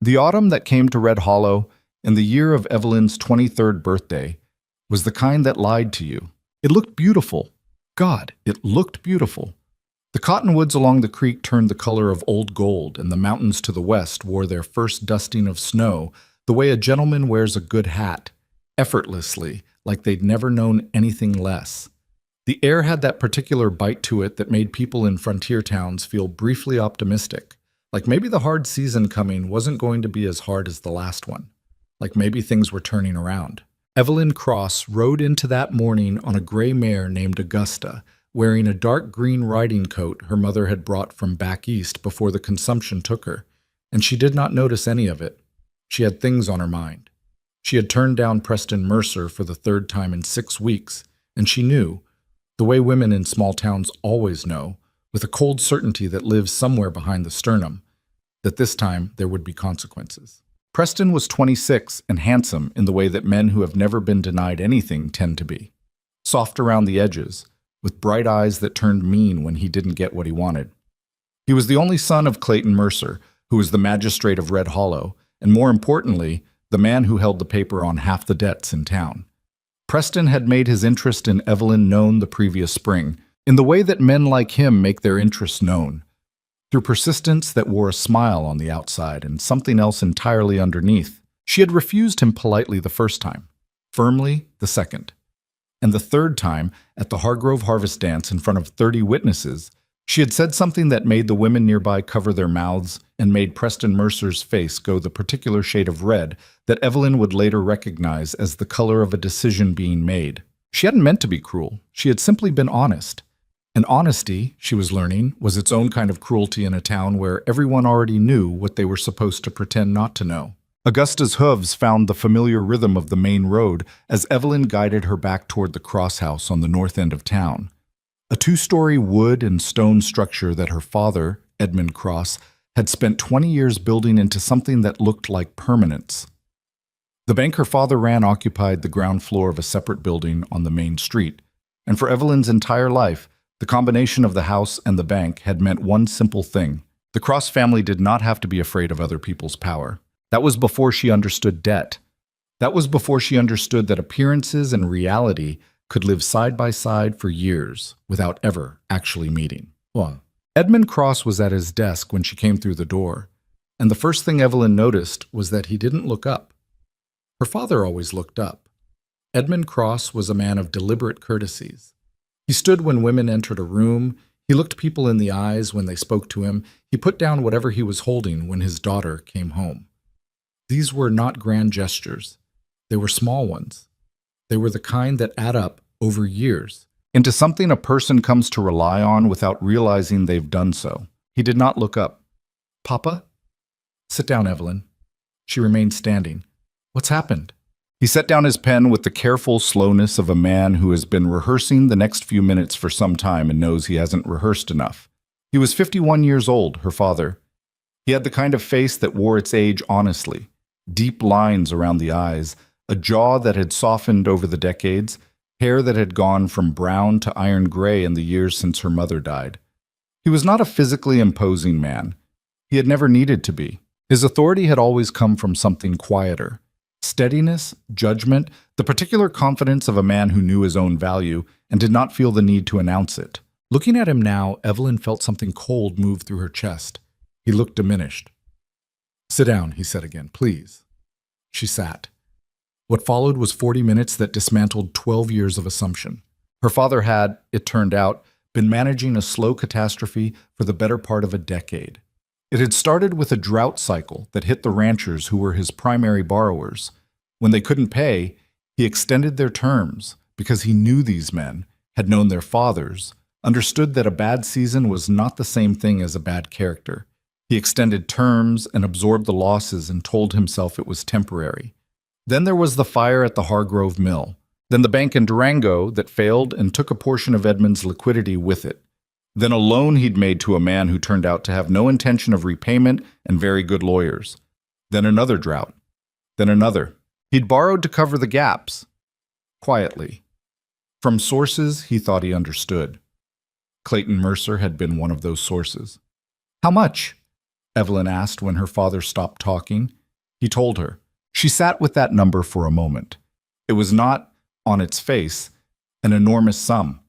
The autumn that came to Red Hollow in the year of Evelyn's 23rd birthday was the kind that lied to you. It looked beautiful. God, it looked beautiful. The cottonwoods along the creek turned the color of old gold, and the mountains to the west wore their first dusting of snow the way a gentleman wears a good hat, effortlessly, like they'd never known anything less. The air had that particular bite to it that made people in frontier towns feel briefly optimistic, like maybe the hard season coming wasn't going to be as hard as the last one, like maybe things were turning around. Evelyn Cross rode into that morning on a gray mare named Augusta, wearing a dark green riding coat her mother had brought from back east before the consumption took her, and she did not notice any of it. She had things on her mind. She had turned down Preston Mercer for the third time in 6 weeks, and she knew, the way women in small towns always know, with a cold certainty that lives somewhere behind the sternum, that this time there would be consequences. Preston was 26 and handsome in the way that men who have never been denied anything tend to be. Soft around the edges, with bright eyes that turned mean when he didn't get what he wanted. He was the only son of Clayton Mercer, who was the magistrate of Red Hollow, and more importantly, the man who held the paper on half the debts in town. Preston had made his interest in Evelyn known the previous spring, in the way that men like him make their interests known, through persistence that wore a smile on the outside and something else entirely underneath. She had refused him politely the first time, firmly the second. And the third time, at the Hargrove Harvest Dance in front of 30 witnesses, she had said something that made the women nearby cover their mouths and made Preston Mercer's face go the particular shade of red that Evelyn would later recognize as the color of a decision being made. She hadn't meant to be cruel. She had simply been honest. And honesty, she was learning, was its own kind of cruelty in a town where everyone already knew what they were supposed to pretend not to know. Augusta's hooves found the familiar rhythm of the main road as Evelyn guided her back toward the cross house on the north end of town. A 2-story wood and stone structure that her father, Edmund Cross, had spent 20 years building into something that looked like permanence. The bank her father ran occupied the ground floor of a separate building on the main street, and for Evelyn's entire life, the combination of the house and the bank had meant one simple thing. The Cross family did not have to be afraid of other people's power. That was before she understood debt. That was before she understood that appearances and reality could live side by side for years without ever actually meeting. Edmund Cross was at his desk when she came through the door, and the first thing Evelyn noticed was that he didn't look up. Her father always looked up. Edmund Cross was a man of deliberate courtesies. He stood when women entered a room. He looked people in the eyes when they spoke to him. He put down whatever he was holding when his daughter came home. These were not grand gestures. They were small ones. They were the kind that add up over years into something a person comes to rely on without realizing they've done so. He did not look up. "Papa?" "Sit down, Evelyn." She remained standing. "What's happened?" He set down his pen with the careful slowness of a man who has been rehearsing the next few minutes for some time and knows he hasn't rehearsed enough. He was 51 years old, her father. He had the kind of face that wore its age honestly, deep lines around the eyes, a jaw that had softened over the decades, hair that had gone from brown to iron gray in the years since her mother died. He was not a physically imposing man. He had never needed to be. His authority had always come from something quieter. Steadiness, judgment, the particular confidence of a man who knew his own value and did not feel the need to announce it. Looking at him now, Evelyn felt something cold move through her chest. He looked diminished. "Sit down," he said again, "please." She sat. What followed was 40 minutes that dismantled 12 years of assumption. Her father had, it turned out, been managing a slow catastrophe for the better part of a decade. It had started with a drought cycle that hit the ranchers who were his primary borrowers. When they couldn't pay, he extended their terms because he knew these men, had known their fathers, understood that a bad season was not the same thing as a bad character. He extended terms and absorbed the losses and told himself it was temporary. Then there was the fire at the Hargrove Mill. Then the bank in Durango that failed and took a portion of Edmund's liquidity with it. Then a loan he'd made to a man who turned out to have no intention of repayment and very good lawyers. Then another drought. Then another. He'd borrowed to cover the gaps. Quietly. From sources he thought he understood. Clayton Mercer had been one of those sources. "How much?" Evelyn asked when her father stopped talking. He told her. She sat with that number for a moment. It was not, on its face, an enormous sum.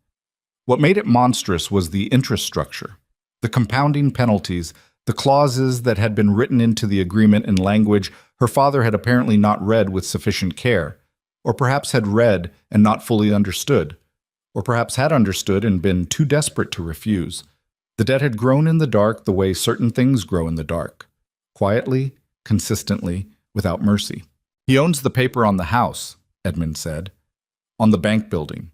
What made it monstrous was the interest structure, the compounding penalties, the clauses that had been written into the agreement in language her father had apparently not read with sufficient care, or perhaps had read and not fully understood, or perhaps had understood and been too desperate to refuse. The debt had grown in the dark the way certain things grow in the dark, quietly, consistently, without mercy. He owns the paper on the house, Edmund said, on the bank building,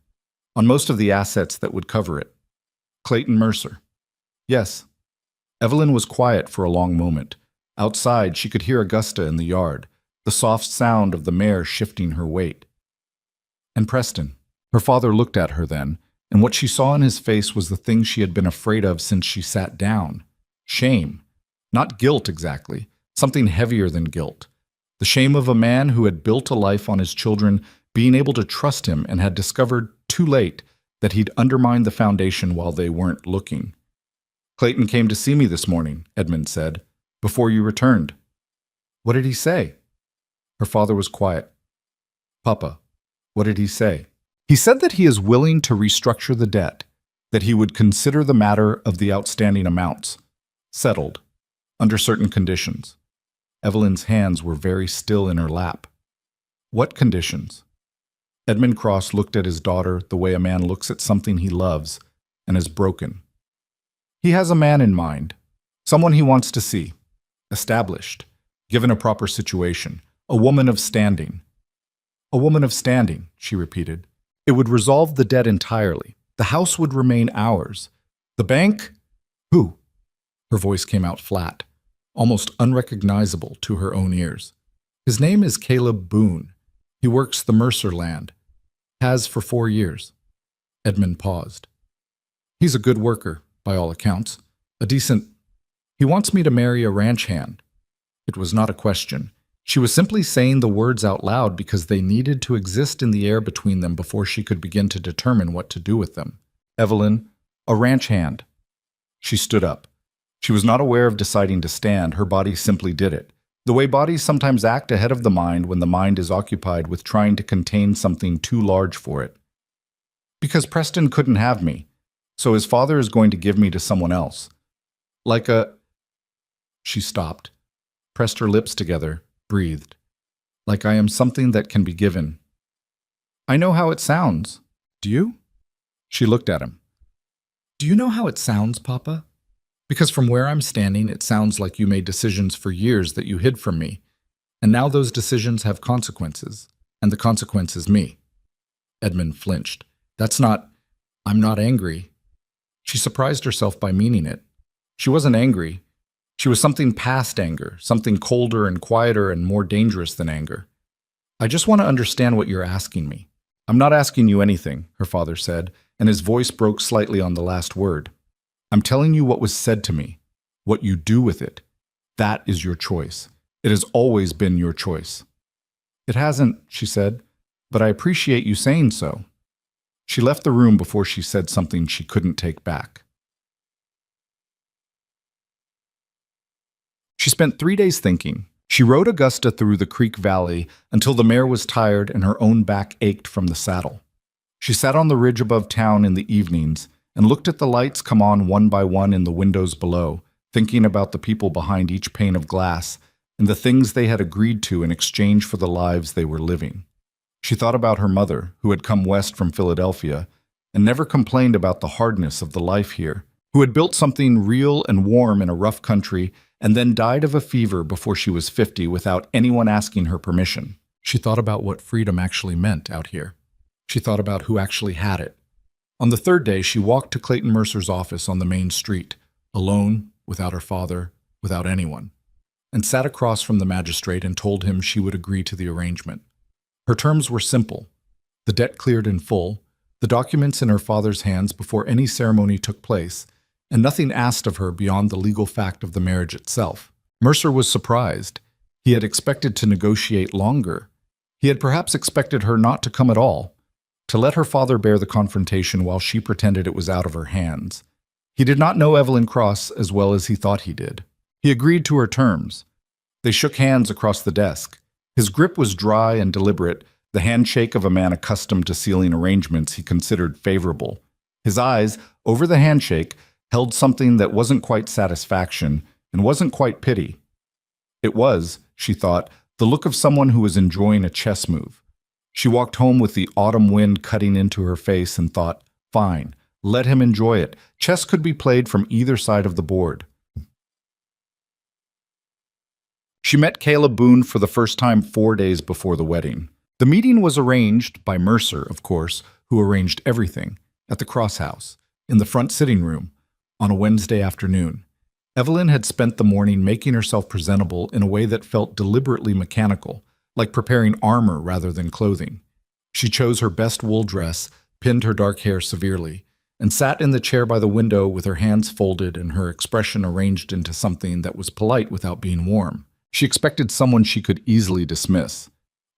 on most of the assets that would cover it. Clayton Mercer. Yes. Evelyn was quiet for a long moment. Outside, she could hear Augusta in the yard, the soft sound of the mare shifting her weight. And Preston. Her father looked at her then, and what she saw in his face was the thing she had been afraid of since she sat down. Shame. Not guilt exactly, something heavier than guilt. The shame of a man who had built a life on his children being able to trust him and had discovered, too late, that he'd undermined the foundation while they weren't looking. Clayton came to see me this morning, Edmund said, before you returned. What did he say? Her father was quiet. Papa, what did he say? He said that he is willing to restructure the debt, that he would consider the matter of the outstanding amounts, settled, under certain conditions. Evelyn's hands were very still in her lap. What conditions? Edmund Cross looked at his daughter the way a man looks at something he loves and is broken. He has a man in mind, someone he wants to see, established, given a proper situation, a woman of standing. A woman of standing, she repeated. It would resolve the debt entirely. The house would remain ours. The bank? Who? Her voice came out flat, almost unrecognizable to her own ears. His name is Caleb Boone. He works the Mercer land. Has for 4 years. Edmund paused. He's a good worker, by all accounts. A decent... He wants me to marry a ranch hand. It was not a question. She was simply saying the words out loud because they needed to exist in the air between them before she could begin to determine what to do with them. Evelyn, a ranch hand. She stood up. She was not aware of deciding to stand. Her body simply did it. The way bodies sometimes act ahead of the mind when the mind is occupied with trying to contain something too large for it. Because Preston couldn't have me, so his father is going to give me to someone else. Like a... She stopped, pressed her lips together, breathed. Like I am something that can be given. I know how it sounds. Do you? She looked at him. Do you know how it sounds, Papa? Because from where I'm standing, it sounds like you made decisions for years that you hid from me, and now those decisions have consequences, and the consequence is me. Edmund flinched. That's not... I'm not angry. She surprised herself by meaning it. She wasn't angry. She was something past anger, something colder and quieter and more dangerous than anger. I just want to understand what you're asking me. I'm not asking you anything, her father said, and his voice broke slightly on the last word. I'm telling you what was said to me, what you do with it. That is your choice. It has always been your choice. It hasn't, she said, but I appreciate you saying so. She left the room before she said something she couldn't take back. She spent 3 days thinking. She rode Augusta through the creek valley until the mare was tired and her own back ached from the saddle. She sat on the ridge above town in the evenings and looked at the lights come on one by one in the windows below, thinking about the people behind each pane of glass and the things they had agreed to in exchange for the lives they were living. She thought about her mother, who had come west from Philadelphia and never complained about the hardness of the life here, who had built something real and warm in a rough country and then died of a fever before she was 50 without anyone asking her permission. She thought about what freedom actually meant out here. She thought about who actually had it. On the third day, she walked to Clayton Mercer's office on the main street, alone, without her father, without anyone, and sat across from the magistrate and told him she would agree to the arrangement. Her terms were simple. The debt cleared in full, the documents in her father's hands before any ceremony took place, and nothing asked of her beyond the legal fact of the marriage itself. Mercer was surprised. He had expected to negotiate longer. He had perhaps expected her not to come at all, to let her father bear the confrontation while she pretended it was out of her hands. He did not know Evelyn Cross as well as he thought he did. He agreed to her terms. They shook hands across the desk. His grip was dry and deliberate, the handshake of a man accustomed to sealing arrangements he considered favorable. His eyes, over the handshake, held something that wasn't quite satisfaction and wasn't quite pity. It was, she thought, the look of someone who was enjoying a chess move. She walked home with the autumn wind cutting into her face and thought, fine, let him enjoy it. Chess could be played from either side of the board. She met Caleb Boone for the first time 4 days before the wedding. The meeting was arranged by Mercer, of course, who arranged everything, at the Cross House, in the front sitting room, on a Wednesday afternoon. Evelyn had spent the morning making herself presentable in a way that felt deliberately mechanical, like preparing armor rather than clothing. She chose her best wool dress, pinned her dark hair severely, and sat in the chair by the window with her hands folded and her expression arranged into something that was polite without being warm. She expected someone she could easily dismiss.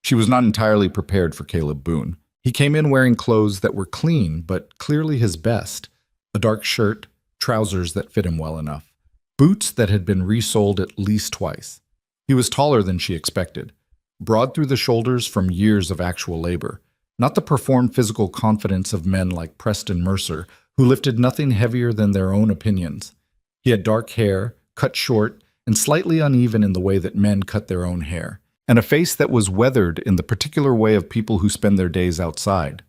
She was not entirely prepared for Caleb Boone. He came in wearing clothes that were clean, but clearly his best. A dark shirt, trousers that fit him well enough, boots that had been resoled at least twice. He was taller than she expected, broad through the shoulders from years of actual labor, not the performed physical confidence of men like Preston Mercer, who lifted nothing heavier than their own opinions. He had dark hair, cut short, and slightly uneven in the way that men cut their own hair, and a face that was weathered in the particular way of people who spend their days outside.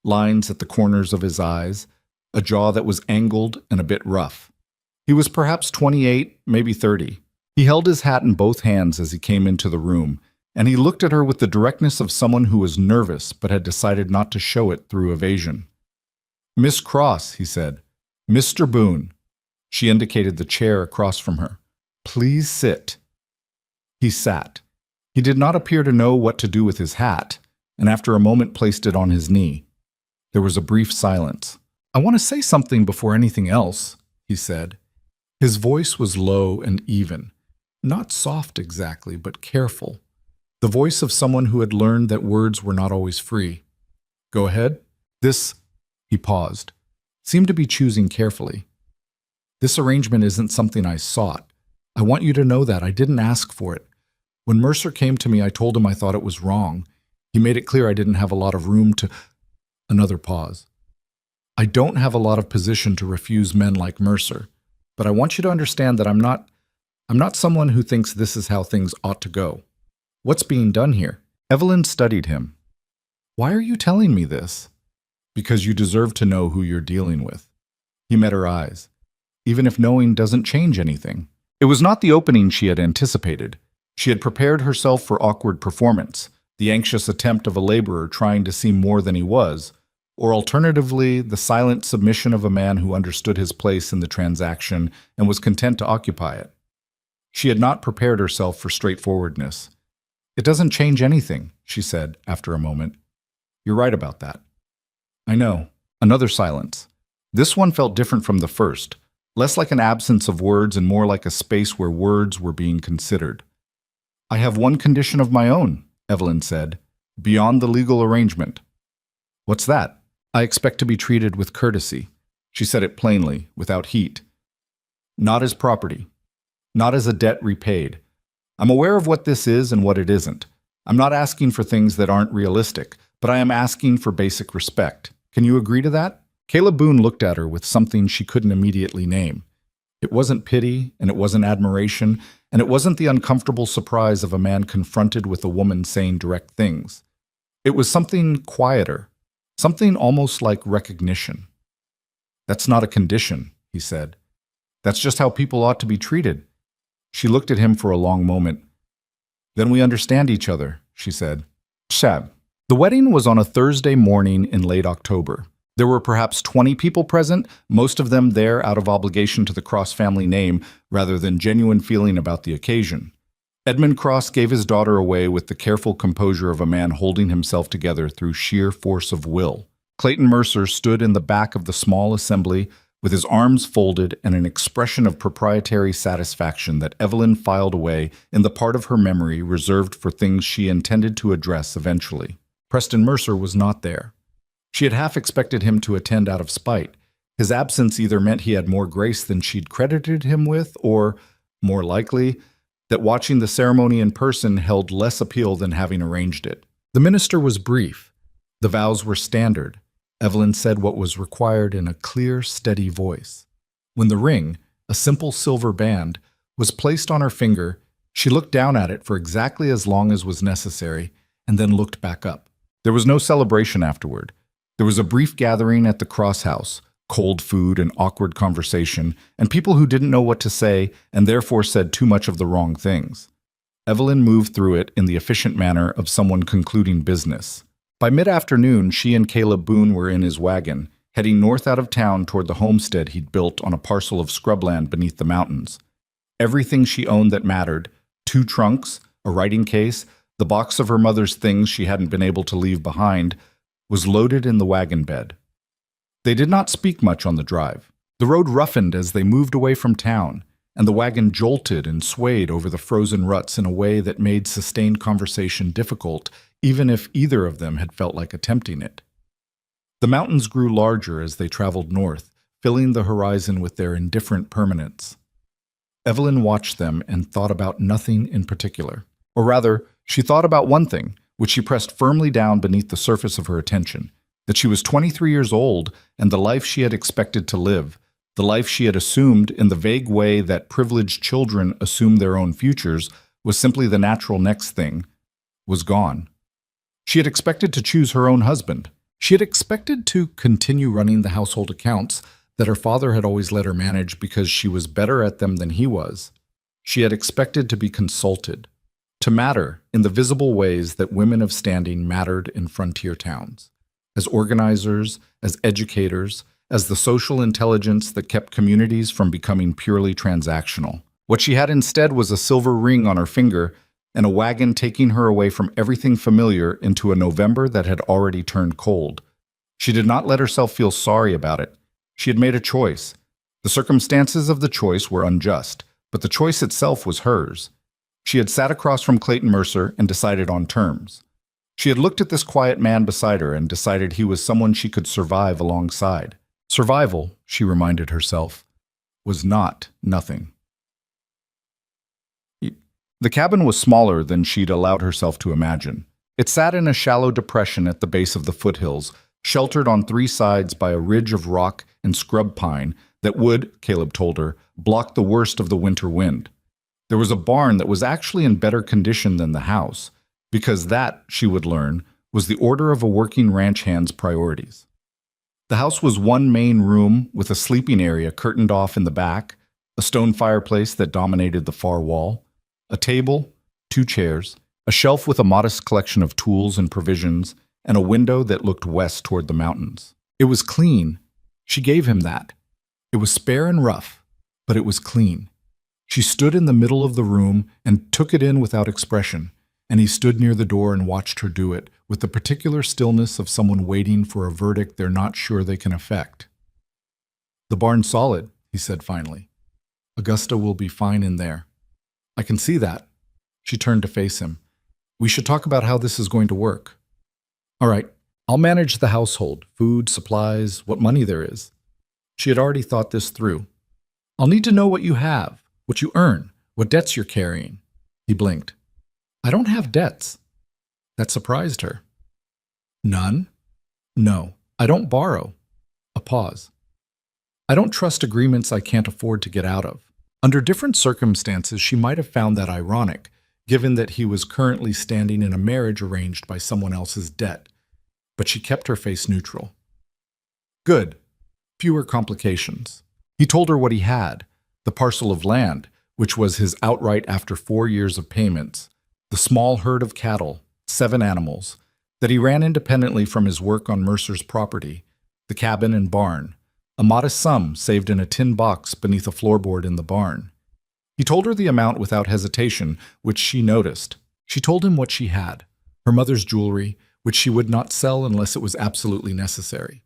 Lines at the corners of his eyes, a jaw that was angled and a bit rough. He was perhaps 28, maybe 30. He held his hat in both hands as he came into the room, and he looked at her with the directness of someone who was nervous but had decided not to show it through evasion. "Miss Cross," he said. "Mr. Boone." She indicated the chair across from her. "Please sit." He sat. He did not appear to know what to do with his hat, and after a moment placed it on his knee. There was a brief silence. "I want to say something before anything else," he said. His voice was low and even, not soft exactly, but careful. The voice of someone who had learned that words were not always free. "Go ahead." He paused, seemed to be choosing carefully. "This arrangement isn't something I sought. I want you to know that. I didn't ask for it. When Mercer came to me, I told him I thought it was wrong. He made it clear I didn't have a lot of room to—" Another pause. "I don't have a lot of position to refuse men like Mercer, but I want you to understand that I'm not someone who thinks this is how things ought to go. What's being done here?" Evelyn studied him. "Why are you telling me this?" "Because you deserve to know who you're dealing with." He met her eyes. "Even if knowing doesn't change anything." It was not the opening she had anticipated. She had prepared herself for awkward performance, the anxious attempt of a laborer trying to seem more than he was, or alternatively, the silent submission of a man who understood his place in the transaction and was content to occupy it. She had not prepared herself for straightforwardness. "It doesn't change anything," she said after a moment. "You're right about that." "I know." Another silence. This one felt different from the first, less like an absence of words and more like a space where words were being considered. "I have one condition of my own," Evelyn said, "beyond the legal arrangement." "What's that?" "I expect to be treated with courtesy." She said it plainly, without heat. "Not as property. Not as a debt repaid. I'm aware of what this is and what it isn't. I'm not asking for things that aren't realistic, but I am asking for basic respect. Can you agree to that?" Caleb Boone looked at her with something she couldn't immediately name. It wasn't pity, and it wasn't admiration, and it wasn't the uncomfortable surprise of a man confronted with a woman saying direct things. It was something quieter, something almost like recognition. "That's not a condition," he said. "That's just how people ought to be treated." She looked at him for a long moment. "Then we understand each other," she said. Shab. The wedding was on a Thursday morning in late October. There were perhaps 20 people present, most of them there out of obligation to the Cross family name rather than genuine feeling about the occasion. Edmund Cross gave his daughter away with the careful composure of a man holding himself together through sheer force of will. Clayton Mercer stood in the back of the small assembly with his arms folded and an expression of proprietary satisfaction that Evelyn filed away in the part of her memory reserved for things she intended to address eventually. Preston Mercer was not there. She had half expected him to attend out of spite. His absence either meant he had more grace than she'd credited him with, or More likely, that watching the ceremony in person held less appeal than having arranged it. The minister was brief. The vows were standard. Evelyn said what was required in a clear, steady voice. When the ring, a simple silver band, was placed on her finger, she looked down at it for exactly as long as was necessary and then looked back up. There was no celebration afterward. There was a brief gathering at the cross house, cold food and awkward conversation, and people who didn't know what to say and therefore said too much of the wrong things. Evelyn moved through it in the efficient manner of someone concluding business. By mid-afternoon, she and Caleb Boone were in his wagon, heading north out of town toward the homestead he'd built on a parcel of scrubland beneath the mountains. Everything she owned that mattered, 2 trunks, a writing case, the box of her mother's things she hadn't been able to leave behind, was loaded in the wagon bed. They did not speak much on the drive. The road roughened as they moved away from town, and the wagon jolted and swayed over the frozen ruts in a way that made sustained conversation difficult, even if either of them had felt like attempting it. The mountains grew larger as they traveled north, filling the horizon with their indifferent permanence. Evelyn watched them and thought about nothing in particular. Or rather, she thought about one thing, which she pressed firmly down beneath the surface of her attention, that she was 23 years old and the life she had expected to live, the life she had assumed in the vague way that privileged children assume their own futures, was simply the natural next thing, was gone. She had expected to choose her own husband. She had expected to continue running the household accounts that her father had always let her manage because she was better at them than he was. She had expected to be consulted, to matter in the visible ways that women of standing mattered in frontier towns, as organizers, as educators, as the social intelligence that kept communities from becoming purely transactional. What she had instead was a silver ring on her finger and a wagon taking her away from everything familiar into a November that had already turned cold. She did not let herself feel sorry about it. She had made a choice. The circumstances of the choice were unjust, but the choice itself was hers. She had sat across from Clayton Mercer and decided on terms. She had looked at this quiet man beside her and decided he was someone she could survive alongside. Survival, she reminded herself, was not nothing. The cabin was smaller than she'd allowed herself to imagine. It sat in a shallow depression at the base of the foothills, sheltered on 3 sides by a ridge of rock and scrub pine that would, Caleb told her, block the worst of the winter wind. There was a barn that was actually in better condition than the house, because that, she would learn, was the order of a working ranch hand's priorities. The house was one main room with a sleeping area curtained off in the back, a stone fireplace that dominated the far wall, a table, 2 chairs, a shelf with a modest collection of tools and provisions, and a window that looked west toward the mountains. It was clean. She gave him that. It was spare and rough, but it was clean. She stood in the middle of the room and took it in without expression, and he stood near the door and watched her do it, with the particular stillness of someone waiting for a verdict they're not sure they can effect. "The barn's solid," he said finally. "Augusta will be fine in there." "I can see that." She turned to face him. "We should talk about how this is going to work." "All right, I'll manage the household, food, supplies, what money there is." She had already thought this through. "I'll need to know what you have, what you earn, what debts you're carrying." He blinked. "I don't have debts." That surprised her. "None?" "No, I don't borrow." A pause. "I don't trust agreements I can't afford to get out of." Under different circumstances, she might have found that ironic, given that he was currently standing in a marriage arranged by someone else's debt. But she kept her face neutral. Good. Fewer complications. He told her what he had, the parcel of land, which was his outright after 4 years of payments, the small herd of cattle, 7 animals, that he ran independently from his work on Mercer's property, the cabin and barn, a modest sum saved in a tin box beneath a floorboard in the barn. He told her the amount without hesitation, which she noticed. She told him what she had, her mother's jewelry, which she would not sell unless it was absolutely necessary.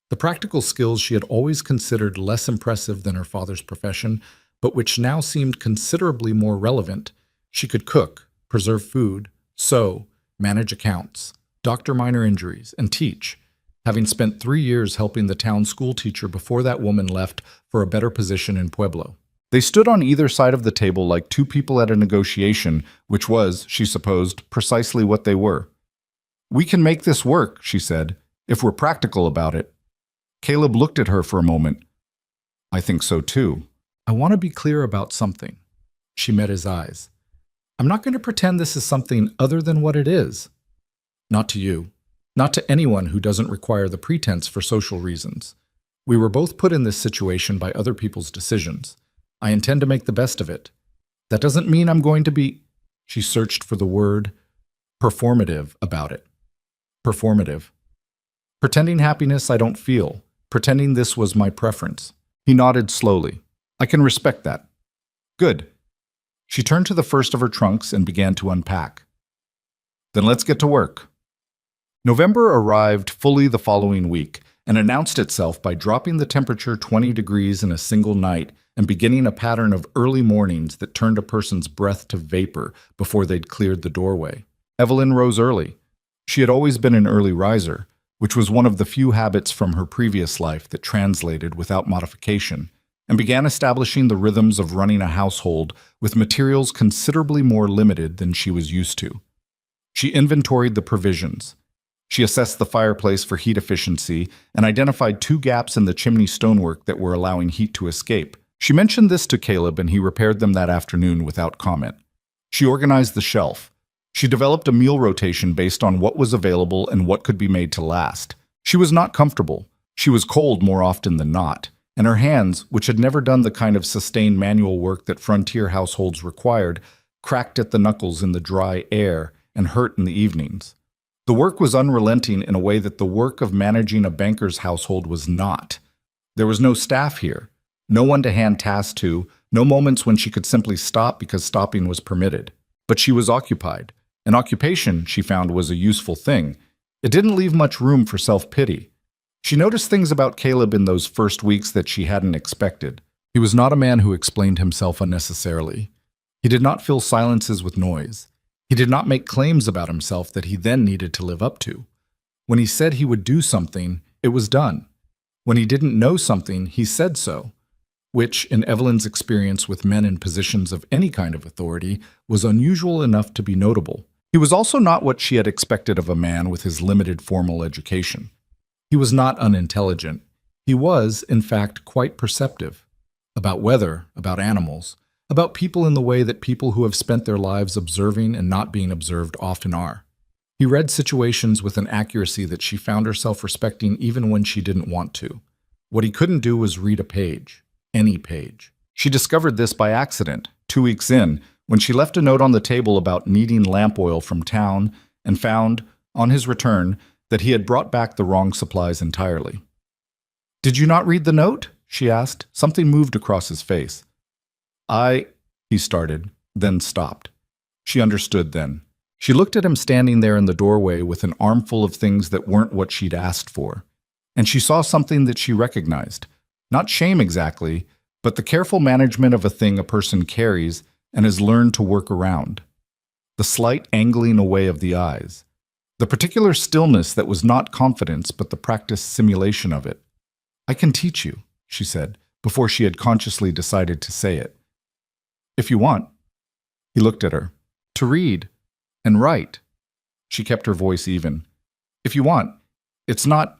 The practical skills she had always considered less impressive than her father's profession, but which now seemed considerably more relevant. She could cook, preserve food, sew, manage accounts, doctor minor injuries, and teach, having spent 3 years helping the town school teacher before that woman left for a better position in Pueblo. They stood on either side of the table like two people at a negotiation, which was, she supposed, precisely what they were. "We can make this work," she said, "if we're practical about it." Caleb looked at her for a moment. "I think so too. I want to be clear about something." She met his eyes. "I'm not going to pretend this is something other than what it is. Not to you. Not to anyone who doesn't require the pretense for social reasons. We were both put in this situation by other people's decisions. I intend to make the best of it. That doesn't mean I'm going to be—" She searched for the word performative about it. Performative. "Pretending happiness I don't feel. Pretending this was my preference." He nodded slowly. "I can respect that." "Good." She turned to the first of her trunks and began to unpack. "Then let's get to work." November arrived fully the following week and announced itself by dropping the temperature 20 degrees in a single night and beginning a pattern of early mornings that turned a person's breath to vapor before they'd cleared the doorway. Evelyn rose early. She had always been an early riser, which was one of the few habits from her previous life that translated without modification, and began establishing the rhythms of running a household with materials considerably more limited than she was used to. She inventoried the provisions. She assessed the fireplace for heat efficiency and identified 2 gaps in the chimney stonework that were allowing heat to escape. She mentioned this to Caleb, and he repaired them that afternoon without comment. She organized the shelf. She developed a meal rotation based on what was available and what could be made to last. She was not comfortable. She was cold more often than not, and her hands, which had never done the kind of sustained manual work that frontier households required, cracked at the knuckles in the dry air and hurt in the evenings. The work was unrelenting in a way that the work of managing a banker's household was not. There was no staff here, no one to hand tasks to, no moments when she could simply stop because stopping was permitted. But she was occupied. An occupation, she found, was a useful thing. It didn't leave much room for self-pity. She noticed things about Caleb in those first weeks that she hadn't expected. He was not a man who explained himself unnecessarily. He did not fill silences with noise. He did not make claims about himself that he then needed to live up to. When he said he would do something, it was done. When he didn't know something, he said so, which, in Evelyn's experience with men in positions of any kind of authority, was unusual enough to be notable. He was also not what she had expected of a man with his limited formal education. He was not unintelligent. He was, in fact, quite perceptive. About weather, about animals, about people in the way that people who have spent their lives observing and not being observed often are. He read situations with an accuracy that she found herself respecting even when she didn't want to. What he couldn't do was read a page. Any page. She discovered this by accident, 2 weeks in, when she left a note on the table about needing lamp oil from town and found, on his return, that he had brought back the wrong supplies entirely. "Did you not read the note?" she asked. Something moved across his face. He started, then stopped. She understood then. She looked at him standing there in the doorway with an armful of things that weren't what she'd asked for, and she saw something that she recognized. Not shame exactly, but the careful management of a thing a person carries and has learned to work around. The slight angling away of the eyes. The particular stillness that was not confidence but the practiced simulation of it. "I can teach you," she said, before she had consciously decided to say it. "If you want." He looked at her. "To read and write." She kept her voice even. "If you want. It's not.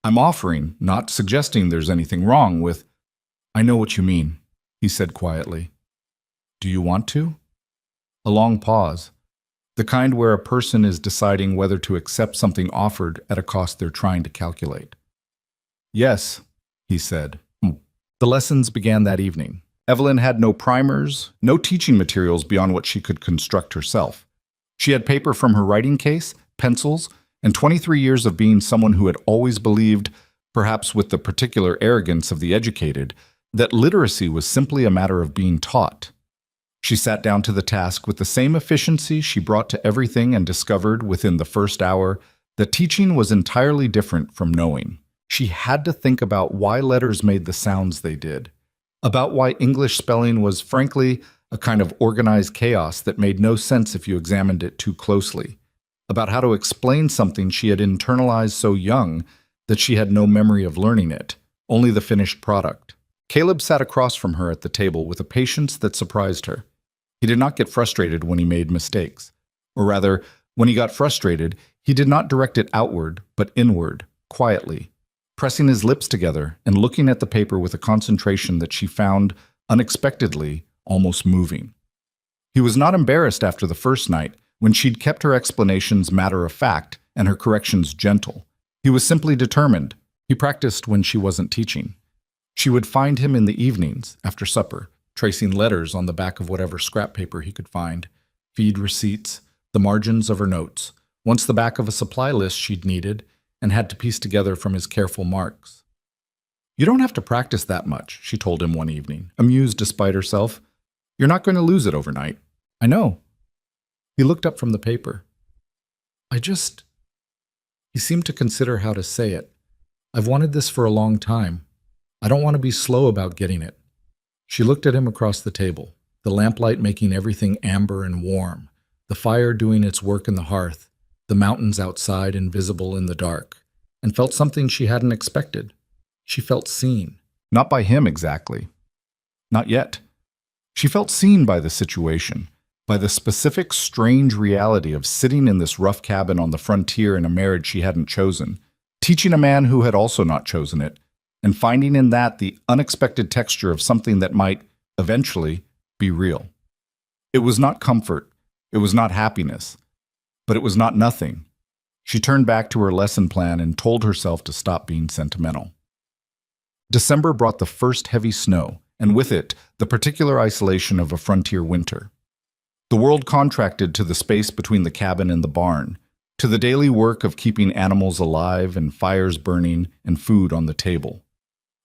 I'm offering, not suggesting there's anything wrong with—" "I know what you mean," he said quietly. "Do you want to?" A long pause. The kind where a person is deciding whether to accept something offered at a cost they're trying to calculate. "Yes," he said. The lessons began that evening. Evelyn had no primers, no teaching materials beyond what she could construct herself. She had paper from her writing case, pencils, and 23 years of being someone who had always believed, perhaps with the particular arrogance of the educated, that literacy was simply a matter of being taught. She sat down to the task with the same efficiency she brought to everything and discovered, within the first hour, that teaching was entirely different from knowing. She had to think about why letters made the sounds they did, about why English spelling was, frankly, a kind of organized chaos that made no sense if you examined it too closely, about how to explain something she had internalized so young that she had no memory of learning it, only the finished product. Caleb sat across from her at the table with a patience that surprised her. He did not get frustrated when he made mistakes. Or rather, when he got frustrated, he did not direct it outward, but inward, quietly, pressing his lips together and looking at the paper with a concentration that she found, unexpectedly, almost moving. He was not embarrassed after the first night, when she'd kept her explanations matter-of-fact and her corrections gentle. He was simply determined. He practiced when she wasn't teaching. She would find him in the evenings, after supper, tracing letters on the back of whatever scrap paper he could find, feed receipts, the margins of her notes, once the back of a supply list she'd needed and had to piece together from his careful marks. "You don't have to practice that much," she told him one evening, amused despite herself. "You're not going to lose it overnight." "I know." He looked up from the paper. He seemed to consider how to say it. "I've wanted this for a long time. I don't want to be slow about getting it." She looked at him across the table, the lamplight making everything amber and warm, the fire doing its work in the hearth, the mountains outside invisible in the dark, and felt something she hadn't expected. She felt seen. Not by him exactly. Not yet. She felt seen by the situation, by the specific strange reality of sitting in this rough cabin on the frontier in a marriage she hadn't chosen, teaching a man who had also not chosen it, and finding in that the unexpected texture of something that might, eventually, be real. It was not comfort, it was not happiness, but it was not nothing. She turned back to her lesson plan and told herself to stop being sentimental. December brought the first heavy snow, and with it, the particular isolation of a frontier winter. The world contracted to the space between the cabin and the barn, to the daily work of keeping animals alive and fires burning and food on the table.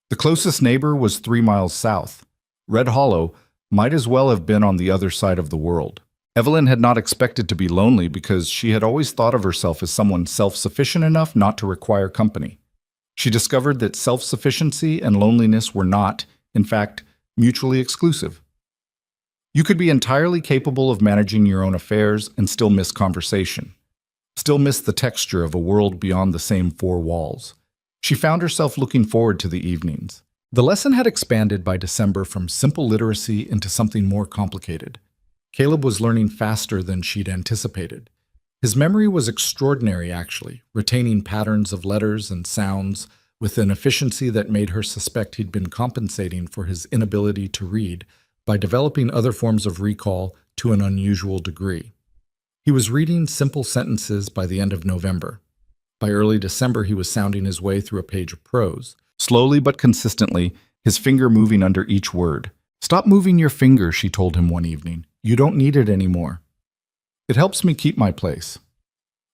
The closest neighbor was 3 miles south. Red Hollow might as well have been on the other side of the world. Evelyn had not expected to be lonely because she had always thought of herself as someone self-sufficient enough not to require company. She discovered that self-sufficiency and loneliness were not, in fact, mutually exclusive. You could be entirely capable of managing your own affairs and still miss conversation, still miss the texture of a world beyond the same 4 walls. She found herself looking forward to the evenings. The lesson had expanded by December from simple literacy into something more complicated. Caleb was learning faster than she'd anticipated. His memory was extraordinary, actually, retaining patterns of letters and sounds with an efficiency that made her suspect he'd been compensating for his inability to read by developing other forms of recall to an unusual degree. He was reading simple sentences by the end of November. By early December, he was sounding his way through a page of prose, slowly but consistently, his finger moving under each word. "Stop moving your finger," she told him one evening. "You don't need it anymore. It helps me keep my place.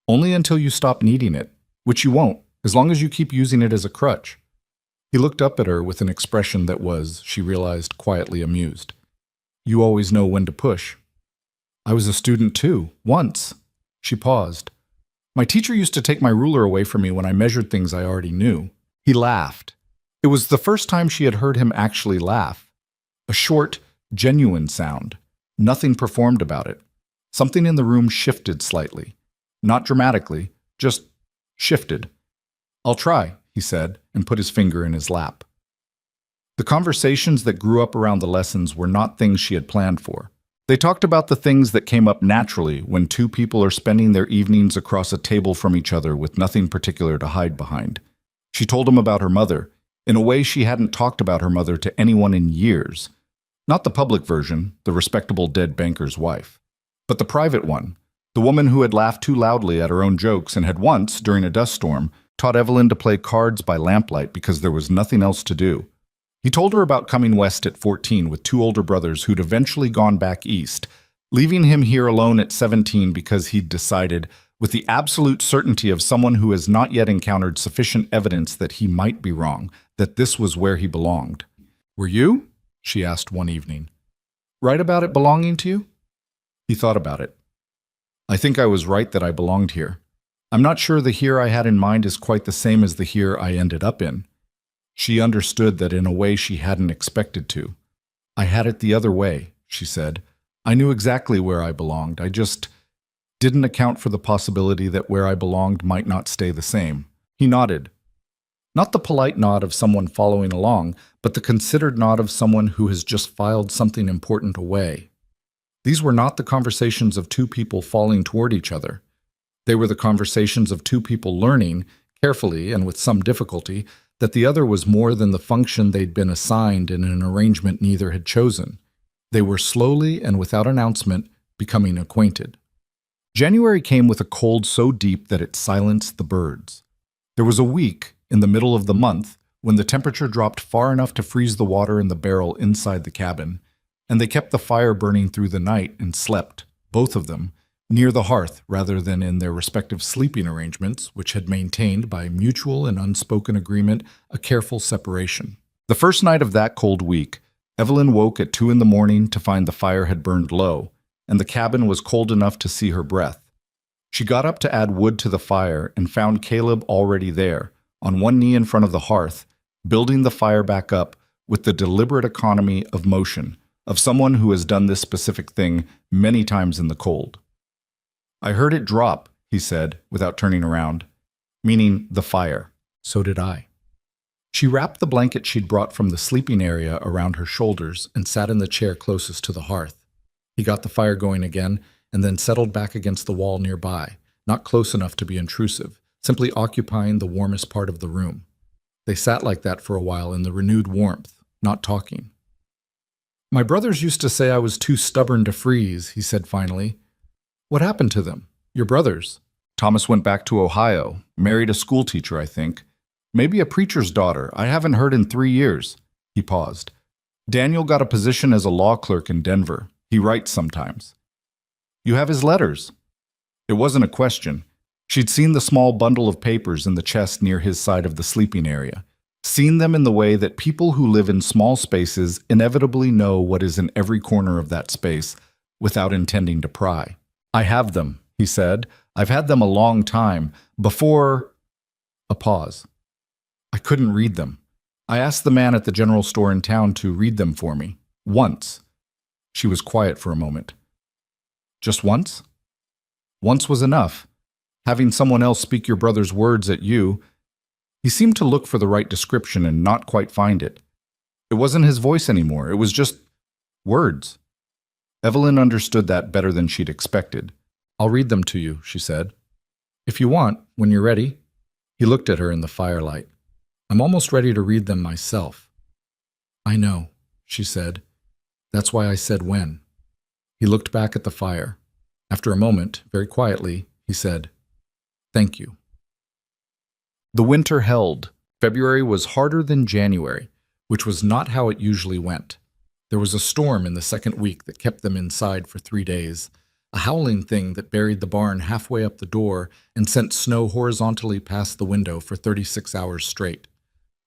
Only until you stop needing it, which you won't, as long as you keep using it as a crutch." He looked up at her with an expression that was, she realized, quietly amused. "You always know when to push." "I was a student too, once." She paused. "My teacher used to take my ruler away from me when I measured things I already knew." He laughed. It was the first time she had heard him actually laugh. A short, genuine sound. Nothing performed about it. Something in the room shifted slightly. Not dramatically, just shifted. "I'll try," he said, and put his finger in his lap. The conversations that grew up around the lessons were not things she had planned for. They talked about the things that came up naturally when 2 people are spending their evenings across a table from each other with nothing particular to hide behind. She told him about her mother, in a way she hadn't talked about her mother to anyone in years. Not the public version, the respectable dead banker's wife, but the private one, the woman who had laughed too loudly at her own jokes and had once, during a dust storm, taught Evelyn to play cards by lamplight because there was nothing else to do. He told her about coming west at 14 with 2 older brothers who'd eventually gone back east, leaving him here alone at 17 because he'd decided, with the absolute certainty of someone who has not yet encountered sufficient evidence that he might be wrong, that this was where he belonged. "Were you?" she asked one evening. "Right about it belonging to you?" He thought about it. "I think I was right that I belonged here. I'm not sure the here I had in mind is quite the same as the here I ended up in." She understood that in a way she hadn't expected to. "I had it the other way," she said. "I knew exactly where I belonged. I just didn't account for the possibility that where I belonged might not stay the same." He nodded. Not the polite nod of someone following along, but the considered nod of someone who has just filed something important away. These were not the conversations of two people falling toward each other. They were the conversations of two people learning, carefully and with some difficulty, that the other was more than the function they'd been assigned in an arrangement neither had chosen. They were slowly and without announcement becoming acquainted. January came with a cold so deep that it silenced the birds. There was a week, in the middle of the month, when the temperature dropped far enough to freeze the water in the barrel inside the cabin, and they kept the fire burning through the night and slept, both of them, near the hearth rather than in their respective sleeping arrangements, which had maintained, by mutual and unspoken agreement, a careful separation. The first night of that cold week, Evelyn woke at 2 a.m. to find the fire had burned low, and the cabin was cold enough to see her breath. She got up to add wood to the fire and found Caleb already there, on one knee in front of the hearth, building the fire back up with the deliberate economy of motion of someone who has done this specific thing many times in the cold. "I heard it drop," he said, without turning around, meaning the fire. So did I. She wrapped the blanket she'd brought from the sleeping area around her shoulders and sat in the chair closest to the hearth. He got the fire going again and then settled back against the wall nearby, not close enough to be intrusive, simply occupying the warmest part of the room. They sat like that for a while in the renewed warmth, not talking. "My brothers used to say I was too stubborn to freeze," he said finally. "What happened to them? Your brothers?" "Thomas went back to Ohio, married a schoolteacher, I think. Maybe a preacher's daughter. I haven't heard in 3 years." He paused. "Daniel got a position as a law clerk in Denver. He writes sometimes." "You have his letters?" It wasn't a question. She'd seen the small bundle of papers in the chest near his side of the sleeping area, seen them in the way that people who live in small spaces inevitably know what is in every corner of that space without intending to pry. "I have them," he said. "I've had them a long time, before—" A pause. "I couldn't read them. I asked the man at the general store in town to read them for me. Once." She was quiet for a moment. "Just once?" "Once was enough. Having someone else speak your brother's words at you—" He seemed to look for the right description and not quite find it. It wasn't his voice anymore. It was just words. Evelyn understood that better than she'd expected. "I'll read them to you," she said. "If you want, when you're ready." He looked at her in the firelight. "I'm almost ready to read them myself." "I know," she said. "That's why I said when." He looked back at the fire. After a moment, very quietly, he said, "Thank you." The winter held. February was harder than January, which was not how it usually went. There was a storm in the second week that kept them inside for 3 days, a howling thing that buried the barn halfway up the door and sent snow horizontally past the window for 36 hours straight.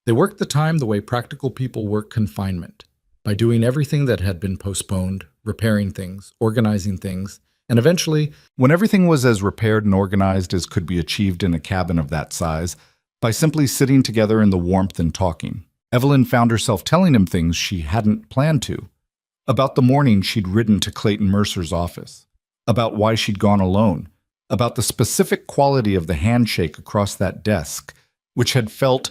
They worked the time the way practical people work confinement, by doing everything that had been postponed, repairing things, organizing things, and eventually, when everything was as repaired and organized as could be achieved in a cabin of that size, by simply sitting together in the warmth and talking. Evelyn found herself telling him things she hadn't planned to. About the morning she'd ridden to Clayton Mercer's office. About why she'd gone alone. About the specific quality of the handshake across that desk, which had felt,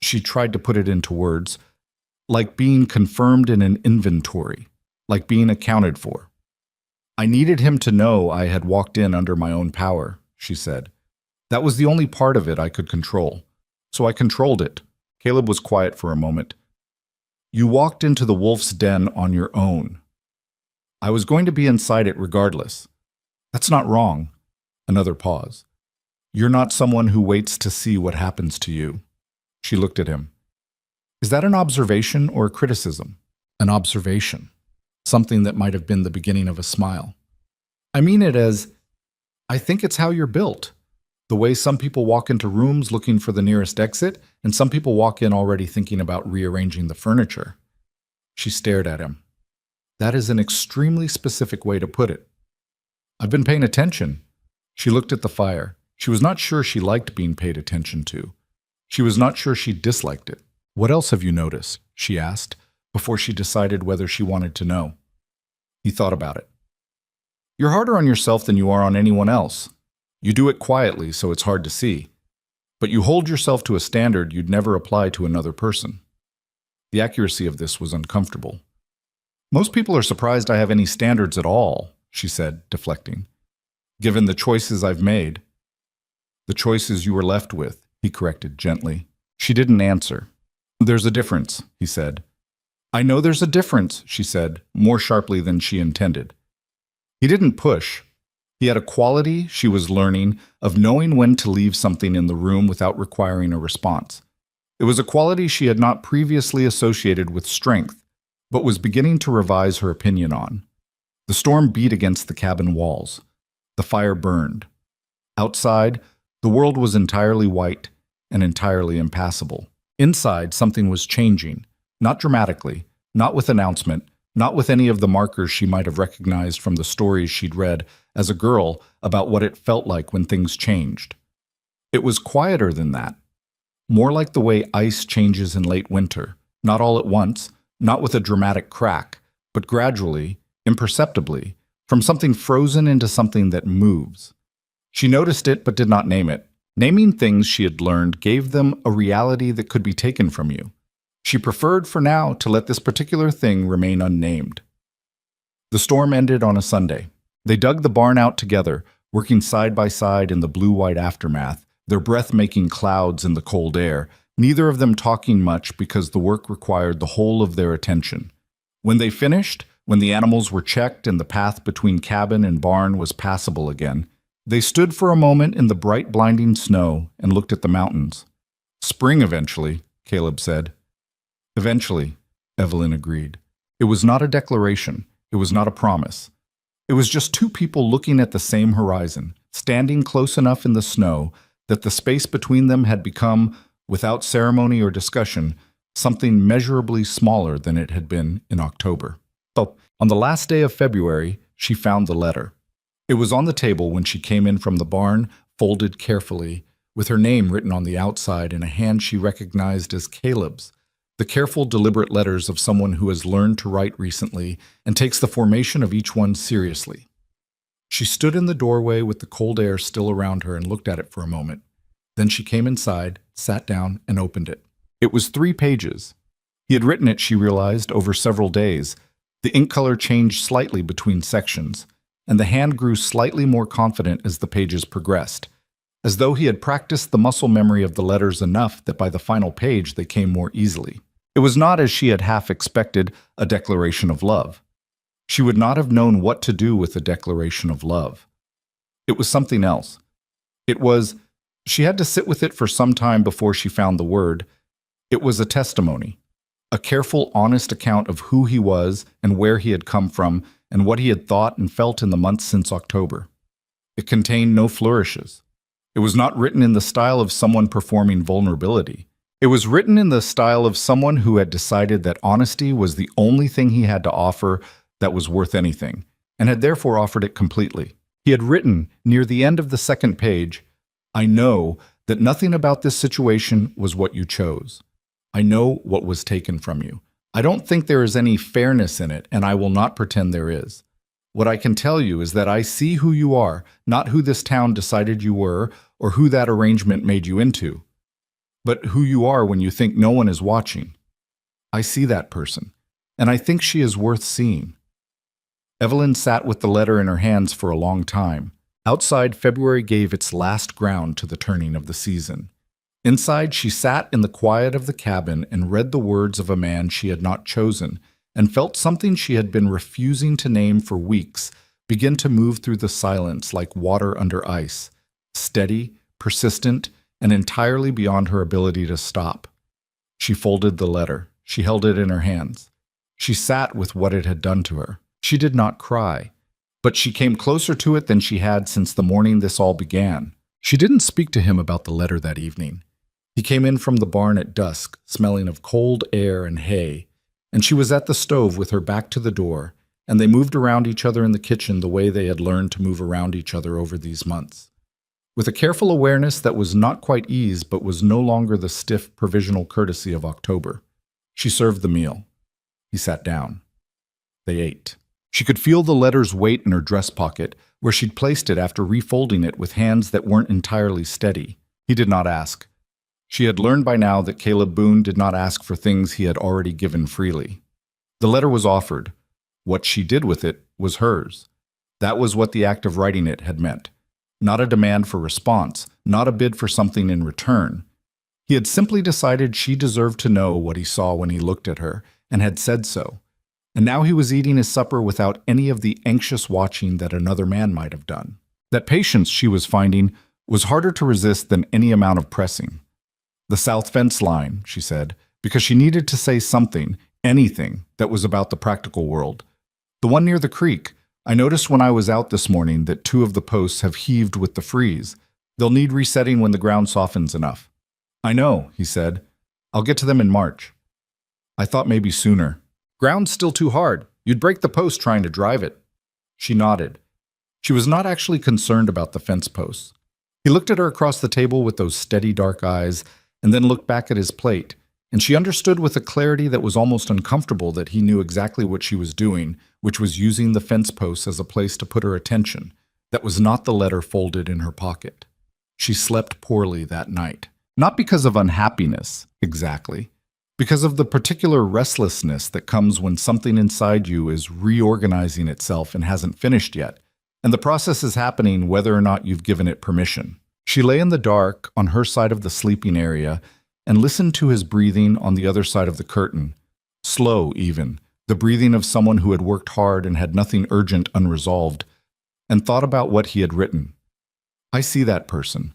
she tried to put it into words, like being confirmed in an inventory, like being accounted for. "I needed him to know I had walked in under my own power," she said. "That was the only part of it I could control. So I controlled it." Caleb was quiet for a moment. "You walked into the wolf's den on your own. I was going to be inside it regardless. That's not wrong." Another pause. "You're not someone who waits to see what happens to you." She looked at him. "Is that an observation or a criticism?" "An observation." Something that might have been the beginning of a smile. "I mean it as, I think it's how you're built. The way some people walk into rooms looking for the nearest exit, and some people walk in already thinking about rearranging the furniture." She stared at him. "That is an extremely specific way to put it." "I've been paying attention." She looked at the fire. She was not sure she liked being paid attention to. She was not sure she disliked it. "What else have you noticed?" she asked, before she decided whether she wanted to know. He thought about it. "You're harder on yourself than you are on anyone else. You do it quietly, so it's hard to see. But you hold yourself to a standard you'd never apply to another person. The accuracy of this was uncomfortable. Most people are surprised I have any standards at all, she said, deflecting. Given the choices I've made. The choices you were left with, he corrected gently. She didn't answer. There's a difference, he said. I know there's a difference, she said, more sharply than she intended. He didn't push. He had a quality she was learning of knowing when to leave something in the room without requiring a response. It was a quality she had not previously associated with strength, but was beginning to revise her opinion on. The storm beat against the cabin walls. The fire burned. Outside, the world was entirely white and entirely impassable. Inside, something was changing, not dramatically, not with announcement, not with any of the markers she might have recognized from the stories she'd read as a girl about what it felt like when things changed. It was quieter than that, more like the way ice changes in late winter, not all at once, not with a dramatic crack, but gradually, imperceptibly, from something frozen into something that moves. She noticed it but did not name it. Naming things she had learned gave them a reality that could be taken from you. She preferred for now to let this particular thing remain unnamed. The storm ended on a Sunday. They dug the barn out together, working side by side in the blue-white aftermath, their breath-making clouds in the cold air, neither of them talking much because the work required the whole of their attention. When they finished, when the animals were checked and the path between cabin and barn was passable again, they stood for a moment in the bright, blinding snow and looked at the mountains. Spring eventually, Caleb said. Eventually, Evelyn agreed. It was not a declaration. It was not a promise. It was just two people looking at the same horizon, standing close enough in the snow that the space between them had become, without ceremony or discussion, something measurably smaller than it had been in October. So, on the last day of February, she found the letter. It was on the table when she came in from the barn, folded carefully, with her name written on the outside in a hand she recognized as Caleb's, the careful, deliberate letters of someone who has learned to write recently and takes the formation of each one seriously. She stood in the doorway with the cold air still around her and looked at it for a moment. Then she came inside, sat down, and opened it. It was 3 pages. He had written it, she realized, over several days. The ink color changed slightly between sections, and the hand grew slightly more confident as the pages progressed, as though he had practiced the muscle memory of the letters enough that by the final page they came more easily. It was not, as she had half expected, a declaration of love. She would not have known what to do with a declaration of love. It was something else. She had to sit with it for some time before she found the word. It was a testimony, a careful, honest account of who he was and where he had come from and what he had thought and felt in the months since October. It contained no flourishes. It was not written in the style of someone performing vulnerability. It was written in the style of someone who had decided that honesty was the only thing he had to offer that was worth anything, and had therefore offered it completely. He had written, near the end of the 2nd page, I know that nothing about this situation was what you chose. I know what was taken from you. I don't think there is any fairness in it, and I will not pretend there is. What I can tell you is that I see who you are, not who this town decided you were, or who that arrangement made you into, but who you are when you think no one is watching. I see that person, and I think she is worth seeing. Evelyn sat with the letter in her hands for a long time. Outside, February gave its last ground to the turning of the season. Inside, she sat in the quiet of the cabin and read the words of a man she had not chosen, and felt something she had been refusing to name for weeks begin to move through the silence like water under ice, steady, persistent, and entirely beyond her ability to stop. She folded the letter. She held it in her hands. She sat with what it had done to her. She did not cry, but she came closer to it than she had since the morning this all began. She didn't speak to him about the letter that evening. He came in from the barn at dusk, smelling of cold air and hay, and she was at the stove with her back to the door, and they moved around each other in the kitchen the way they had learned to move around each other over these months. With a careful awareness that was not quite ease but was no longer the stiff, provisional courtesy of October, she served the meal. He sat down. They ate. She could feel the letter's weight in her dress pocket, where she'd placed it after refolding it with hands that weren't entirely steady. He did not ask. She had learned by now that Caleb Boone did not ask for things he had already given freely. The letter was offered. What she did with it was hers. That was what the act of writing it had meant. Not a demand for response, not a bid for something in return. He had simply decided she deserved to know what he saw when he looked at her, and had said so. And now he was eating his supper without any of the anxious watching that another man might have done. That patience, she was finding, was harder to resist than any amount of pressing. The south fence line, she said, because she needed to say something, anything, that was about the practical world. The one near the creek. I noticed when I was out this morning that 2 of the posts have heaved with the freeze. They'll need resetting when the ground softens enough. I know, he said. I'll get to them in March. I thought maybe sooner. Ground's still too hard. You'd break the post trying to drive it. She nodded. She was not actually concerned about the fence posts. He looked at her across the table with those steady dark eyes, and then looked back at his plate, and she understood with a clarity that was almost uncomfortable that he knew exactly what she was doing, which was using the fence posts as a place to put her attention. That was not the letter folded in her pocket. She slept poorly that night. Not because of unhappiness, exactly. Because of the particular restlessness that comes when something inside you is reorganizing itself and hasn't finished yet, and the process is happening whether or not you've given it permission. She lay in the dark on her side of the sleeping area and listened to his breathing on the other side of the curtain. Slow, even, the breathing of someone who had worked hard and had nothing urgent unresolved, and thought about what he had written. I see that person,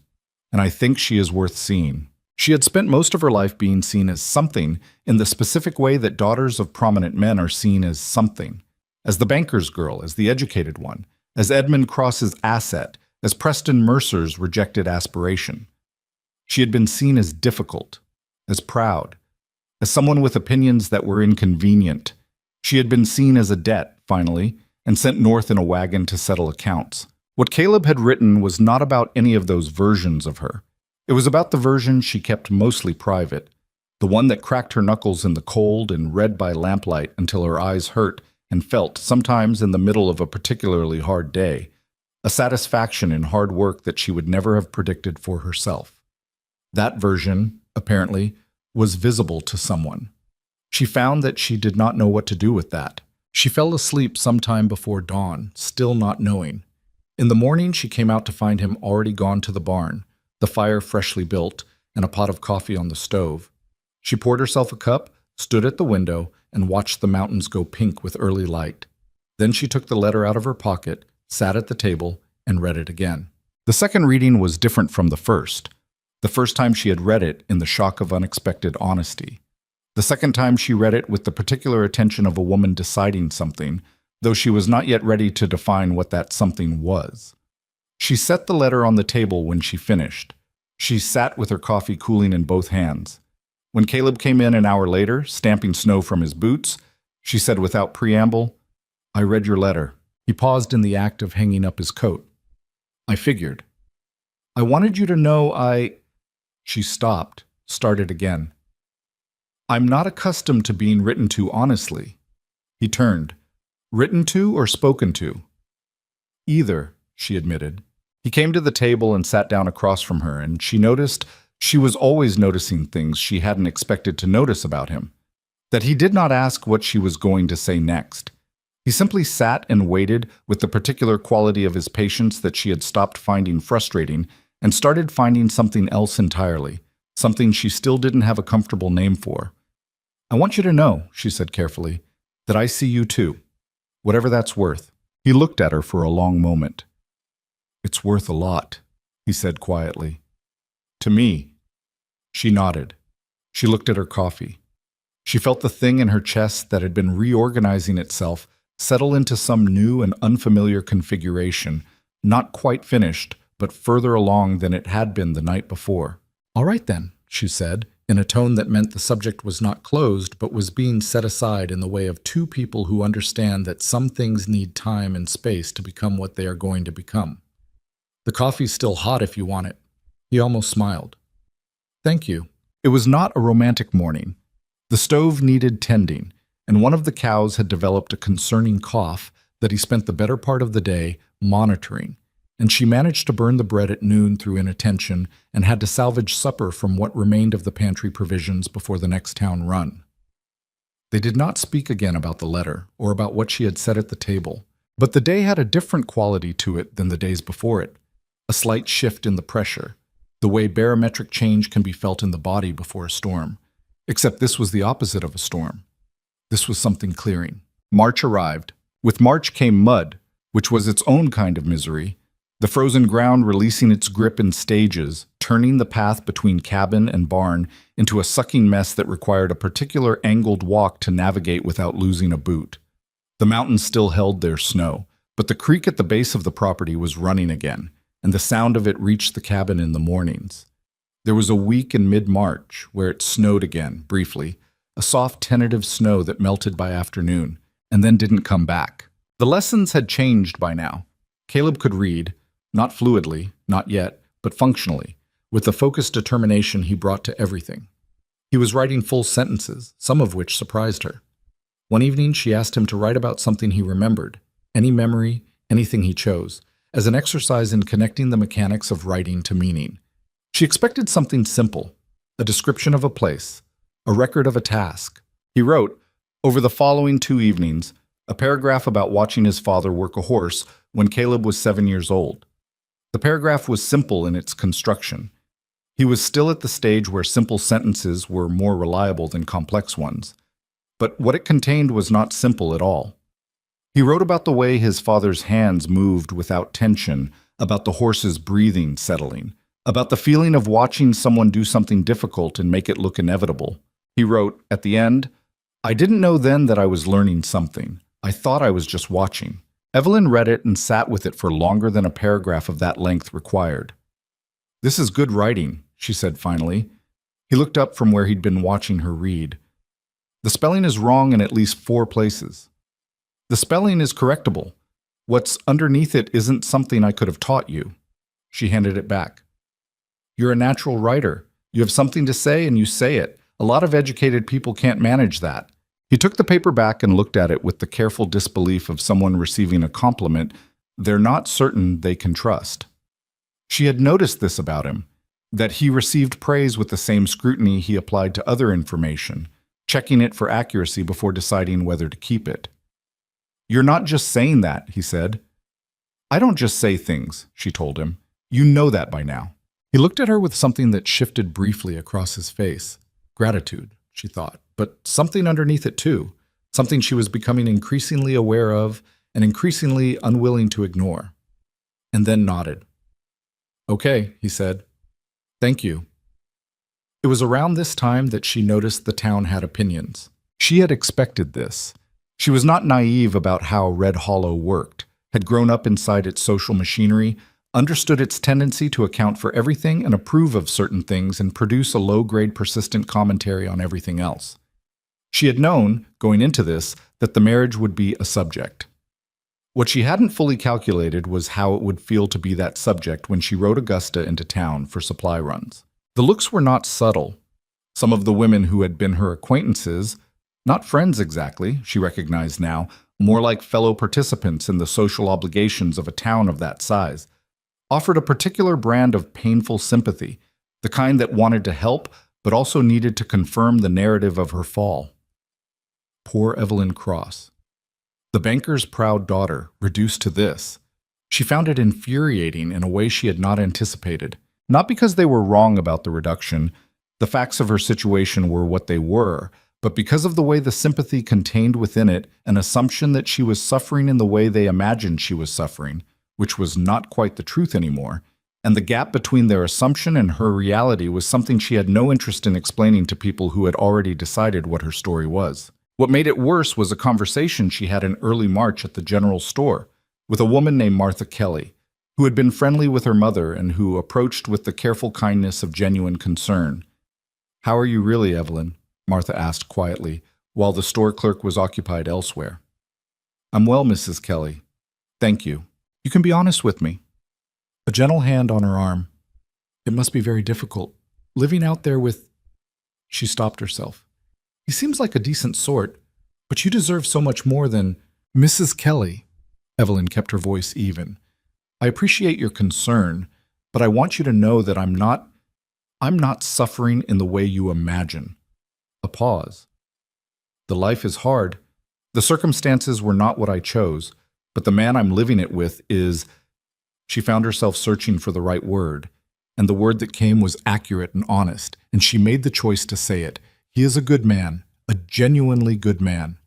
and I think she is worth seeing. She had spent most of her life being seen as something in the specific way that daughters of prominent men are seen as something. As the banker's girl, as the educated one, as Edmund Cross's asset, as Preston Mercer's rejected aspiration. She had been seen as difficult, as proud, as someone with opinions that were inconvenient. She had been seen as a debt, finally, and sent north in a wagon to settle accounts. What Caleb had written was not about any of those versions of her. It was about the version she kept mostly private, the one that cracked her knuckles in the cold and read by lamplight until her eyes hurt and felt, sometimes in the middle of a particularly hard day, a satisfaction in hard work that she would never have predicted for herself. That version, apparently, was visible to someone. She found that she did not know what to do with that. She fell asleep sometime before dawn, still not knowing. In the morning, she came out to find him already gone to the barn, the fire freshly built, and a pot of coffee on the stove. She poured herself a cup, stood at the window, and watched the mountains go pink with early light. Then she took the letter out of her pocket, sat at the table, and read it again. The second reading was different from the first time she had read it in the shock of unexpected honesty. The second time she read it with the particular attention of a woman deciding something, though she was not yet ready to define what that something was. She set the letter on the table when she finished. She sat with her coffee cooling in both hands. When Caleb came in an hour later, stamping snow from his boots, she said without preamble, "I read your letter." He paused in the act of hanging up his coat. "I figured. I wanted you to know She stopped, started again. "I'm not accustomed to being written to honestly." He turned. "Written to or spoken to?" "Either," she admitted. He came to the table and sat down across from her, and she noticed she was always noticing things she hadn't expected to notice about him. That he did not ask what she was going to say next. He simply sat and waited with the particular quality of his patience that she had stopped finding frustrating and started finding something else entirely, something she still didn't have a comfortable name for. "I want you to know," she said carefully, "that I see you too, whatever that's worth." He looked at her for a long moment. "It's worth a lot," he said quietly. "To me." She nodded. She looked at her coffee. She felt the thing in her chest that had been reorganizing itself settle into some new and unfamiliar configuration, not quite finished, but further along than it had been the night before. "All right then," she said, in a tone that meant the subject was not closed, but was being set aside in the way of two people who understand that some things need time and space to become what they are going to become. "The coffee's still hot if you want it." He almost smiled. "Thank you." It was not a romantic morning. The stove needed tending, and one of the cows had developed a concerning cough that he spent the better part of the day monitoring, and she managed to burn the bread at noon through inattention and had to salvage supper from what remained of the pantry provisions before the next town run. They did not speak again about the letter or about what she had said at the table, but the day had a different quality to it than the days before it, a slight shift in the pressure, the way barometric change can be felt in the body before a storm, except this was the opposite of a storm. This was something clearing. March arrived. With March came mud, which was its own kind of misery, the frozen ground releasing its grip in stages, turning the path between cabin and barn into a sucking mess that required a particular angled walk to navigate without losing a boot. The mountains still held their snow, but the creek at the base of the property was running again, and the sound of it reached the cabin in the mornings. There was a week in mid-March where it snowed again, briefly, a soft tentative snow that melted by afternoon, and then didn't come back. The lessons had changed by now. Caleb could read, not fluidly, not yet, but functionally, with the focused determination he brought to everything. He was writing full sentences, some of which surprised her. One evening she asked him to write about something he remembered, any memory, anything he chose, as an exercise in connecting the mechanics of writing to meaning. She expected something simple, a description of a place, a record of a task. He wrote, over the following 2 evenings, a paragraph about watching his father work a horse when Caleb was 7 years old. The paragraph was simple in its construction. He was still at the stage where simple sentences were more reliable than complex ones. But what it contained was not simple at all. He wrote about the way his father's hands moved without tension, about the horse's breathing settling, about the feeling of watching someone do something difficult and make it look inevitable. He wrote, at the end, I didn't know then that I was learning something. I thought I was just watching. Evelyn read it and sat with it for longer than a paragraph of that length required. This is good writing, she said finally. He looked up from where he'd been watching her read. The spelling is wrong in at least 4 places. The spelling is correctable. What's underneath it isn't something I could have taught you. She handed it back. You're a natural writer. You have something to say and you say it. A lot of educated people can't manage that. He took the paper back and looked at it with the careful disbelief of someone receiving a compliment they're not certain they can trust. She had noticed this about him, that he received praise with the same scrutiny he applied to other information, checking it for accuracy before deciding whether to keep it. You're not just saying that, he said. I don't just say things, she told him. You know that by now. He looked at her with something that shifted briefly across his face. Gratitude, she thought, but something underneath it too, something she was becoming increasingly aware of and increasingly unwilling to ignore. And then nodded. Okay, he said. Thank you. It was around this time that she noticed the town had opinions. She had expected this. She was not naive about how Red Hollow worked, had grown up inside its social machinery, understood its tendency to account for everything and approve of certain things and produce a low-grade persistent commentary on everything else. She had known, going into this, that the marriage would be a subject. What she hadn't fully calculated was how it would feel to be that subject when she rode Augusta into town for supply runs. The looks were not subtle. Some of the women who had been her acquaintances, not friends exactly, she recognized now, more like fellow participants in the social obligations of a town of that size, offered a particular brand of painful sympathy, the kind that wanted to help but also needed to confirm the narrative of her fall. Poor Evelyn Cross. The banker's proud daughter, reduced to this. She found it infuriating in a way she had not anticipated. Not because they were wrong about the reduction, the facts of her situation were what they were, but because of the way the sympathy contained within it an assumption that she was suffering in the way they imagined she was suffering, which was not quite the truth anymore, and the gap between their assumption and her reality was something she had no interest in explaining to people who had already decided what her story was. What made it worse was a conversation she had in early March at the general store with a woman named Martha Kelly, who had been friendly with her mother and who approached with the careful kindness of genuine concern. "How are you really, Evelyn?" Martha asked quietly, while the store clerk was occupied elsewhere. "I'm well, Mrs. Kelly. Thank you. You can be honest with me." A gentle hand on her arm. "It must be very difficult, living out there with—" She stopped herself. "He seems like a decent sort, but you deserve so much more than—" "Mrs. Kelly," Evelyn kept her voice even. I appreciate your concern, but I want you to know that I'm not suffering in the way you imagine. A pause. The life is hard. The circumstances were not what I chose, but the man I'm living it with is. She found herself searching for the right word, and the word that came was accurate and honest, and she made the choice to say it. He is a good man, a genuinely good man.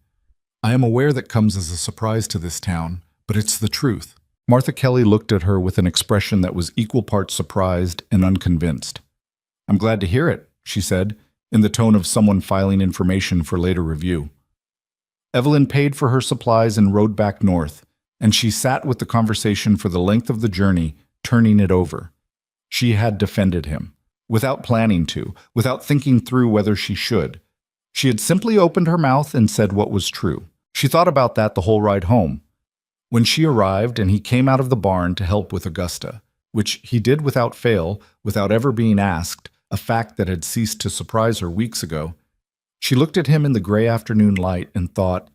I am aware that comes as a surprise to this town, but it's the truth. Martha Kelly looked at her with an expression that was equal parts surprised and unconvinced. I'm glad to hear it, she said, in the tone of someone filing information for later review. Evelyn paid for her supplies and rode back north, and she sat with the conversation for the length of the journey, turning it over. She had defended him, without planning to, without thinking through whether she should. She had simply opened her mouth and said what was true. She thought about that the whole ride home. When she arrived and he came out of the barn to help with Augusta, which he did without fail, without ever being asked, a fact that had ceased to surprise her weeks ago, she looked at him in the gray afternoon light and thought,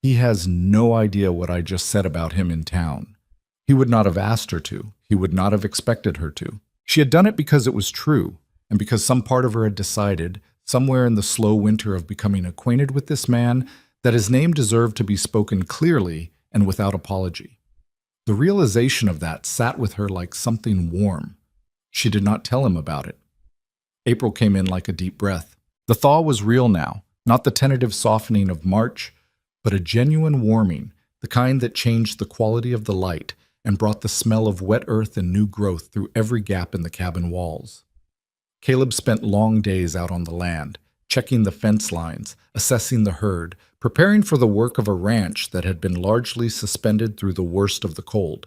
he has no idea what I just said about him in town. He would not have asked her to. He would not have expected her to. She had done it because it was true, and because some part of her had decided, somewhere in the slow winter of becoming acquainted with this man, that his name deserved to be spoken clearly and without apology. The realization of that sat with her like something warm. She did not tell him about it. April came in like a deep breath. The thaw was real now, not the tentative softening of March, but a genuine warming, the kind that changed the quality of the light and brought the smell of wet earth and new growth through every gap in the cabin walls. Caleb spent long days out on the land, checking the fence lines, assessing the herd, preparing for the work of a ranch that had been largely suspended through the worst of the cold.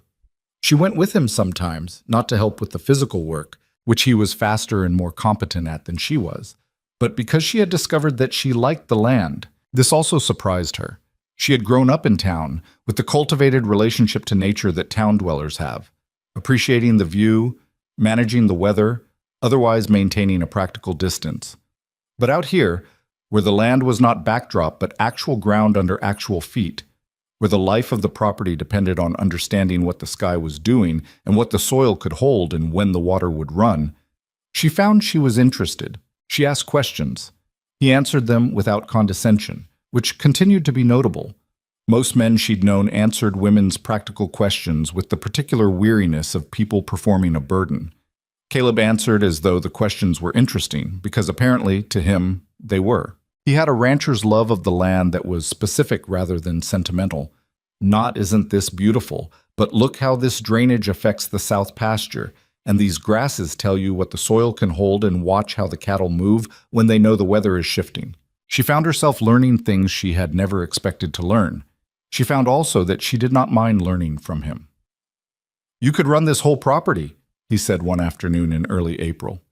She went with him sometimes, not to help with the physical work, which he was faster and more competent at than she was, but because she had discovered that she liked the land. This also surprised her. She had grown up in town, with the cultivated relationship to nature that town dwellers have, appreciating the view, managing the weather, otherwise maintaining a practical distance. But out here, where the land was not backdrop but actual ground under actual feet, where the life of the property depended on understanding what the sky was doing and what the soil could hold and when the water would run, she found she was interested. She asked questions. He answered them without condescension, which continued to be notable. Most men she'd known answered women's practical questions with the particular weariness of people performing a burden. Caleb answered as though the questions were interesting, because apparently, to him, they were. He had a rancher's love of the land that was specific rather than sentimental. Not isn't this beautiful, but look how this drainage affects the south pasture, and these grasses tell you what the soil can hold, and watch how the cattle move when they know the weather is shifting. She found herself learning things she had never expected to learn. She found also that she did not mind learning from him. You could run this whole property, he said one afternoon in early April.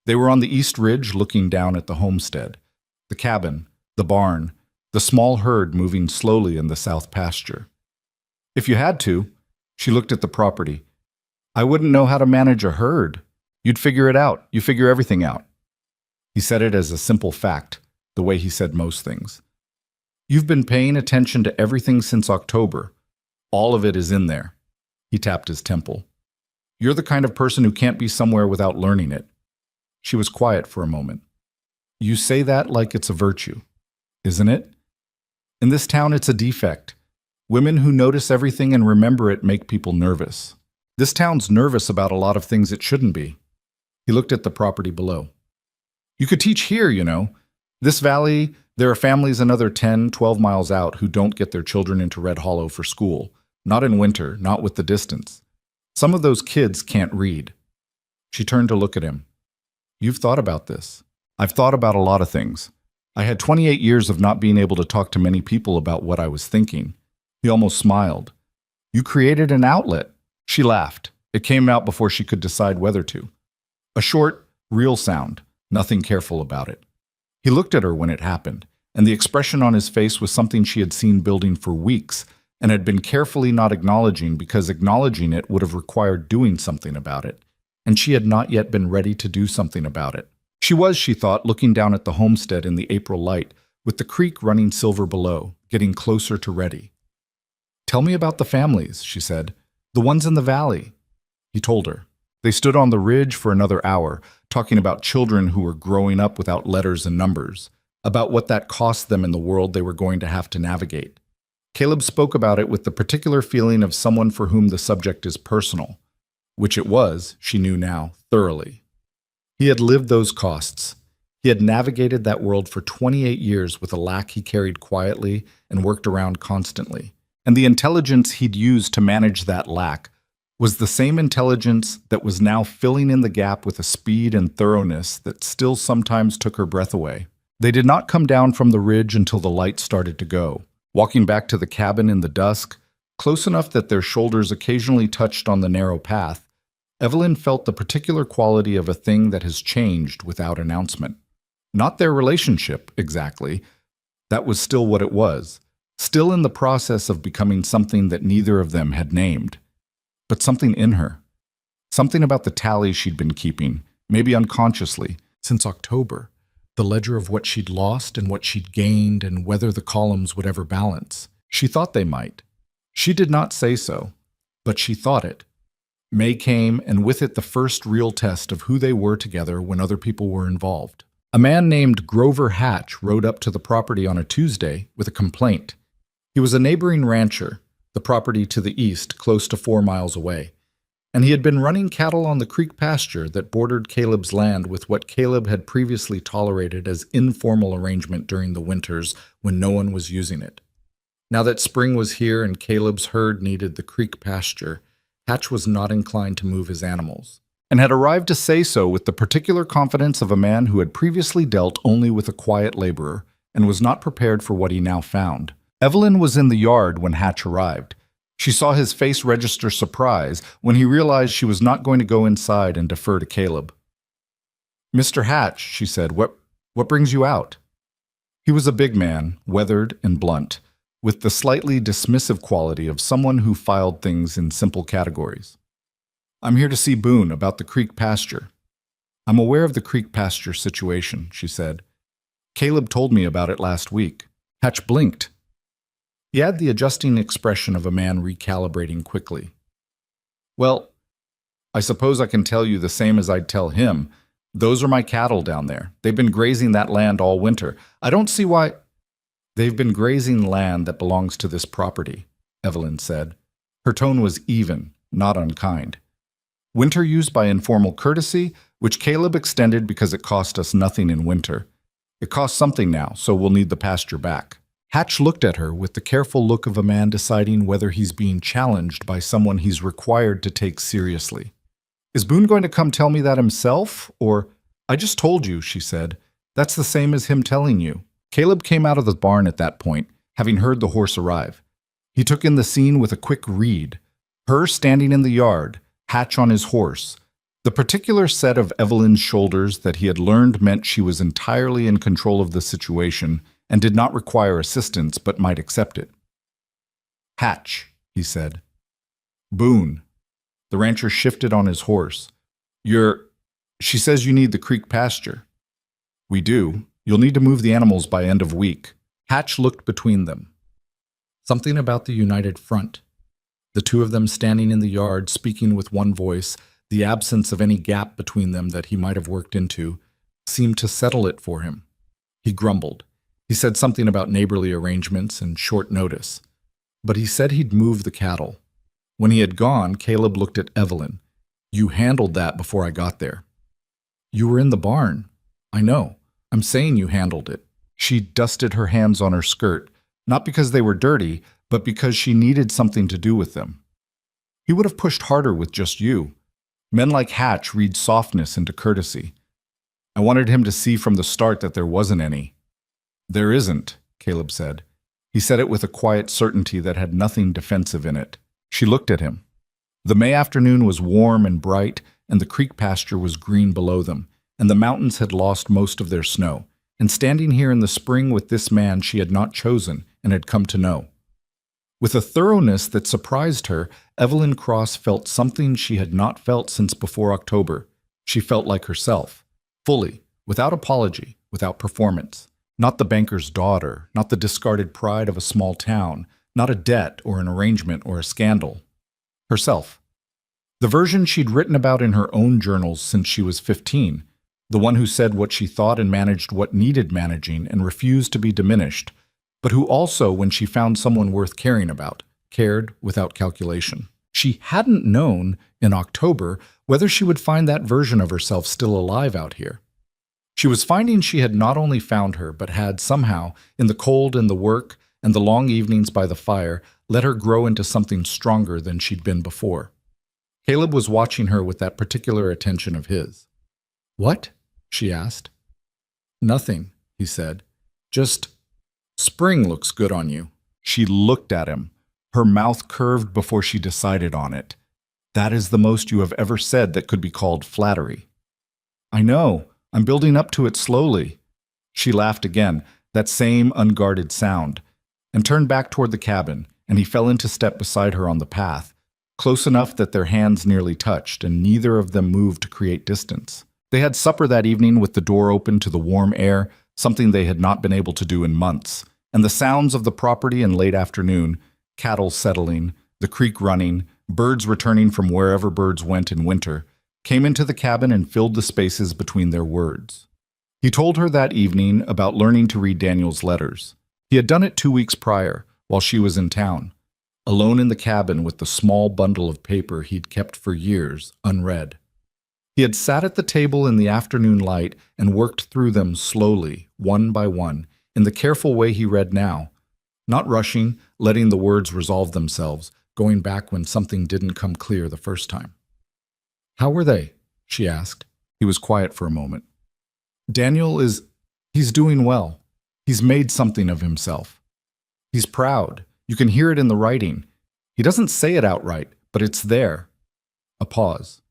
They were on the East Ridge looking down at the homestead, the cabin, the barn, the small herd moving slowly in the south pasture. If you had to, she looked at the property. I wouldn't know how to manage a herd. You'd figure it out. You figure everything out. He said it as a simple fact, the way he said most things. You've been paying attention to everything since October. All of it is in there. He tapped his temple. You're the kind of person who can't be somewhere without learning it. She was quiet for a moment. You say that like it's a virtue, isn't it? In this town, it's a defect. Women who notice everything and remember it make people nervous. This town's nervous about a lot of things it shouldn't be. He looked at the property below. You could teach here, you know. This valley, there are families another 10, 12 miles out who don't get their children into Red Hollow for school. Not in winter, not with the distance. Some of those kids can't read. She turned to look at him. You've thought about this. I've thought about a lot of things. I had 28 years of not being able to talk to many people about what I was thinking. He almost smiled. You created an outlet. She laughed. It came out before she could decide whether to. A short, real sound, nothing careful about it. He looked at her when it happened, and the expression on his face was something she had seen building for weeks and had been carefully not acknowledging because acknowledging it would have required doing something about it, and she had not yet been ready to do something about it. She was, she thought, looking down at the homestead in the April light, with the creek running silver below, getting closer to ready. Tell me about the families, she said. The ones in the valley, he told her. They stood on the ridge for another hour, talking about children who were growing up without letters and numbers, about what that cost them in the world they were going to have to navigate. Caleb spoke about it with the particular feeling of someone for whom the subject is personal, which it was, she knew now, thoroughly. He had lived those costs. He had navigated that world for 28 years with a lack he carried quietly and worked around constantly. And the intelligence he'd used to manage that lack was the same intelligence that was now filling in the gap with a speed and thoroughness that still sometimes took her breath away. They did not come down from the ridge until the light started to go. Walking back to the cabin in the dusk, close enough that their shoulders occasionally touched on the narrow path, Evelyn felt the particular quality of a thing that has changed without announcement. Not their relationship, exactly. That was still what it was, still in the process of becoming something that neither of them had named. But something in her. Something about the tally she'd been keeping, maybe unconsciously, since October. The ledger of what she'd lost and what she'd gained and whether the columns would ever balance. She thought they might. She did not say so, but she thought it. May came, and with it the first real test of who they were together when other people were involved. A man named Grover Hatch rode up to the property on a Tuesday with a complaint. He was a neighboring rancher, the property to the east, close to 4 miles away, and he had been running cattle on the creek pasture that bordered Caleb's land with what Caleb had previously tolerated as informal arrangement during the winters when no one was using it. Now that spring was here and Caleb's herd needed the creek pasture, Hatch was not inclined to move his animals, and had arrived to say so with the particular confidence of a man who had previously dealt only with a quiet laborer and was not prepared for what he now found. Evelyn was in the yard when Hatch arrived. She saw his face register surprise when he realized she was not going to go inside and defer to Caleb. "Mr. Hatch," she said, what brings you out?" He was a big man, weathered and blunt, with the slightly dismissive quality of someone who filed things in simple categories. "I'm here to see Boone about the creek pasture." "I'm aware of the creek pasture situation," she said. "Caleb told me about it last week." Hatch blinked. He had the adjusting expression of a man recalibrating quickly. "Well, I suppose I can tell you the same as I'd tell him. Those are my cattle down there. They've been grazing that land all winter. I don't see why—" "They've been grazing land that belongs to this property," Evelyn said. Her tone was even, not unkind. "Winter use by informal courtesy, which Caleb extended because it cost us nothing in winter. It costs something now, so we'll need the pasture back." Hatch looked at her with the careful look of a man deciding whether he's being challenged by someone he's required to take seriously. "Is Boone going to come tell me that himself, or—" "I just told you," she said. "That's the same as him telling you." Caleb came out of the barn at that point, having heard the horse arrive. He took in the scene with a quick read. Her standing in the yard, Hatch on his horse. The particular set of Evelyn's shoulders that he had learned meant she was entirely in control of the situation and did not require assistance but might accept it. "Hatch," he said. "Boone." The rancher shifted on his horse. She says you need the creek pasture." "We do. You'll need to move the animals by end of week." Hatch looked between them. Something about the united front. The two of them standing in the yard, speaking with one voice, the absence of any gap between them that he might have worked into, seemed to settle it for him. He grumbled. He said something about neighborly arrangements and short notice. But he said he'd move the cattle. When he had gone, Caleb looked at Evelyn. "You handled that before I got there." "You were in the barn." "I know. I'm saying you handled it." She dusted her hands on her skirt, not because they were dirty, but because she needed something to do with them. "He would have pushed harder with just you. Men like Hatch read softness into courtesy. I wanted him to see from the start that there wasn't any." "There isn't," Caleb said. He said it with a quiet certainty that had nothing defensive in it. She looked at him. The May afternoon was warm and bright, and the creek pasture was green below them, and the mountains had lost most of their snow. And standing here in the spring with this man she had not chosen and had come to know. With a thoroughness that surprised her, Evelyn Cross felt something she had not felt since before October. She felt like herself, fully, without apology, without performance. Not the banker's daughter, not the discarded pride of a small town, not a debt or an arrangement or a scandal. Herself. The version she'd written about in her own journals since she was 15, the one who said what she thought and managed what needed managing and refused to be diminished, but who also, when she found someone worth caring about, cared without calculation. She hadn't known, in October, whether she would find that version of herself still alive out here. She was finding she had not only found her, but had somehow, in the cold and the work and the long evenings by the fire, let her grow into something stronger than she'd been before. Caleb was watching her with that particular attention of his. "What?" she asked. "Nothing," he said. "Just, spring looks good on you." She looked at him, her mouth curved before she decided on it. "That is the most you have ever said that could be called flattery." "I know. I'm building up to it slowly." She laughed again, that same unguarded sound, and turned back toward the cabin, and he fell into step beside her on the path, close enough that their hands nearly touched, and neither of them moved to create distance. They had supper that evening with the door open to the warm air, something they had not been able to do in months, and the sounds of the property in late afternoon, cattle settling, the creek running, birds returning from wherever birds went in winter, came into the cabin and filled the spaces between their words. He told her that evening about learning to read Daniel's letters. He had done it 2 weeks prior, while she was in town, alone in the cabin with the small bundle of paper he'd kept for years, unread. He had sat at the table in the afternoon light and worked through them slowly, one by one, in the careful way he read now, not rushing, letting the words resolve themselves, going back when something didn't come clear the first time. "How were they?" she asked. He was quiet for a moment. He's doing well. He's made something of himself. He's proud. You can hear it in the writing. He doesn't say it outright, but it's there." A pause.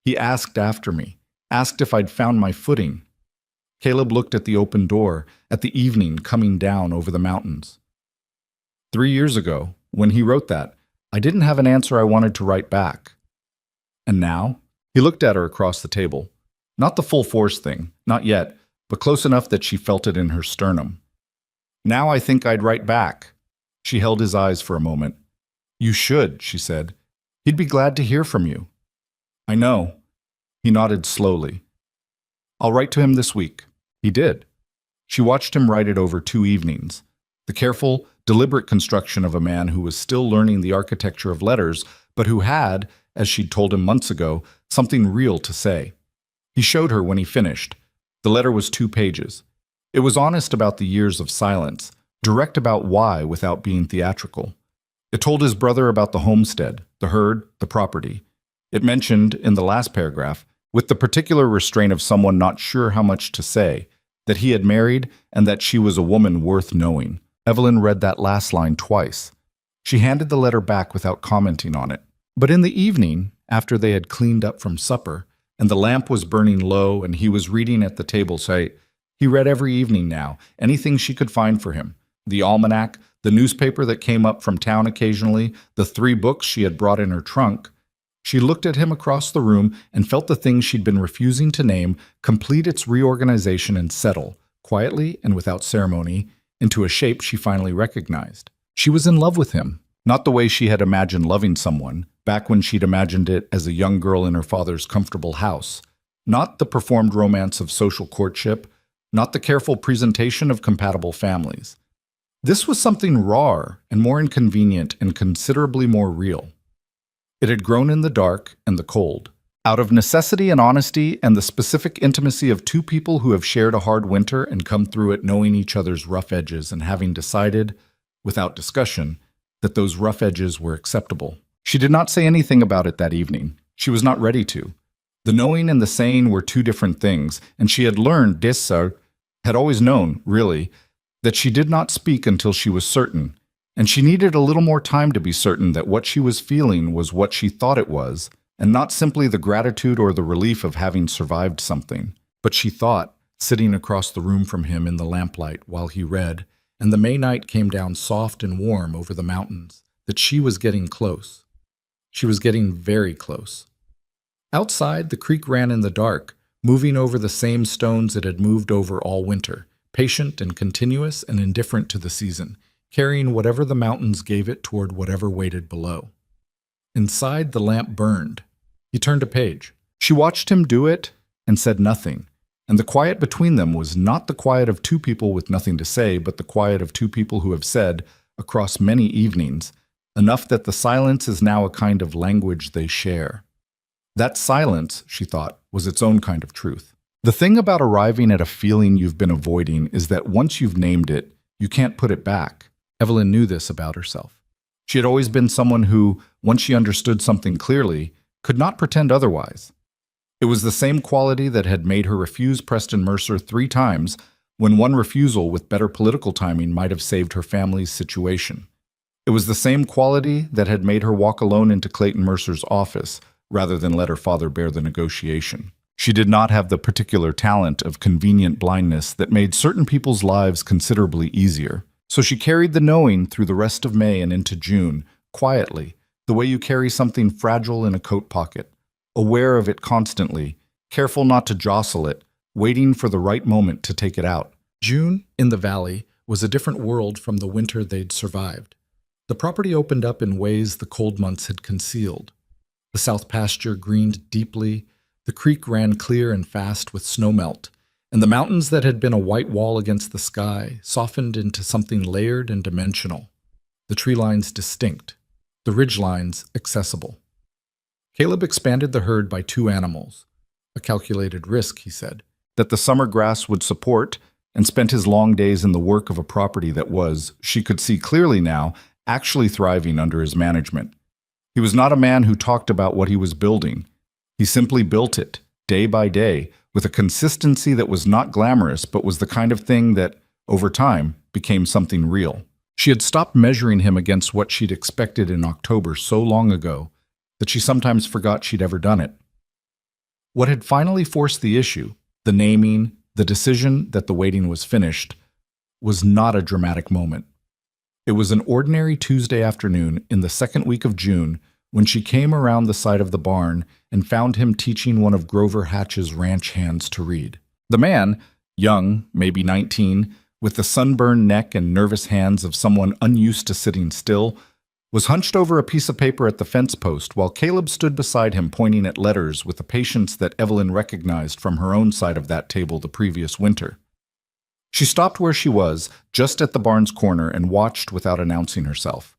"He asked after me, asked if I'd found my footing." Caleb looked at the open door, at the evening coming down over the mountains. 3 years ago, when he wrote that, I didn't have an answer I wanted to write back. And now?" He looked at her across the table. Not the full force thing, not yet, but close enough that she felt it in her sternum. "Now I think I'd write back." She held his eyes for a moment. "You should," she said. "He'd be glad to hear from you." "I know." He nodded slowly. "I'll write to him this week." He did. She watched him write it over 2 evenings. The careful, deliberate construction of a man who was still learning the architecture of letters, but who had, as she'd told him months ago, something real to say. He showed her when he finished. The letter was 2 pages. It was honest about the years of silence, direct about why without being theatrical. It told his brother about the homestead, the herd, the property. It mentioned, in the last paragraph, with the particular restraint of someone not sure how much to say, that he had married and that she was a woman worth knowing. Evelyn read that last line twice. She handed the letter back without commenting on it. But in the evening, after they had cleaned up from supper, and the lamp was burning low and he was reading at the table, he read every evening now, anything she could find for him. The almanac, the newspaper that came up from town occasionally, the 3 books she had brought in her trunk. She looked at him across the room and felt the thing she'd been refusing to name complete its reorganization and settle, quietly and without ceremony, into a shape she finally recognized. She was in love with him, not the way she had imagined loving someone, back when she'd imagined it as a young girl in her father's comfortable house, not the performed romance of social courtship, not the careful presentation of compatible families. This was something rawer and more inconvenient and considerably more real. It had grown in the dark and the cold, out of necessity and honesty and the specific intimacy of 2 people who have shared a hard winter and come through it knowing each other's rough edges and having decided, without discussion, that those rough edges were acceptable. She did not say anything about it that evening. She was not ready to. The knowing and the saying were 2 different things, and she had learned, had always known, really, that she did not speak until she was certain, and she needed a little more time to be certain that what she was feeling was what she thought it was, and not simply the gratitude or the relief of having survived something. But she thought, sitting across the room from him in the lamplight while he read, and the May night came down soft and warm over the mountains, that she was getting close. She was getting very close. Outside, the creek ran in the dark, moving over the same stones it had moved over all winter, patient and continuous and indifferent to the season, carrying whatever the mountains gave it toward whatever waited below. Inside, the lamp burned. He turned a page. She watched him do it and said nothing. And the quiet between them was not the quiet of two people with nothing to say, but the quiet of two people who have said, across many evenings, enough that the silence is now a kind of language they share. That silence, she thought, was its own kind of truth. The thing about arriving at a feeling you've been avoiding is that once you've named it, you can't put it back. Evelyn knew this about herself. She had always been someone who, once she understood something clearly, could not pretend otherwise. It was the same quality that had made her refuse Preston Mercer 3 times, when one refusal with better political timing might have saved her family's situation. It was the same quality that had made her walk alone into Clayton Mercer's office, rather than let her father bear the negotiation. She did not have the particular talent of convenient blindness that made certain people's lives considerably easier. So she carried the knowing through the rest of May and into June, quietly, the way you carry something fragile in a coat pocket, aware of it constantly, careful not to jostle it, waiting for the right moment to take it out. June, in the valley, was a different world from the winter they'd survived. The property opened up in ways the cold months had concealed. The south pasture greened deeply, the creek ran clear and fast with snowmelt, and the mountains that had been a white wall against the sky softened into something layered and dimensional, the tree lines distinct, the ridge lines accessible. Caleb expanded the herd by 2 animals, a calculated risk, he said, that the summer grass would support, and spent his long days in the work of a property that was, she could see clearly now, actually thriving under his management. He was not a man who talked about what he was building. He simply built it, day by day, with a consistency that was not glamorous, but was the kind of thing that, over time, became something real. She had stopped measuring him against what she'd expected in October so long ago that she sometimes forgot she'd ever done it. What had finally forced the issue, the naming, the decision that the waiting was finished, was not a dramatic moment. It was an ordinary Tuesday afternoon in the second week of June when she came around the side of the barn and found him teaching one of Grover Hatch's ranch hands to read. The man, young, maybe 19, with the sunburned neck and nervous hands of someone unused to sitting still, was hunched over a piece of paper at the fence post while Caleb stood beside him pointing at letters with a patience that Evelyn recognized from her own side of that table the previous winter. She stopped where she was, just at the barn's corner, and watched without announcing herself.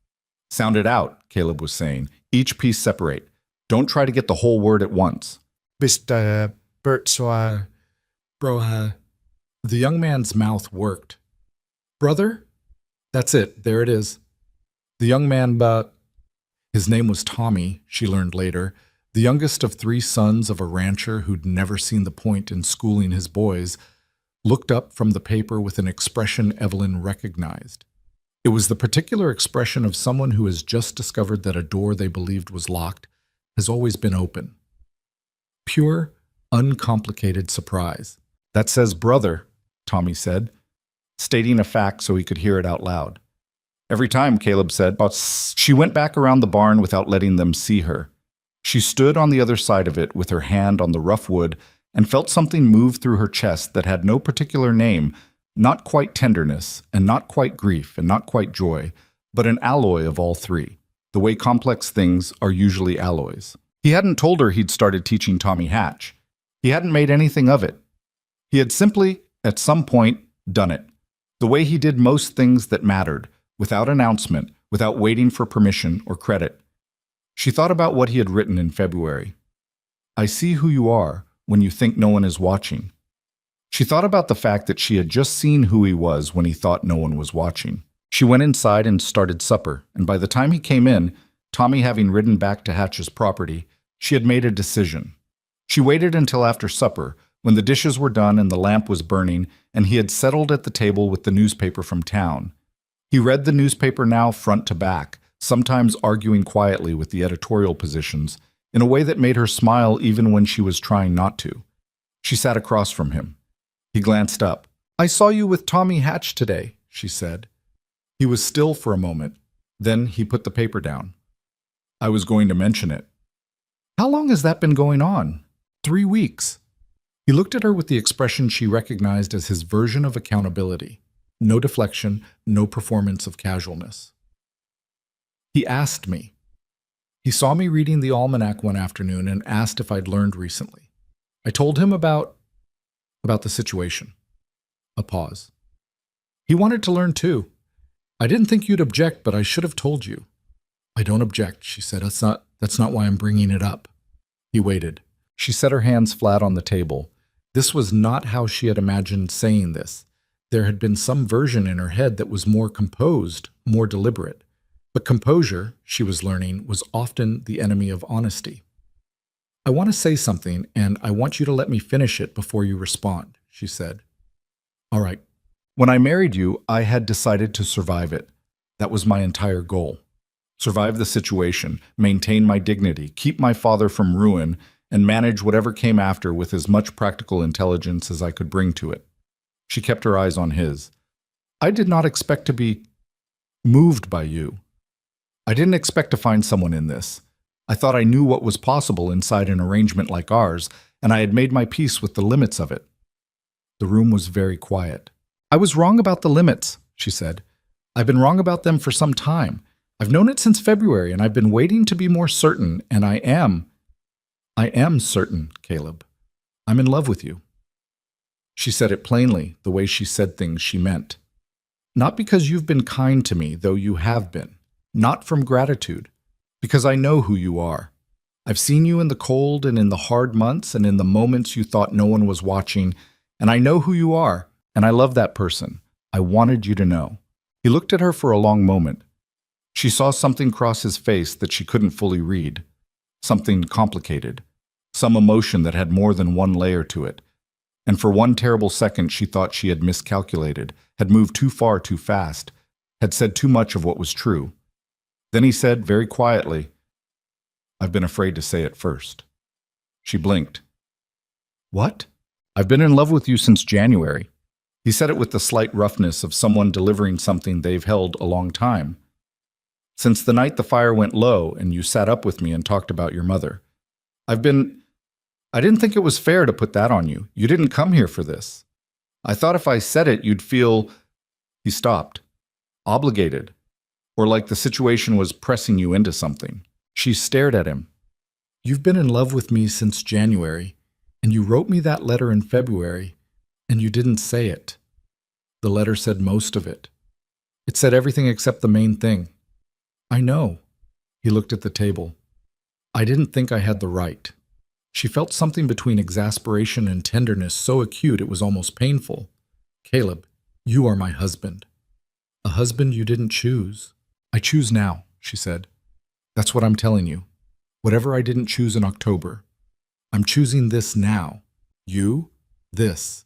"Sound it out," Caleb was saying. "Each piece separate. Don't try to get the whole word at once." Mr. Bertsois, Broha. The young man's mouth worked. "Brother?" "That's it. There it is." The young man, his name was Tommy, she learned later, the youngest of 3 sons of a rancher who'd never seen the point in schooling his boys, looked up from the paper with an expression Evelyn recognized. It was the particular expression of someone who has just discovered that a door they believed was locked has always been open. Pure, uncomplicated surprise. "That says brother," Tommy said, stating a fact so he could hear it out loud. Every time, Caleb said, she went back around the barn without letting them see her. She stood on the other side of it with her hand on the rough wood and felt something move through her chest that had no particular name, not quite tenderness, and not quite grief, and not quite joy, but an alloy of all 3, the way complex things are usually alloys. He hadn't told her he'd started teaching Tommy Hatch. He hadn't made anything of it. He had simply, at some point, done it, the way he did most things that mattered, without announcement, without waiting for permission or credit. She thought about what he had written in February. "I see who you are when you think no one is watching." She thought about the fact that she had just seen who he was when he thought no one was watching. She went inside and started supper, and by the time he came in, Tommy having ridden back to Hatch's property, she had made a decision. She waited until after supper, when the dishes were done and the lamp was burning, and he had settled at the table with the newspaper from town. He read the newspaper now front to back, sometimes arguing quietly with the editorial positions, in a way that made her smile even when she was trying not to. She sat across from him. He glanced up. "I saw you with Tommy Hatch today," she said. He was still for a moment. Then he put the paper down. "I was going to mention it." "How long has that been going on?" 3 weeks. He looked at her with the expression she recognized as his version of accountability. No deflection, no performance of casualness. "He asked me." He saw me reading the almanac one afternoon and asked if I'd learned recently. I told him about the situation. A pause. He wanted to learn too. I didn't think you'd object, but I should have told you. I don't object, she said. That's not why I'm bringing it up. He waited. She set her hands flat on the table. This was not how she had imagined saying this. There had been some version in her head that was more composed, more deliberate. But composure, she was learning, was often the enemy of honesty. I want to say something, and I want you to let me finish it before you respond, she said. All right. When I married you, I had decided to survive it. That was my entire goal. Survive the situation, maintain my dignity, keep my father from ruin, and manage whatever came after with as much practical intelligence as I could bring to it. She kept her eyes on his. I did not expect to be moved by you. I didn't expect to find someone in this. I thought I knew what was possible inside an arrangement like ours, and I had made my peace with the limits of it. The room was very quiet. I was wrong about the limits, she said. I've been wrong about them for some time. I've known it since February, and I've been waiting to be more certain, and I am certain, Caleb. I'm in love with you. She said it plainly, the way she said things she meant. Not because you've been kind to me, though you have been. Not from gratitude. Because I know who you are. I've seen you in the cold and in the hard months and in the moments you thought no one was watching, and I know who you are, and I love that person. I wanted you to know. He looked at her for a long moment. She saw something cross his face that she couldn't fully read. Something complicated. Some emotion that had more than one layer to it. And for one terrible second she thought she had miscalculated, had moved too far too fast, had said too much of what was true. Then he said, very quietly, I've been afraid to say it first. She blinked. What? I've been in love with you since January. He said it with the slight roughness of someone delivering something they've held a long time. Since the night the fire went low and you sat up with me and talked about your mother. I didn't think it was fair to put that on you. You didn't come here for this. I thought if I said it, you'd feel... He stopped. Obligated. Or like the situation was pressing you into something. She stared at him. You've been in love with me since January, and you wrote me that letter in February, and you didn't say it. The letter said most of it. It said everything except the main thing. I know. He looked at the table. I didn't think I had the right. She felt something between exasperation and tenderness so acute it was almost painful. Caleb, you are my husband. A husband you didn't choose. I choose now, she said. That's what I'm telling you. Whatever I didn't choose in October. I'm choosing this now. You, this.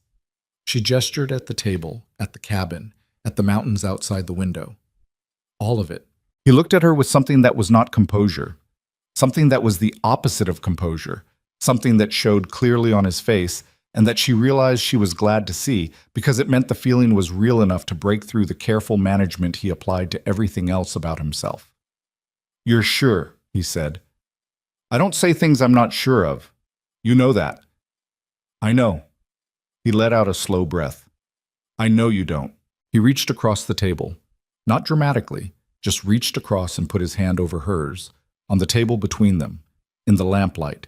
She gestured at the table, at the cabin, at the mountains outside the window. All of it. He looked at her with something that was not composure. Something that was the opposite of composure. Something that showed clearly on his face and that she realized she was glad to see because it meant the feeling was real enough to break through the careful management he applied to everything else about himself. You're sure, he said. I don't say things I'm not sure of. You know that. I know. He let out a slow breath. I know you don't. He reached across the table. Not dramatically, just reached across and put his hand over hers, on the table between them, in the lamplight.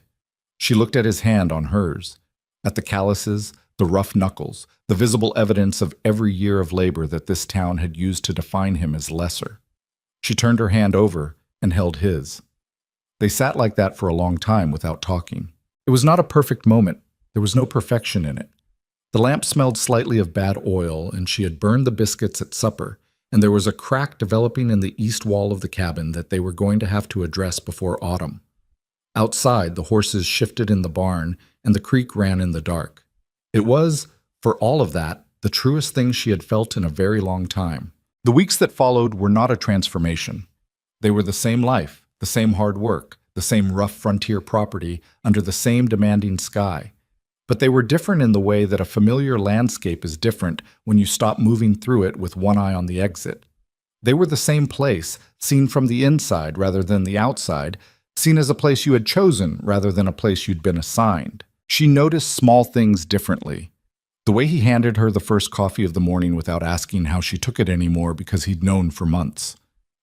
She looked at his hand on hers, at the calluses, the rough knuckles, the visible evidence of every year of labor that this town had used to define him as lesser. She turned her hand over and held his. They sat like that for a long time without talking. It was not a perfect moment. There was no perfection in it. The lamp smelled slightly of bad oil, and she had burned the biscuits at supper, and there was a crack developing in the east wall of the cabin that they were going to have to address before autumn. Outside, the horses shifted in the barn, and the creek ran in the dark. It was, for all of that, the truest thing she had felt in a very long time. The weeks that followed were not a transformation. They were the same life, the same hard work, the same rough frontier property under the same demanding sky. But they were different in the way that a familiar landscape is different when you stop moving through it with one eye on the exit. They were the same place, seen from the inside rather than the outside, seen as a place you had chosen rather than a place you'd been assigned. She noticed small things differently. The way he handed her the first coffee of the morning without asking how she took it anymore because he'd known for months.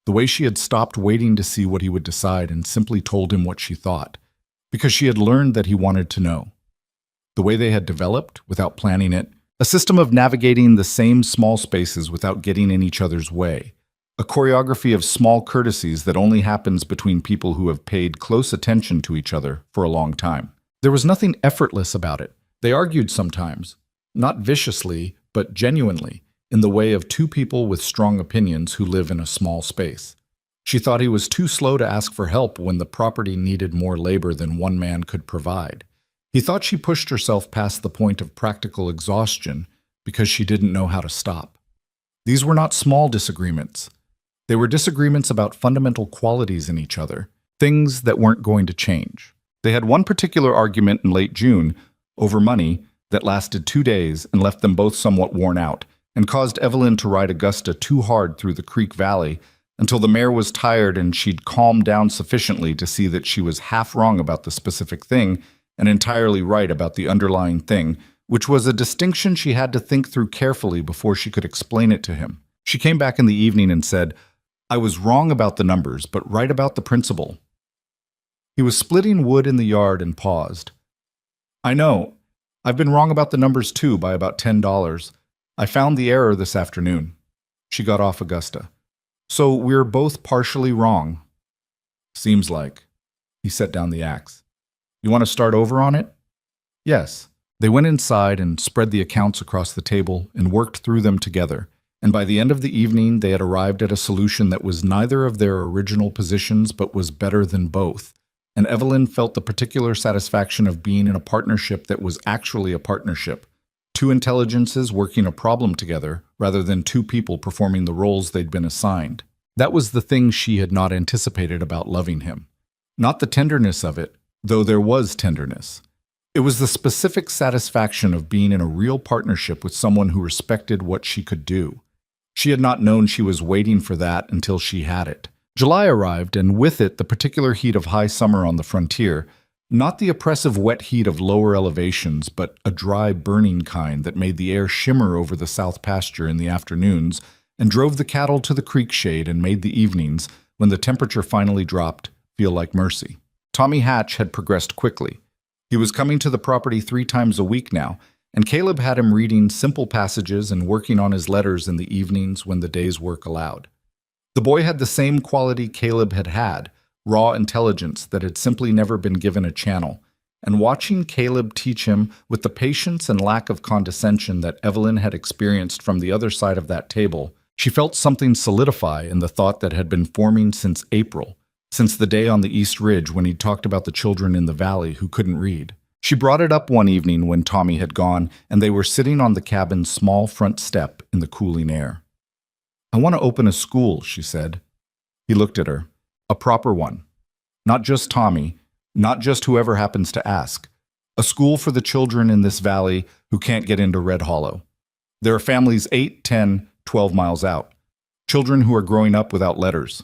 The way she had stopped waiting to see what he would decide and simply told him what she thought, because she had learned that he wanted to know. The way they had developed, without planning it, a system of navigating the same small spaces without getting in each other's way, a choreography of small courtesies that only happens between people who have paid close attention to each other for a long time. There was nothing effortless about it. They argued sometimes, not viciously, but genuinely, in the way of two people with strong opinions who live in a small space. She thought he was too slow to ask for help when the property needed more labor than one man could provide. He thought she pushed herself past the point of practical exhaustion because she didn't know how to stop. These were not small disagreements. They were disagreements about fundamental qualities in each other, things that weren't going to change. They had one particular argument in late June over money that lasted 2 days and left them both somewhat worn out, and caused Evelyn to ride Augusta too hard through the Creek Valley until the mare was tired and she'd calmed down sufficiently to see that she was half wrong about the specific thing and entirely right about the underlying thing, which was a distinction she had to think through carefully before she could explain it to him. She came back in the evening and said, "I was wrong about the numbers, but right about the principle." He was splitting wood in the yard and paused. "I know. I've been wrong about the numbers too by about $10. I found the error this afternoon." She got off Augusta. "So we're both partially wrong." "Seems like." He set down the axe. "You want to start over on it?" "Yes." They went inside and spread the accounts across the table and worked through them together, and by the end of the evening they had arrived at a solution that was neither of their original positions but was better than both, and Evelyn felt the particular satisfaction of being in a partnership that was actually a partnership, two intelligences working a problem together rather than two people performing the roles they'd been assigned. That was the thing she had not anticipated about loving him. Not the tenderness of it, though there was tenderness. It was the specific satisfaction of being in a real partnership with someone who respected what she could do. She had not known she was waiting for that until she had it. July arrived, and with it the particular heat of high summer on the frontier, not the oppressive wet heat of lower elevations, but a dry, burning kind that made the air shimmer over the south pasture in the afternoons and drove the cattle to the creek shade and made the evenings, when the temperature finally dropped, feel like mercy. Tommy Hatch had progressed quickly. He was coming to the property 3 times a week now, and Caleb had him reading simple passages and working on his letters in the evenings when the day's work allowed. The boy had the same quality Caleb had had, raw intelligence that had simply never been given a channel, and watching Caleb teach him with the patience and lack of condescension that Evelyn had experienced from the other side of that table, she felt something solidify in the thought that had been forming since April, since the day on the East Ridge when he talked about the children in the valley who couldn't read. She brought it up one evening when Tommy had gone and they were sitting on the cabin's small front step in the cooling air. "I want to open a school," she said. He looked at her. "A proper one. Not just Tommy, not just whoever happens to ask. A school for the children in this valley who can't get into Red Hollow. There are families 8, 10, 12 miles out. Children who are growing up without letters."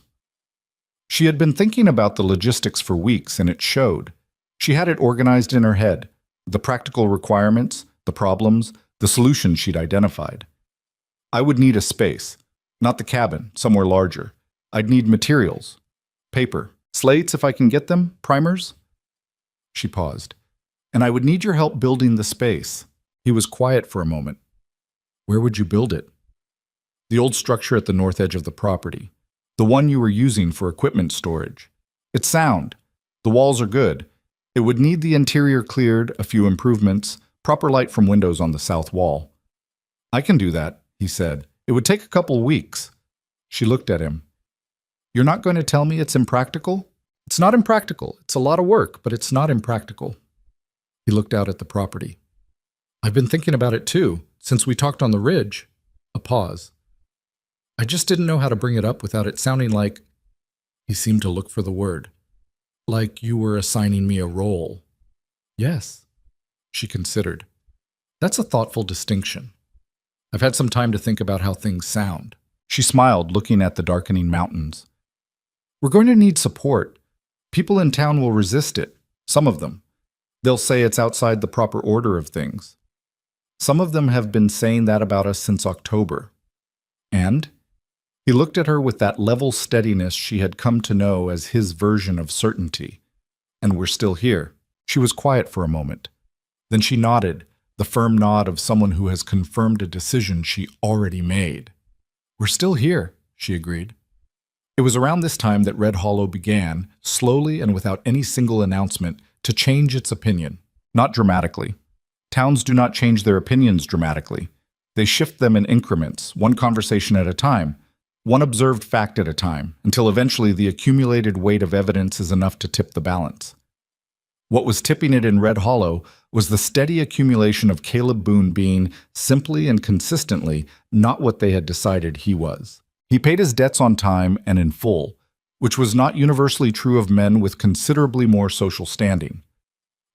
She had been thinking about the logistics for weeks, and it showed. She had it organized in her head, the practical requirements, the problems, the solutions she'd identified. "I would need a space. Not the cabin, somewhere larger. I'd need materials. Paper. Slates if I can get them. Primers." She paused. "And I would need your help building the space." He was quiet for a moment. "Where would you build it?" "The old structure at the north edge of the property. The one you were using for equipment storage. It's sound. The walls are good. It would need the interior cleared, a few improvements, proper light from windows on the south wall." "I can do that," he said. "It would take a couple weeks." She looked at him. "You're not going to tell me it's impractical?" "It's not impractical. It's a lot of work, but it's not impractical." He looked out at the property. "I've been thinking about it too, since we talked on the ridge." A pause. "I just didn't know how to bring it up without it sounding like—" He seemed to look for the word. "Like you were assigning me a role." "Yes." She considered. "That's a thoughtful distinction. I've had some time to think about how things sound." She smiled, looking at the darkening mountains. "We're going to need support. People in town will resist it, some of them. They'll say it's outside the proper order of things. Some of them have been saying that about us since October. And He looked at her with that level steadiness she had come to know as his version of certainty. "And we're still here." She was quiet for a moment. Then she nodded, the firm nod of someone who has confirmed a decision she already made. "We're still here," she agreed. It was around this time that Red Hollow began, slowly and without any single announcement, to change its opinion. Not dramatically. Towns do not change their opinions dramatically. They shift them in increments, one conversation at a time, one observed fact at a time, until eventually the accumulated weight of evidence is enough to tip the balance. What was tipping it in Red Hollow was the steady accumulation of Caleb Boone being, simply and consistently, not what they had decided he was. He paid his debts on time and in full, which was not universally true of men with considerably more social standing.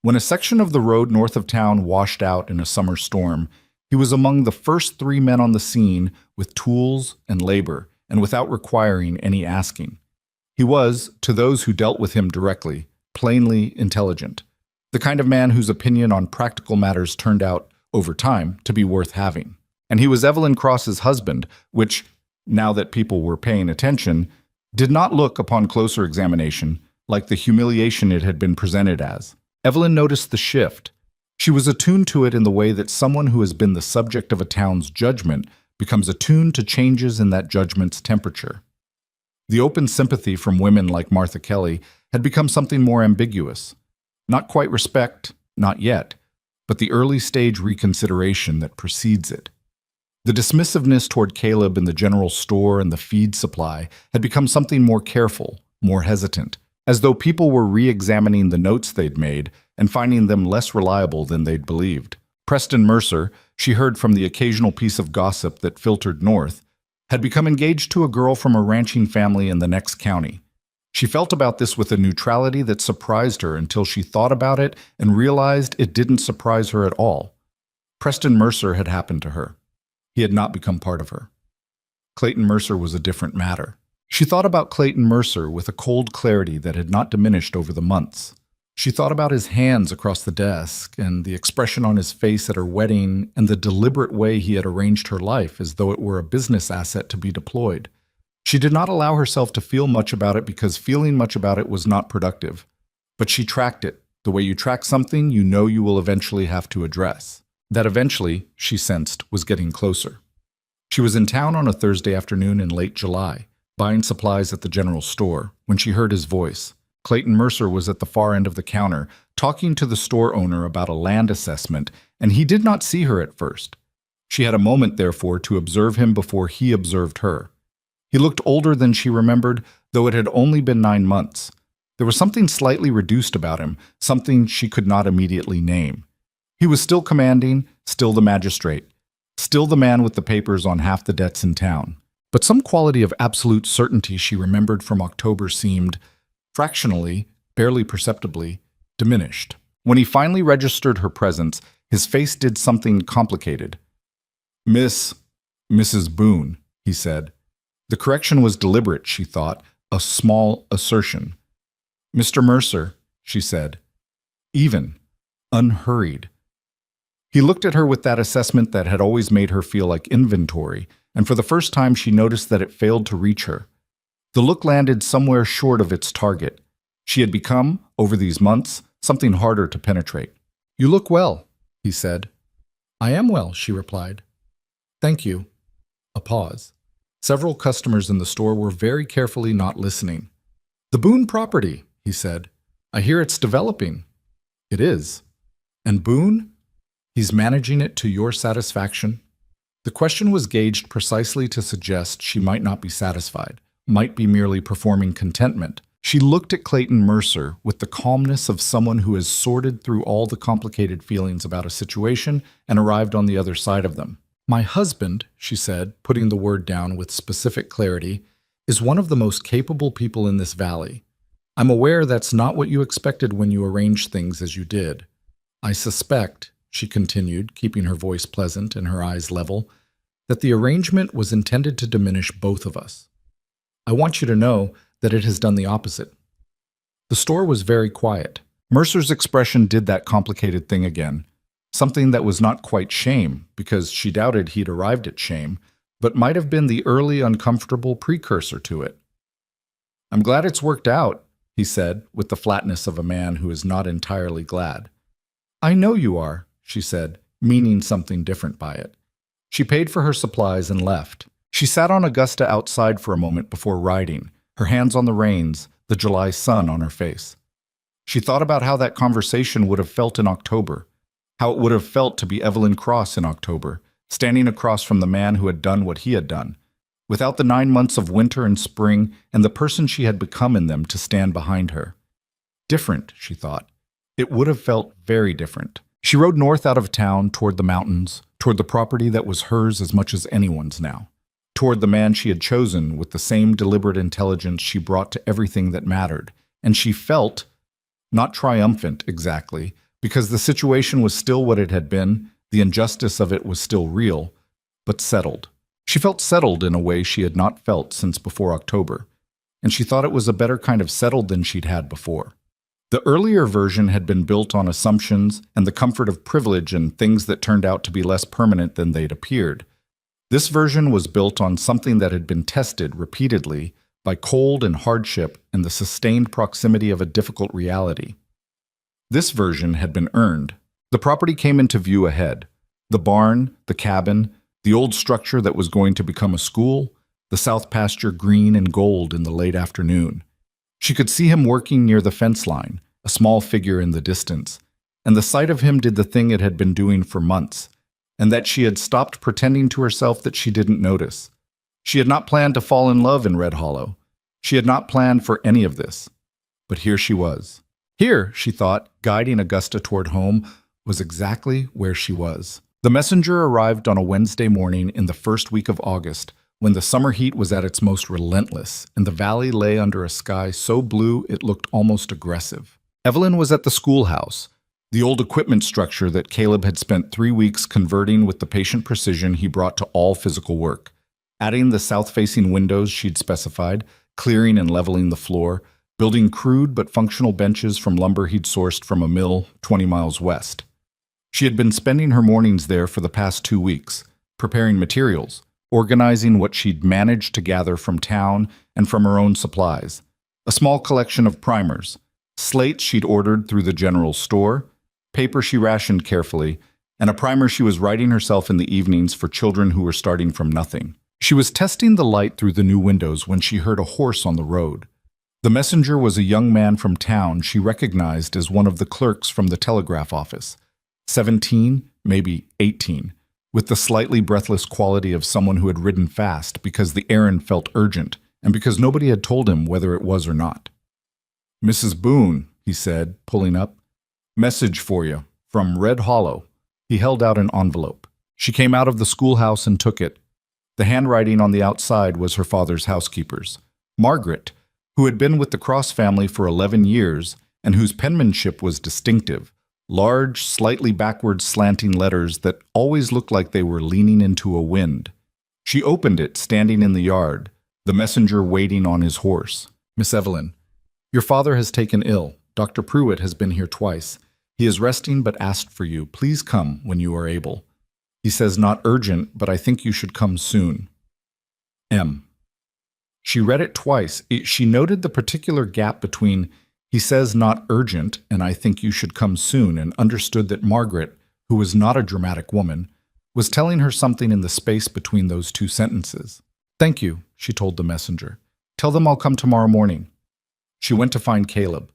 When a section of the road north of town washed out in a summer storm, he was among the first 3 men on the scene with tools and labor, and without requiring any asking. He was, to those who dealt with him directly, plainly intelligent, the kind of man whose opinion on practical matters turned out, over time, to be worth having. And he was Evelyn Cross's husband, which, now that people were paying attention, did not look, upon closer examination, like the humiliation it had been presented as. Evelyn noticed the shift. She was attuned to it in the way that someone who has been the subject of a town's judgment becomes attuned to changes in that judgment's temperature. The open sympathy from women like Martha Kelly had become something more ambiguous. Not quite respect, not yet, but the early-stage reconsideration that precedes it. The dismissiveness toward Caleb in the general store and the feed supply had become something more careful, more hesitant, as though people were re-examining the notes they'd made and finding them less reliable than they'd believed. Preston Mercer, she heard from the occasional piece of gossip that filtered north, had become engaged to a girl from a ranching family in the next county. She felt about this with a neutrality that surprised her until she thought about it and realized it didn't surprise her at all. Preston Mercer had happened to her. He had not become part of her. Clayton Mercer was a different matter. She thought about Clayton Mercer with a cold clarity that had not diminished over the months. She thought about his hands across the desk and the expression on his face at her wedding and the deliberate way he had arranged her life as though it were a business asset to be deployed. She did not allow herself to feel much about it because feeling much about it was not productive. But she tracked it, the way you track something you know you will eventually have to address. That eventually, she sensed, was getting closer. She was in town on a Thursday afternoon in late July, buying supplies at the general store, when she heard his voice. Clayton Mercer was at the far end of the counter, talking to the store owner about a land assessment, and he did not see her at first. She had a moment, therefore, to observe him before he observed her. He looked older than she remembered, though it had only been 9 months. There was something slightly reduced about him, something she could not immediately name. He was still commanding, still the magistrate, still the man with the papers on half the debts in town. But some quality of absolute certainty she remembered from October seemed, fractionally, barely perceptibly, diminished. When he finally registered her presence, his face did something complicated. Mrs. Boone," he said. The correction was deliberate, she thought, a small assertion. "Mr. Mercer," she said. Even, unhurried. He looked at her with that assessment that had always made her feel like inventory, and for the first time she noticed that it failed to reach her. The look landed somewhere short of its target. She had become, over these months, something harder to penetrate. "You look well," he said. "I am well," she replied. "Thank you." A pause. Several customers in the store were very carefully not listening. "The Boone property," he said. "I hear it's developing." "It is." "And Boone? He's managing it to your satisfaction?" The question was gauged precisely to suggest she might not be satisfied, might be merely performing contentment. She looked at Clayton Mercer with the calmness of someone who has sorted through all the complicated feelings about a situation and arrived on the other side of them. "My husband," she said, putting the word down with specific clarity, "is one of the most capable people in this valley. I'm aware that's not what you expected when you arranged things as you did. I suspect," she continued, keeping her voice pleasant and her eyes level, "that the arrangement was intended to diminish both of us. I want you to know that it has done the opposite." The store was very quiet. Mercer's expression did that complicated thing again, something that was not quite shame, because she doubted he'd arrived at shame, but might have been the early uncomfortable precursor to it. "I'm glad it's worked out," he said, with the flatness of a man who is not entirely glad. "I know you are," she said, meaning something different by it. She paid for her supplies and left. She sat on Augusta outside for a moment before riding, her hands on the reins, the July sun on her face. She thought about how that conversation would have felt in October, how it would have felt to be Evelyn Cross in October, standing across from the man who had done what he had done, without the 9 months of winter and spring and the person she had become in them to stand behind her. Different, she thought. It would have felt very different. She rode north out of town toward the mountains, toward the property that was hers as much as anyone's now, toward the man she had chosen with the same deliberate intelligence she brought to everything that mattered, and she felt, not triumphant exactly, because the situation was still what it had been, the injustice of it was still real, but settled. She felt settled in a way she had not felt since before October, and she thought it was a better kind of settled than she'd had before. The earlier version had been built on assumptions and the comfort of privilege and things that turned out to be less permanent than they'd appeared. This version was built on something that had been tested repeatedly by cold and hardship and the sustained proximity of a difficult reality. This version had been earned. The property came into view ahead. The barn, the cabin, the old structure that was going to become a school, the south pasture green and gold in the late afternoon. She could see him working near the fence line, a small figure in the distance, and the sight of him did the thing it had been doing for months, and that she had stopped pretending to herself that she didn't notice. She had not planned to fall in love in Red Hollow. She had not planned for any of this. But here she was. Here, she thought, guiding Augusta toward home, was exactly where she was. The messenger arrived on a Wednesday morning in the first week of August, when the summer heat was at its most relentless, and the valley lay under a sky so blue it looked almost aggressive. Evelyn was at the schoolhouse, the old equipment structure that Caleb had spent 3 weeks converting with the patient precision he brought to all physical work, adding the south-facing windows she'd specified, clearing and leveling the floor, building crude but functional benches from lumber he'd sourced from a mill 20 miles west. She had been spending her mornings there for the past 2 weeks, preparing materials, organizing what she'd managed to gather from town and from her own supplies, a small collection of primers, slates she'd ordered through the general store, paper she rationed carefully, and a primer she was writing herself in the evenings for children who were starting from nothing. She was testing the light through the new windows when she heard a horse on the road. The messenger was a young man from town she recognized as one of the clerks from the telegraph office, 17, maybe 18. With the slightly breathless quality of someone who had ridden fast because the errand felt urgent and because nobody had told him whether it was or not. "Mrs. Boone," he said, pulling up. "Message for you, from Red Hollow." He held out an envelope. She came out of the schoolhouse and took it. The handwriting on the outside was her father's housekeeper's, Margaret, who had been with the Cross family for 11 years and whose penmanship was distinctive. Large, slightly backward slanting letters that always looked like they were leaning into a wind. She opened it, standing in the yard, the messenger waiting on his horse. "Miss Evelyn, your father has taken ill. Dr. Pruitt has been here twice. He is resting but asked for you. Please come when you are able. He says not urgent, but I think you should come soon. M." She read it twice. She noted the particular gap between "he says not urgent, and I think you should come soon," and understood that Margaret, who was not a dramatic woman, was telling her something in the space between those two sentences. "Thank you," she told the messenger. "Tell them I'll come tomorrow morning." She went to find Caleb.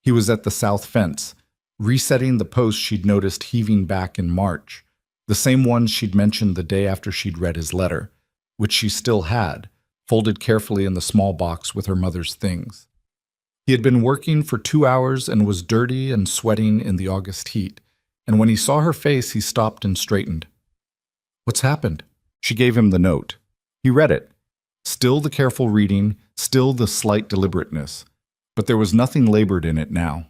He was at the south fence, resetting the post she'd noticed heaving back in March, the same ones she'd mentioned the day after she'd read his letter, which she still had, folded carefully in the small box with her mother's things. He had been working for 2 hours and was dirty and sweating in the August heat, and when he saw her face, he stopped and straightened. "What's happened?" She gave him the note. He read it. Still the careful reading, still the slight deliberateness, but there was nothing labored in it now.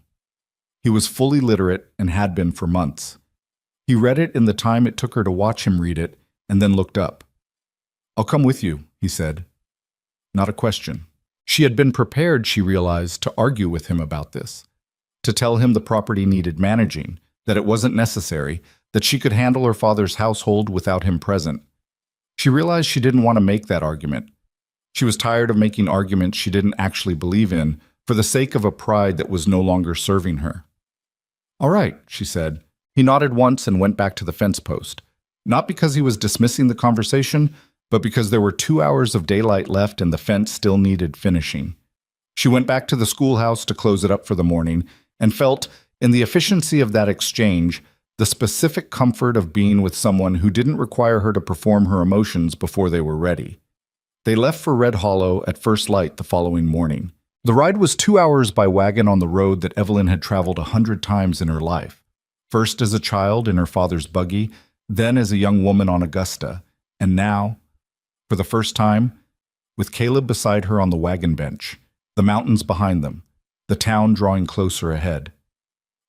He was fully literate and had been for months. He read it in the time it took her to watch him read it, and then looked up. "I'll come with you," he said. Not a question. She had been prepared, she realized, to argue with him about this, to tell him the property needed managing, that it wasn't necessary, that she could handle her father's household without him present. She realized she didn't want to make that argument. She was tired of making arguments she didn't actually believe in for the sake of a pride that was no longer serving her. "All right," she said. He nodded once and went back to the fence post, not because he was dismissing the conversation, but because there were 2 hours of daylight left and the fence still needed finishing. She went back to the schoolhouse to close it up for the morning and felt, in the efficiency of that exchange, the specific comfort of being with someone who didn't require her to perform her emotions before they were ready. They left for Red Hollow at first light the following morning. The ride was 2 hours by wagon on the road that Evelyn had traveled 100 times in her life, first as a child in her father's buggy, then as a young woman on Augusta, and now, for the first time, with Caleb beside her on the wagon bench, the mountains behind them, the town drawing closer ahead.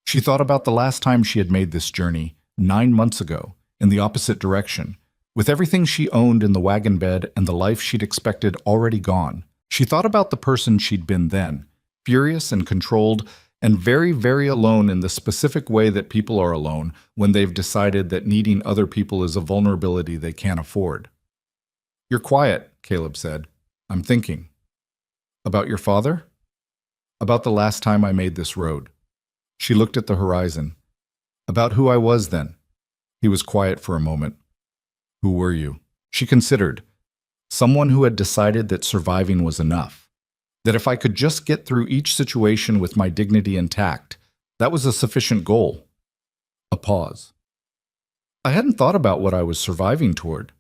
She thought about the last time she had made this journey, 9 months ago, in the opposite direction, with everything she owned in the wagon bed and the life she'd expected already gone. She thought about the person she'd been then, furious and controlled, and very, very alone in the specific way that people are alone when they've decided that needing other people is a vulnerability they can't afford. "You're quiet," Caleb said. "I'm thinking." "About your father?" "About the last time I made this road." She looked at the horizon. "About who I was then." He was quiet for a moment. "Who were you?" She considered. Someone who had decided that surviving was enough. That if I could just get through each situation with my dignity intact, that was a sufficient goal. A pause. "I hadn't thought about what I was surviving toward."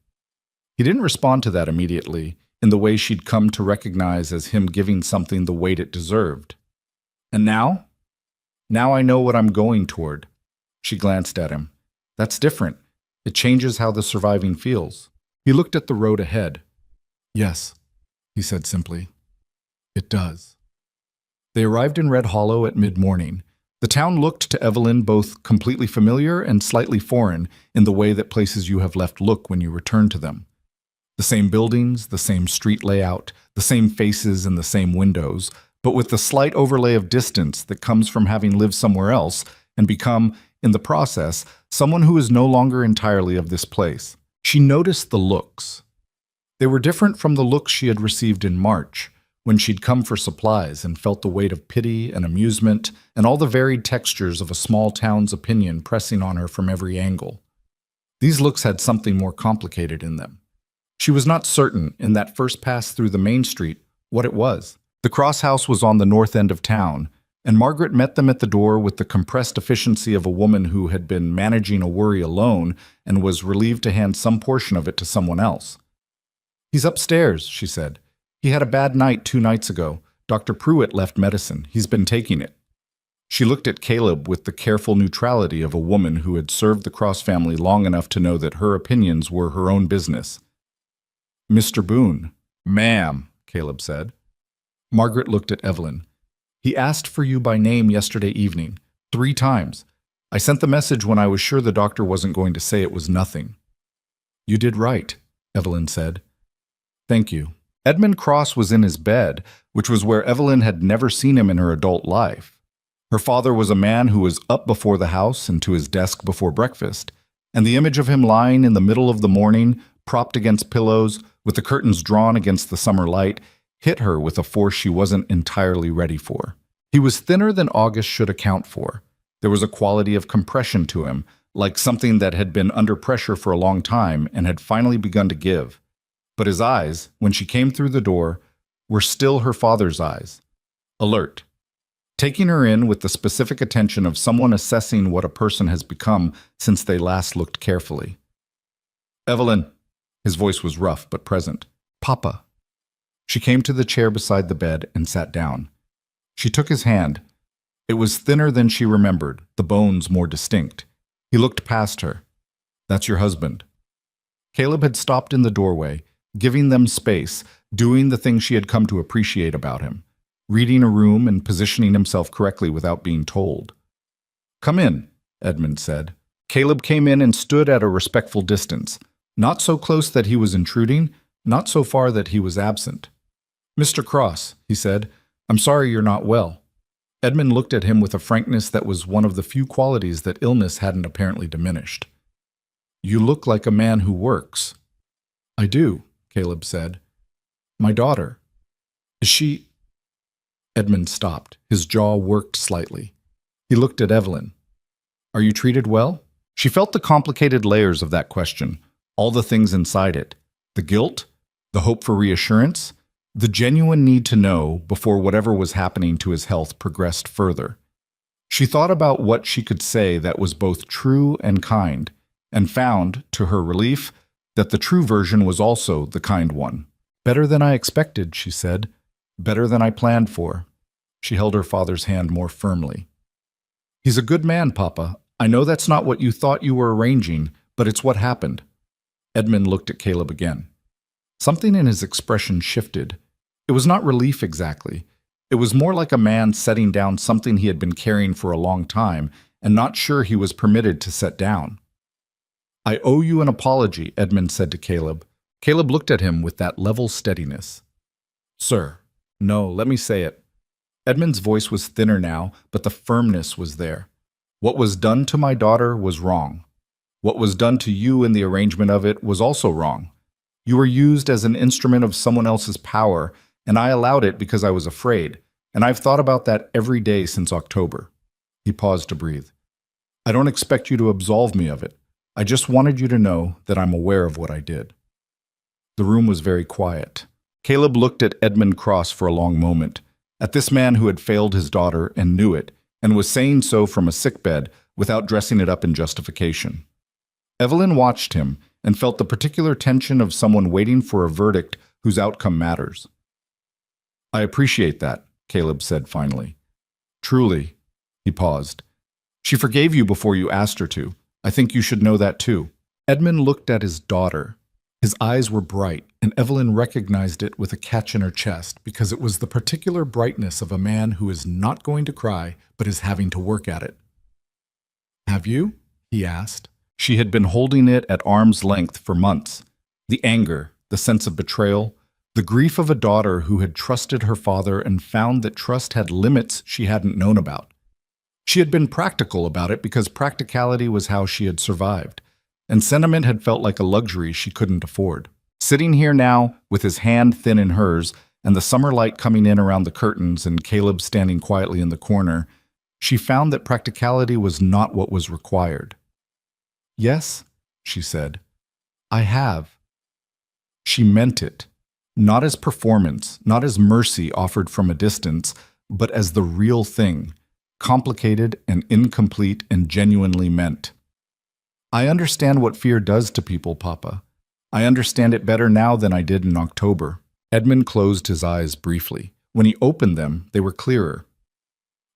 He didn't respond to that immediately, in the way she'd come to recognize as him giving something the weight it deserved. "And now? Now I know what I'm going toward." She glanced at him. "That's different. It changes how the surviving feels." He looked at the road ahead. "Yes," he said simply. "It does." They arrived in Red Hollow at mid-morning. The town looked to Evelyn both completely familiar and slightly foreign in the way that places you have left look when you return to them. The same buildings, the same street layout, the same faces and the same windows, but with the slight overlay of distance that comes from having lived somewhere else and become, in the process, someone who is no longer entirely of this place. She noticed the looks. They were different from the looks she had received in March, when she'd come for supplies and felt the weight of pity and amusement and all the varied textures of a small town's opinion pressing on her from every angle. These looks had something more complicated in them. She was not certain, in that first pass through the main street, what it was. The Cross House was on the north end of town, and Margaret met them at the door with the compressed efficiency of a woman who had been managing a worry alone and was relieved to hand some portion of it to someone else. "He's upstairs," she said. "He had a bad night 2 nights ago. Dr. Pruitt left medicine. He's been taking it." She looked at Caleb with the careful neutrality of a woman who had served the Cross family long enough to know that her opinions were her own business. "Mr. Boone." "Ma'am," Caleb said. Margaret looked at Evelyn. "He asked for you by name yesterday evening, 3 times. I sent the message when I was sure the doctor wasn't going to say it was nothing." "You did right," Evelyn said. "Thank you." Edmund Cross was in his bed, which was where Evelyn had never seen him in her adult life. Her father was a man who was up before the house and to his desk before breakfast, and the image of him lying in the middle of the morning, propped against pillows, with the curtains drawn against the summer light, hit her with a force she wasn't entirely ready for. He was thinner than August should account for. There was a quality of compression to him, like something that had been under pressure for a long time and had finally begun to give. But his eyes, when she came through the door, were still her father's eyes, alert, taking her in with the specific attention of someone assessing what a person has become since they last looked carefully. "Evelyn," his voice was rough but present. "Papa." She came to the chair beside the bed and sat down. She took his hand. It was thinner than she remembered, the bones more distinct. He looked past her. "That's your husband." Caleb had stopped in the doorway, giving them space, doing the thing she had come to appreciate about him, reading a room and positioning himself correctly without being told. "Come in," Edmund said. Caleb came in and stood at a respectful distance, not so close that he was intruding, not so far that he was absent. "Mr. Cross," he said, "I'm sorry you're not well." Edmund looked at him with a frankness that was one of the few qualities that illness hadn't apparently diminished. "You look like a man who works." I do, Caleb said. My daughter. Is she... Edmund stopped. His jaw worked slightly. He looked at Evelyn. Are you treated well? She felt the complicated layers of that question, all the things inside it. The guilt, the hope for reassurance, the genuine need to know before whatever was happening to his health progressed further. She thought about what she could say that was both true and kind, and found, to her relief, that the true version was also the kind one. Better than I expected, she said. Better than I planned for. She held her father's hand more firmly. He's a good man, Papa. I know that's not what you thought you were arranging, but it's what happened. Edmund looked at Caleb again. Something in his expression shifted. It was not relief exactly. It was more like a man setting down something he had been carrying for a long time and not sure he was permitted to set down. I owe you an apology, Edmund said to Caleb. Caleb looked at him with that level steadiness. Sir, no, let me say it. Edmund's voice was thinner now, but the firmness was there. What was done to my daughter was wrong. What was done to you in the arrangement of it was also wrong. You were used as an instrument of someone else's power, and I allowed it because I was afraid, and I've thought about that every day since October. He paused to breathe. I don't expect you to absolve me of it. I just wanted you to know that I'm aware of what I did. The room was very quiet. Caleb looked at Edmund Cross for a long moment, at this man who had failed his daughter and knew it, and was saying so from a sickbed without dressing it up in justification. Evelyn watched him and felt the particular tension of someone waiting for a verdict whose outcome matters. I appreciate that, Caleb said finally. Truly, he paused. She forgave you before you asked her to. I think you should know that too. Edmund looked at his daughter. His eyes were bright, and Evelyn recognized it with a catch in her chest because it was the particular brightness of a man who is not going to cry but is having to work at it. Have you? He asked. She had been holding it at arm's length for months. The anger, the sense of betrayal, the grief of a daughter who had trusted her father and found that trust had limits she hadn't known about. She had been practical about it because practicality was how she had survived, and sentiment had felt like a luxury she couldn't afford. Sitting here now, with his hand thin in hers, and the summer light coming in around the curtains and Caleb standing quietly in the corner, she found that practicality was not what was required. Yes, she said, I have. She meant it, not as performance, not as mercy offered from a distance, but as the real thing, complicated and incomplete and genuinely meant. I understand what fear does to people, Papa. I understand it better now than I did in October. Edmund closed his eyes briefly. When he opened them, they were clearer.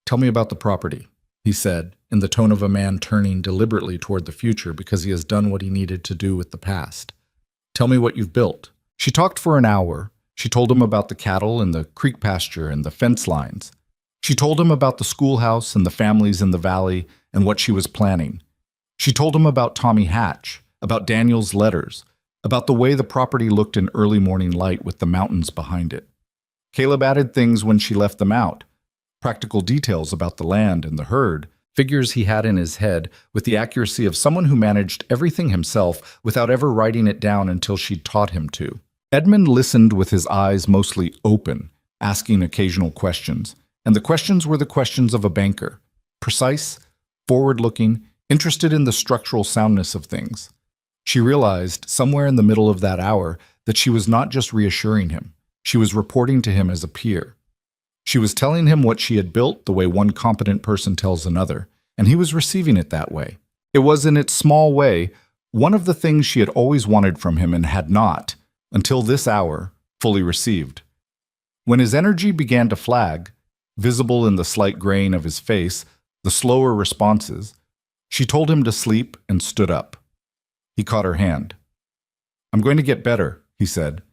Tell me about the property, he said, in the tone of a man turning deliberately toward the future because he has done what he needed to do with the past. Tell me what you've built. She talked for an hour. She told him about the cattle and the creek pasture and the fence lines. She told him about the schoolhouse and the families in the valley and what she was planning. She told him about Tommy Hatch, about Daniel's letters, about the way the property looked in early morning light with the mountains behind it. Caleb added things when she left them out, practical details about the land and the herd, figures he had in his head with the accuracy of someone who managed everything himself without ever writing it down until she'd taught him to. Edmund listened with his eyes mostly open, asking occasional questions, and the questions were the questions of a banker, precise, forward-looking, interested in the structural soundness of things. She realized, somewhere in the middle of that hour, that she was not just reassuring him. She was reporting to him as a peer. She was telling him what she had built the way one competent person tells another, and he was receiving it that way. It was, in its small way, one of the things she had always wanted from him and had not, until this hour, fully received. When his energy began to flag, visible in the slight graying of his face, the slower responses, she told him to sleep and stood up. He caught her hand. I'm going to get better, he said.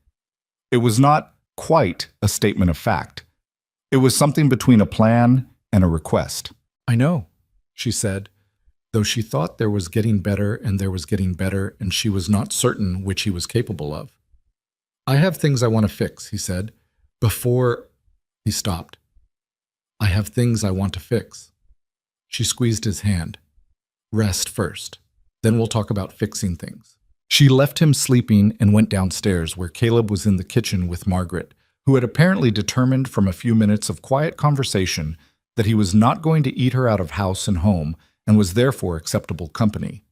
It was not quite a statement of fact. It was something between a plan and a request. I know, she said, though she thought there was getting better and there was getting better, and she was not certain which he was capable of. I have things I want to fix, he said. Before he stopped. I have things I want to fix. She squeezed his hand. Rest first. Then we'll talk about fixing things. She left him sleeping and went downstairs, where Caleb was in the kitchen with Margaret, who had apparently determined from a few minutes of quiet conversation that he was not going to eat her out of house and home and was therefore acceptable company.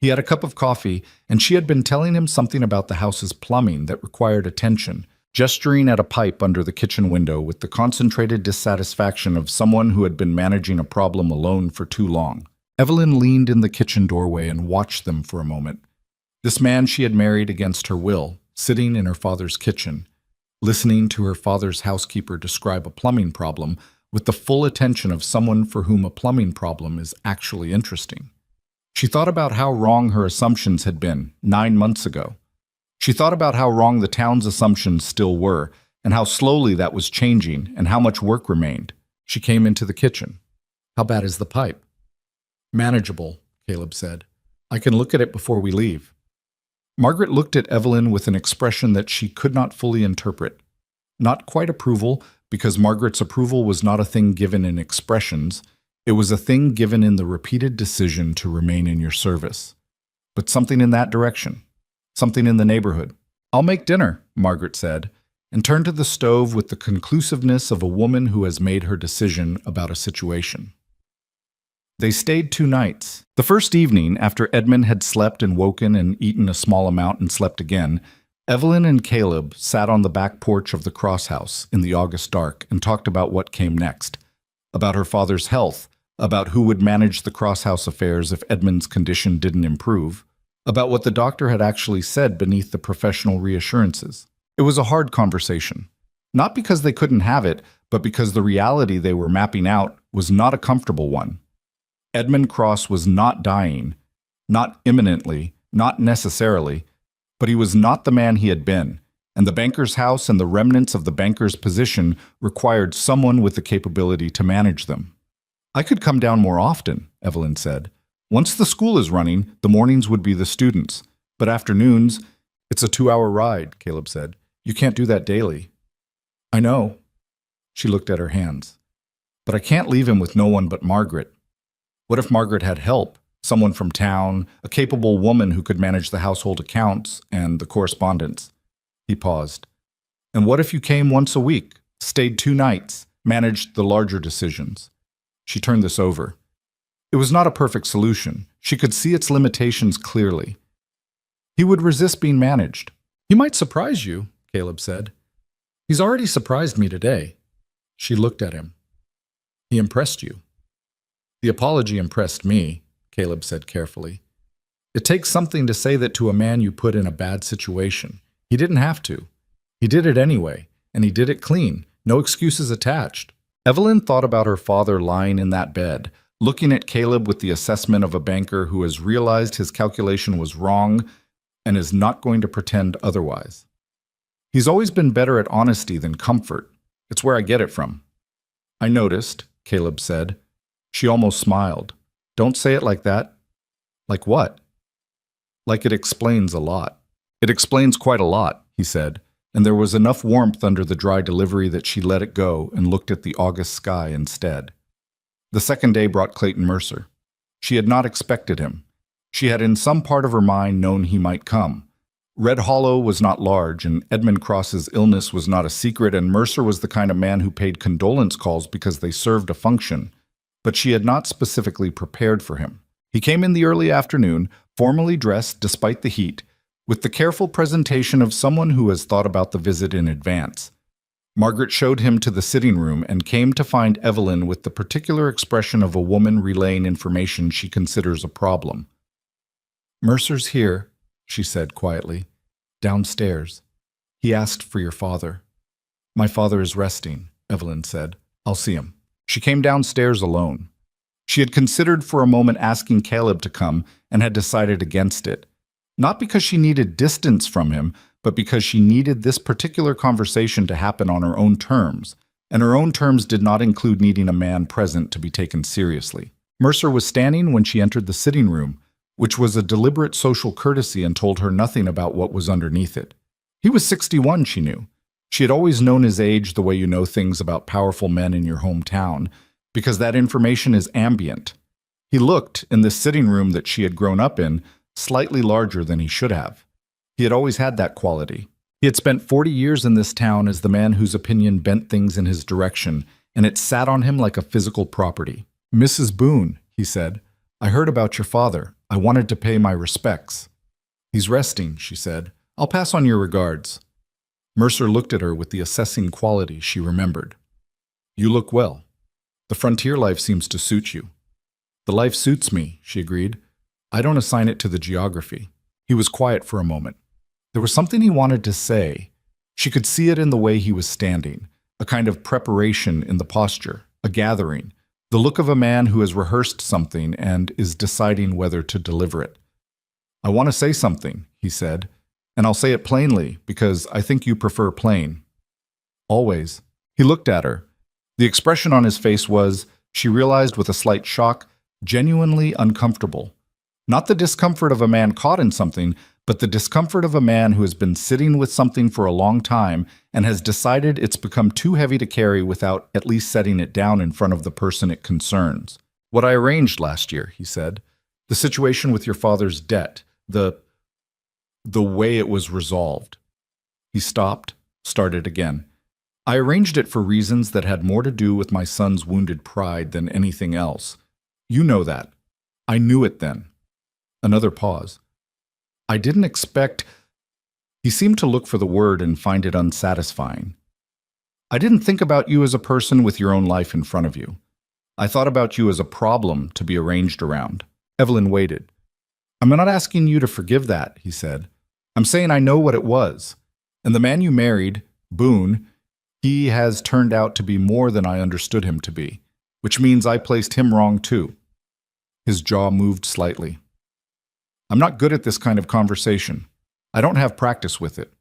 He had a cup of coffee, and she had been telling him something about the house's plumbing that required attention, gesturing at a pipe under the kitchen window with the concentrated dissatisfaction of someone who had been managing a problem alone for too long. Evelyn leaned in the kitchen doorway and watched them for a moment. This man she had married against her will, sitting in her father's kitchen, listening to her father's housekeeper describe a plumbing problem with the full attention of someone for whom a plumbing problem is actually interesting. She thought about how wrong her assumptions had been 9 months ago. She thought about how wrong the town's assumptions still were, and how slowly that was changing, and how much work remained. She came into the kitchen. "How bad is the pipe?" "Manageable," Caleb said. "I can look at it before we leave." Margaret looked at Evelyn with an expression that she could not fully interpret. Not quite approval, because Margaret's approval was not a thing given in expressions. It was a thing given in the repeated decision to remain in your service. But something in that direction. Something in the neighborhood. "I'll make dinner," Margaret said, and turned to the stove with the conclusiveness of a woman who has made her decision about a situation. They stayed 2 nights. The first evening, after Edmund had slept and woken and eaten a small amount and slept again, Evelyn and Caleb sat on the back porch of the Cross House in the August dark and talked about what came next. About her father's health, about who would manage the Cross House affairs if Edmund's condition didn't improve, about what the doctor had actually said beneath the professional reassurances. It was a hard conversation. Not because they couldn't have it, but because the reality they were mapping out was not a comfortable one. Edmund Cross was not dying, not imminently, not necessarily, but he was not the man he had been, and the banker's house and the remnants of the banker's position required someone with the capability to manage them. "I could come down more often," Evelyn said. "Once the school is running, the mornings would be the students, but afternoons, it's a 2-hour ride," Caleb said. "You can't do that daily." "I know." She looked at her hands. "But I can't leave him with no one but Margaret. What if Margaret had help? Someone from town, a capable woman who could manage the household accounts and the correspondence." He paused. "And what if you came once a week, stayed 2 nights, managed the larger decisions?" She turned this over. It was not a perfect solution. She could see its limitations clearly. He would resist being managed. "He might surprise you," Caleb said. "He's already surprised me today." She looked at him. "He impressed you." "The apology impressed me," Caleb said carefully. "It takes something to say that to a man you put in a bad situation. He didn't have to. He did it anyway, and he did it clean, no excuses attached." Evelyn thought about her father lying in that bed, looking at Caleb with the assessment of a banker who has realized his calculation was wrong and is not going to pretend otherwise. "He's always been better at honesty than comfort. It's where I get it from." "I noticed," Caleb said. She almost smiled. "Don't say it like that." "Like what?" "Like it explains a lot." "It explains quite a lot," he said, and there was enough warmth under the dry delivery that she let it go and looked at the August sky instead. The second day brought Clayton Mercer. She had not expected him. She had in some part of her mind known he might come. Red Hollow was not large, and Edmund Cross's illness was not a secret, and Mercer was the kind of man who paid condolence calls because they served a function. But she had not specifically prepared for him. He came in the early afternoon, formally dressed despite the heat, with the careful presentation of someone who has thought about the visit in advance. Margaret showed him to the sitting room and came to find Evelyn with the particular expression of a woman relaying information she considers a problem. "Mercer's here," she said quietly. "Downstairs. He asked for your father." "My father is resting," Evelyn said. "I'll see him." She came downstairs alone. She had considered for a moment asking Caleb to come and had decided against it. Not because she needed distance from him, but because she needed this particular conversation to happen on her own terms, and her own terms did not include needing a man present to be taken seriously. Mercer was standing when she entered the sitting room, which was a deliberate social courtesy and told her nothing about what was underneath it. He was 61, she knew. She had always known his age the way you know things about powerful men in your hometown, because that information is ambient. He looked, in this sitting room that she had grown up in, slightly larger than he should have. He had always had that quality. He had spent 40 years in this town as the man whose opinion bent things in his direction, and it sat on him like a physical property. "Mrs. Boone," he said, "I heard about your father. I wanted to pay my respects." "He's resting," she said. "I'll pass on your regards." Mercer looked at her with the assessing quality she remembered. "You look well. The frontier life seems to suit you." "The life suits me," she agreed. "I don't assign it to the geography." He was quiet for a moment. There was something he wanted to say. She could see it in the way he was standing, a kind of preparation in the posture, a gathering, the look of a man who has rehearsed something and is deciding whether to deliver it. "I want to say something," he said, "and I'll say it plainly because I think you prefer plain." "Always." He looked at her. The expression on his face was, she realized with a slight shock, genuinely uncomfortable. Not the discomfort of a man caught in something, but the discomfort of a man who has been sitting with something for a long time and has decided it's become too heavy to carry without at least setting it down in front of the person it concerns. "What I arranged last year," he said. "The situation with your father's debt, the way it was resolved." He stopped, started again. "I arranged it for reasons that had more to do with my son's wounded pride than anything else. You know that. I knew it then." Another pause. "I didn't expect—" He seemed to look for the word and find it unsatisfying. "I didn't think about you as a person with your own life in front of you. I thought about you as a problem to be arranged around." Evelyn waited. "I'm not asking you to forgive that," he said. "I'm saying I know what it was. And the man you married, Boone, he has turned out to be more than I understood him to be, which means I placed him wrong too." His jaw moved slightly. "I'm not good at this kind of conversation. I don't have practice with it."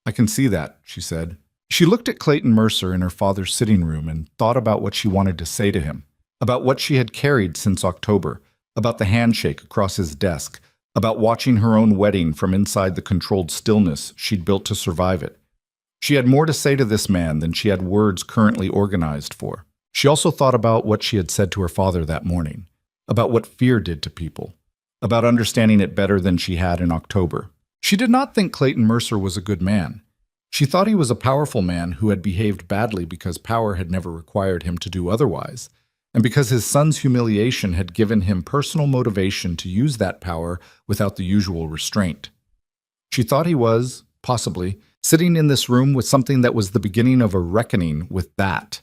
"I can see that," she said. She looked at Clayton Mercer in her father's sitting room and thought about what she wanted to say to him, about what she had carried since October, about the handshake across his desk, about watching her own wedding from inside the controlled stillness she'd built to survive it. She had more to say to this man than she had words currently organized for. She also thought about what she had said to her father that morning, about what fear did to people, about understanding it better than she had in October. She did not think Clayton Mercer was a good man. She thought he was a powerful man who had behaved badly because power had never required him to do otherwise, and because his son's humiliation had given him personal motivation to use that power without the usual restraint. She thought he was, possibly, sitting in this room with something that was the beginning of a reckoning with that.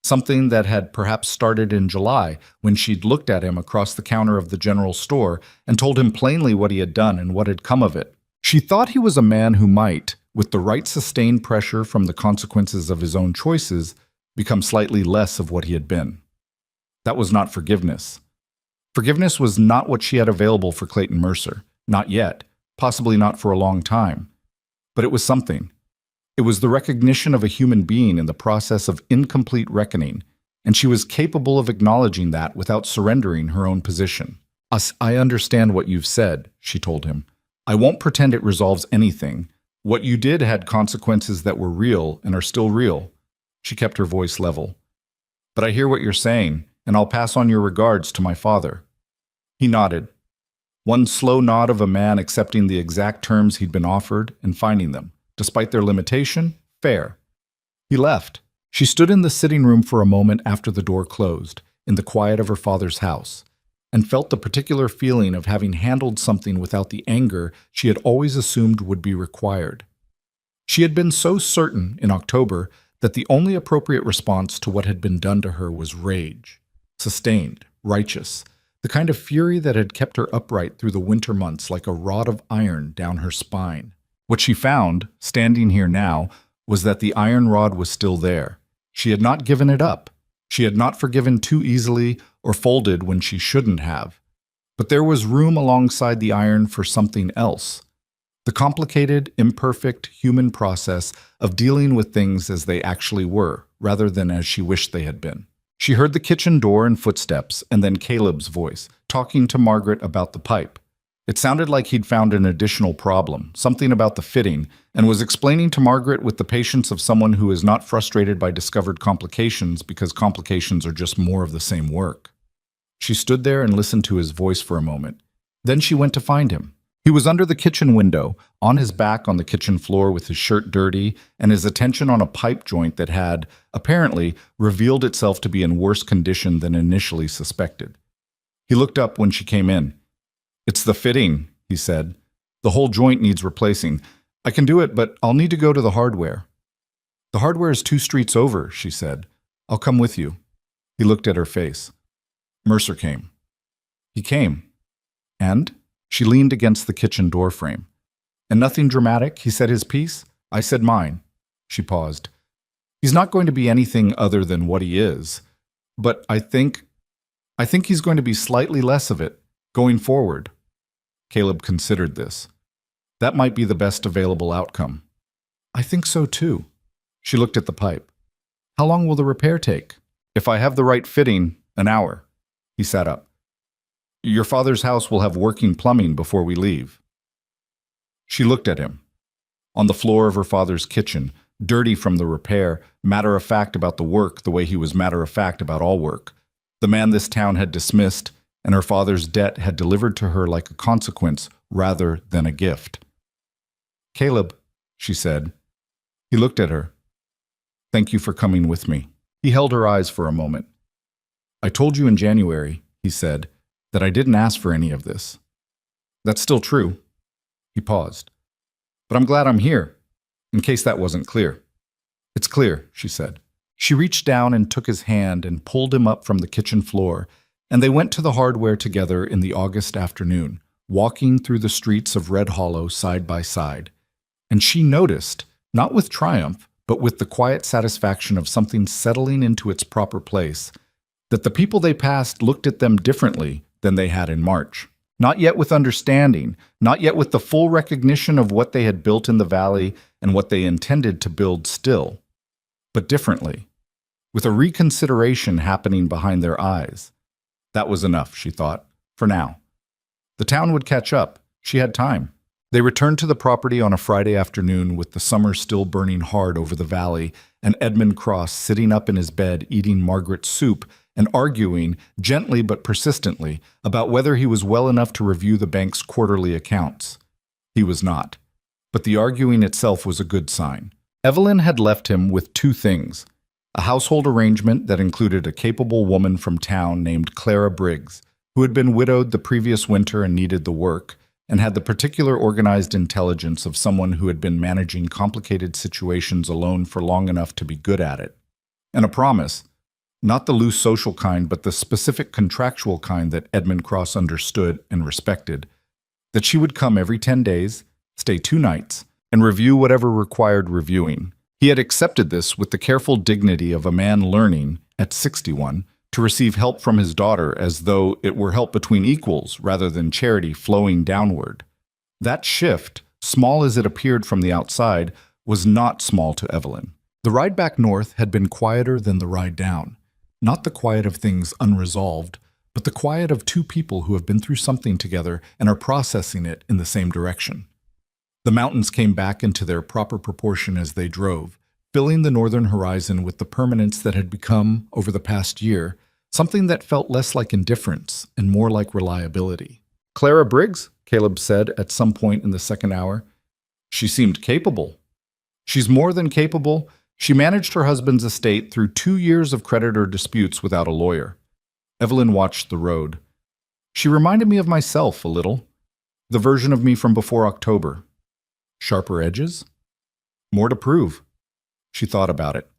Something that had perhaps started in July when she'd looked at him across the counter of the general store and told him plainly what he had done and what had come of it. She thought he was a man who might, with the right sustained pressure from the consequences of his own choices, become slightly less of what he had been. That was not forgiveness. Forgiveness was not what she had available for Clayton Mercer. Not yet, possibly not for a long time. But it was something. It was the recognition of a human being in the process of incomplete reckoning, and she was capable of acknowledging that without surrendering her own position. "I understand what you've said," she told him. "I won't pretend it resolves anything. What you did had consequences that were real and are still real." She kept her voice level. "But I hear what you're saying, and I'll pass on your regards to my father." He nodded. One slow nod of a man accepting the exact terms he'd been offered and finding them, despite their limitation, fair. He left. She stood in the sitting room for a moment after the door closed, in the quiet of her father's house, and felt the particular feeling of having handled something without the anger she had always assumed would be required. She had been so certain, in October, that the only appropriate response to what had been done to her was rage, sustained, righteous, the kind of fury that had kept her upright through the winter months like a rod of iron down her spine. What she found, standing here now, was that the iron rod was still there. She had not given it up. She had not forgiven too easily or folded when she shouldn't have. But there was room alongside the iron for something else. The complicated, imperfect human process of dealing with things as they actually were, rather than as she wished they had been. She heard the kitchen door and footsteps, and then Caleb's voice, talking to Margaret about the pipe. It sounded like he'd found an additional problem, something about the fitting, and was explaining to Margaret with the patience of someone who is not frustrated by discovered complications because complications are just more of the same work. She stood there and listened to his voice for a moment. Then she went to find him. He was under the kitchen window, on his back on the kitchen floor with his shirt dirty and his attention on a pipe joint that had, apparently, revealed itself to be in worse condition than initially suspected. He looked up when she came in. "It's the fitting," he said. "The whole joint needs replacing. I can do it, but I'll need to go to the hardware." "The hardware is 2 streets over," she said. "I'll come with you." He looked at her face. Mercer came. He came. And? She leaned against the kitchen door frame. "And nothing dramatic?" He said his piece. "I said mine." She paused. "He's not going to be anything other than what he is. But I think he's going to be slightly less of it, going forward." Caleb considered this. That might be the best available outcome. "I think so too." She looked at the pipe. "How long will the repair take?" "If I have the right fitting, an hour." He sat up. "Your father's house will have working plumbing before we leave." She looked at him. On the floor of her father's kitchen, dirty from the repair, matter-of-fact about the work the way he was matter-of-fact about all work. The man this town had dismissed, and her father's debt had delivered to her like a consequence rather than a gift. "Caleb," she said. He looked at her. "Thank you for coming with me." He held her eyes for a moment. "I told you in January," he said, "that I didn't ask for any of this." "That's still true." He paused. "But I'm glad I'm here, in case that wasn't clear." "It's clear," she said. She reached down and took his hand and pulled him up from the kitchen floor, and they went to the hardware together in the August afternoon, walking through the streets of Red Hollow side by side. And she noticed, not with triumph, but with the quiet satisfaction of something settling into its proper place, that the people they passed looked at them differently than they had in March. Not yet with understanding, not yet with the full recognition of what they had built in the valley and what they intended to build still, but differently, with a reconsideration happening behind their eyes. That was enough, she thought, for now. The town would catch up. She had time. They returned to the property on a Friday afternoon with the summer still burning hard over the valley and Edmund Cross sitting up in his bed eating Margaret's soup and arguing, gently but persistently, about whether he was well enough to review the bank's quarterly accounts. He was not. But the arguing itself was a good sign. Evelyn had left him with 2 things: a household arrangement that included a capable woman from town named Clara Briggs, who had been widowed the previous winter and needed the work, and had the particular organized intelligence of someone who had been managing complicated situations alone for long enough to be good at it, and a promise, not the loose social kind, but the specific contractual kind that Edmund Cross understood and respected, that she would come every 10 days, stay 2 nights, and review whatever required reviewing. He had accepted this with the careful dignity of a man learning, at 61, to receive help from his daughter as though it were help between equals rather than charity flowing downward. That shift, small as it appeared from the outside, was not small to Evelyn. The ride back north had been quieter than the ride down. Not the quiet of things unresolved, but the quiet of 2 people who have been through something together and are processing it in the same direction. The mountains came back into their proper proportion as they drove, filling the northern horizon with the permanence that had become, over the past year, something that felt less like indifference and more like reliability. "Clara Briggs," Caleb said at some point in the second hour. "She seemed capable." "She's more than capable. She managed her husband's estate through 2 years of creditor disputes without a lawyer." Evelyn watched the road. "She reminded me of myself a little. The version of me from before October. Sharper edges? More to prove." She thought about it.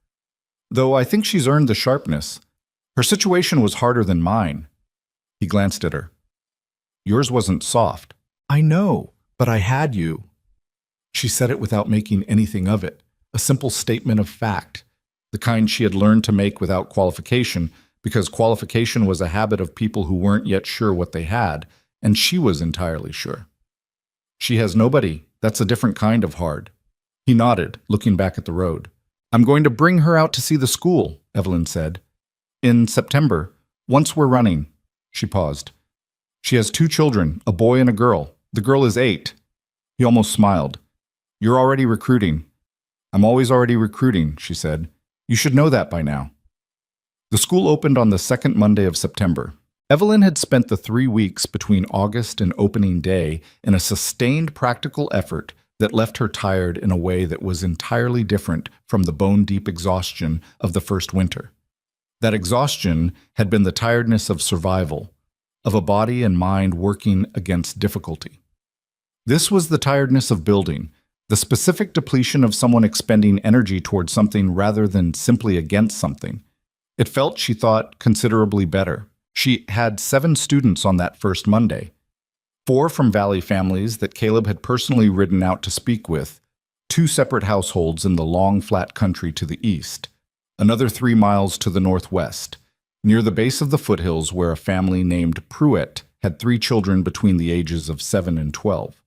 "Though I think she's earned the sharpness. Her situation was harder than mine." He glanced at her. "Yours wasn't soft." "I know, but I had you." She said it without making anything of it. A simple statement of fact, the kind she had learned to make without qualification, because qualification was a habit of people who weren't yet sure what they had, and she was entirely sure. "She has nobody. That's a different kind of hard." He nodded, looking back at the road. "I'm going to bring her out to see the school," Evelyn said. "In September, once we're running." She paused. "She has 2 children, a boy and a girl. The girl is 8. He almost smiled. "You're already recruiting." "I'm always already recruiting," she said. "You should know that by now." The school opened on the 2nd Monday of September. Evelyn had spent the 3 weeks between August and opening day in a sustained practical effort that left her tired in a way that was entirely different from the bone-deep exhaustion of the first winter. That exhaustion had been the tiredness of survival, of a body and mind working against difficulty. This was the tiredness of building, the specific depletion of someone expending energy towards something rather than simply against something. It felt, she thought, considerably better. She had 7 students on that first Monday, 4 from Valley families that Caleb had personally ridden out to speak with, 2 separate households in the long, flat country to the east, another 3 miles to the northwest, near the base of the foothills where a family named Pruitt had 3 children between the ages of 7 and 12.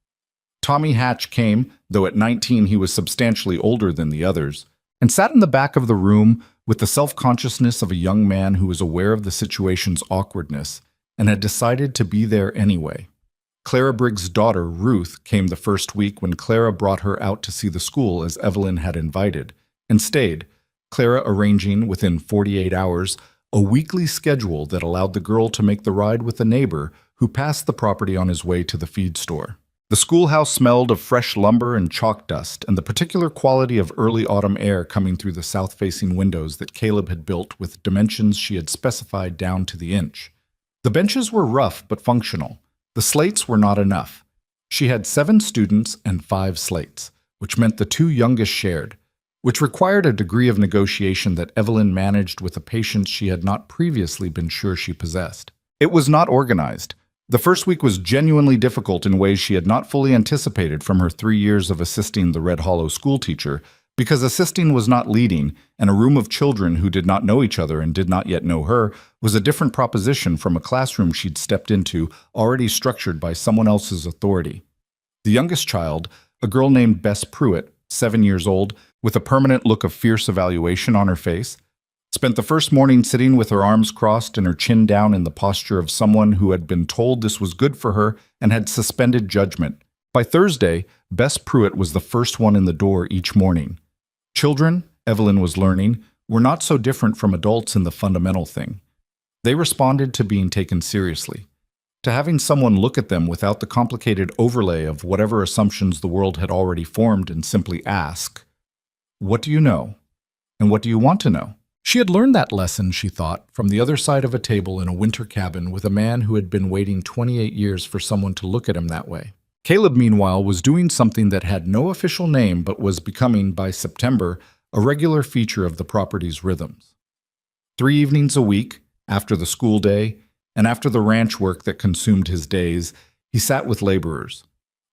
Tommy Hatch came, though at 19 he was substantially older than the others, and sat in the back of the room with the self-consciousness of a young man who was aware of the situation's awkwardness and had decided to be there anyway. Clara Briggs' daughter, Ruth, came the first week when Clara brought her out to see the school as Evelyn had invited, and stayed, Clara arranging, within 48 hours, a weekly schedule that allowed the girl to make the ride with a neighbor who passed the property on his way to the feed store. The schoolhouse smelled of fresh lumber and chalk dust and the particular quality of early autumn air coming through the south-facing windows that Caleb had built with dimensions she had specified down to the inch. The benches were rough but functional. The slates were not enough. She had 7 students and 5 slates, which meant the 2 youngest shared, which required a degree of negotiation that Evelyn managed with a patience she had not previously been sure she possessed. It was not organized. The first week was genuinely difficult in ways she had not fully anticipated from her 3 years of assisting the Red Hollow schoolteacher, because assisting was not leading, and a room of children who did not know each other and did not yet know her was a different proposition from a classroom she'd stepped into already structured by someone else's authority. The youngest child, a girl named Bess Pruitt, 7 years old, with a permanent look of fierce evaluation on her face, spent the first morning sitting with her arms crossed and her chin down in the posture of someone who had been told this was good for her and had suspended judgment. By Thursday, Bess Pruitt was the first one in the door each morning. Children, Evelyn was learning, were not so different from adults in the fundamental thing. They responded to being taken seriously, to having someone look at them without the complicated overlay of whatever assumptions the world had already formed and simply ask, "What do you know? And what do you want to know?" She had learned that lesson, she thought, from the other side of a table in a winter cabin with a man who had been waiting 28 years for someone to look at him that way. Caleb, meanwhile, was doing something that had no official name but was becoming, by September, a regular feature of the property's rhythms. 3 evenings a week, after the school day, and after the ranch work that consumed his days, he sat with laborers.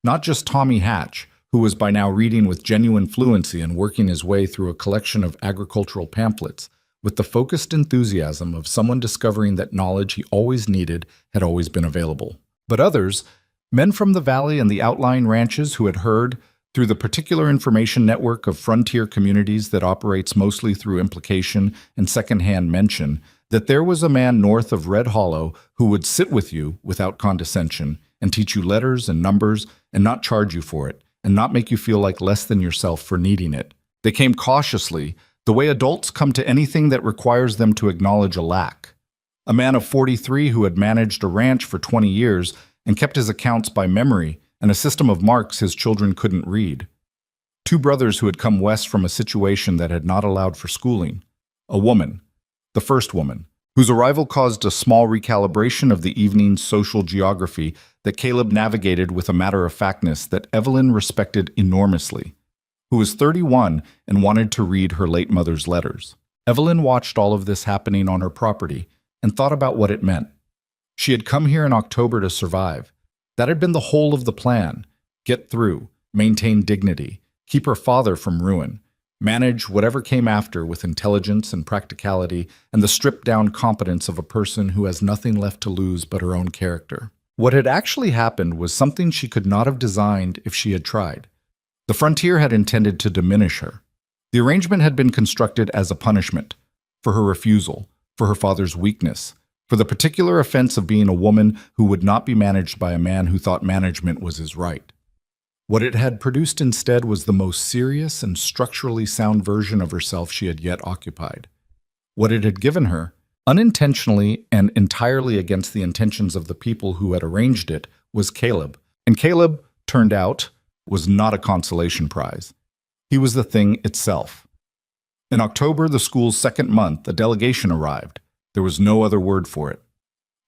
Not just Tommy Hatch, who was by now reading with genuine fluency and working his way through a collection of agricultural pamphlets, with the focused enthusiasm of someone discovering that knowledge he always needed had always been available. But others, men from the valley and the outlying ranches who had heard, through the particular information network of frontier communities that operates mostly through implication and secondhand mention, that there was a man north of Red Hollow who would sit with you without condescension and teach you letters and numbers and not charge you for it and not make you feel like less than yourself for needing it. They came cautiously, the way adults come to anything that requires them to acknowledge a lack. A man of 43 who had managed a ranch for 20 years and kept his accounts by memory and a system of marks his children couldn't read. 2 brothers who had come west from a situation that had not allowed for schooling. A woman, the first woman, whose arrival caused a small recalibration of the evening's social geography that Caleb navigated with a matter-of-factness that Evelyn respected enormously, who was 31 and wanted to read her late mother's letters. Evelyn watched all of this happening on her property and thought about what it meant. She had come here in October to survive. That had been the whole of the plan: get through, maintain dignity, keep her father from ruin, manage whatever came after with intelligence and practicality and the stripped-down competence of a person who has nothing left to lose but her own character. What had actually happened was something she could not have designed if she had tried. The frontier had intended to diminish her. The arrangement had been constructed as a punishment for her refusal, for her father's weakness, for the particular offense of being a woman who would not be managed by a man who thought management was his right. What it had produced instead was the most serious and structurally sound version of herself she had yet occupied. What it had given her, Unintentionally and entirely against the intentions of the people who had arranged it was Caleb. And Caleb, turned out, was not a consolation prize. He was the thing itself. In October, the school's second month, a delegation arrived. There was no other word for it.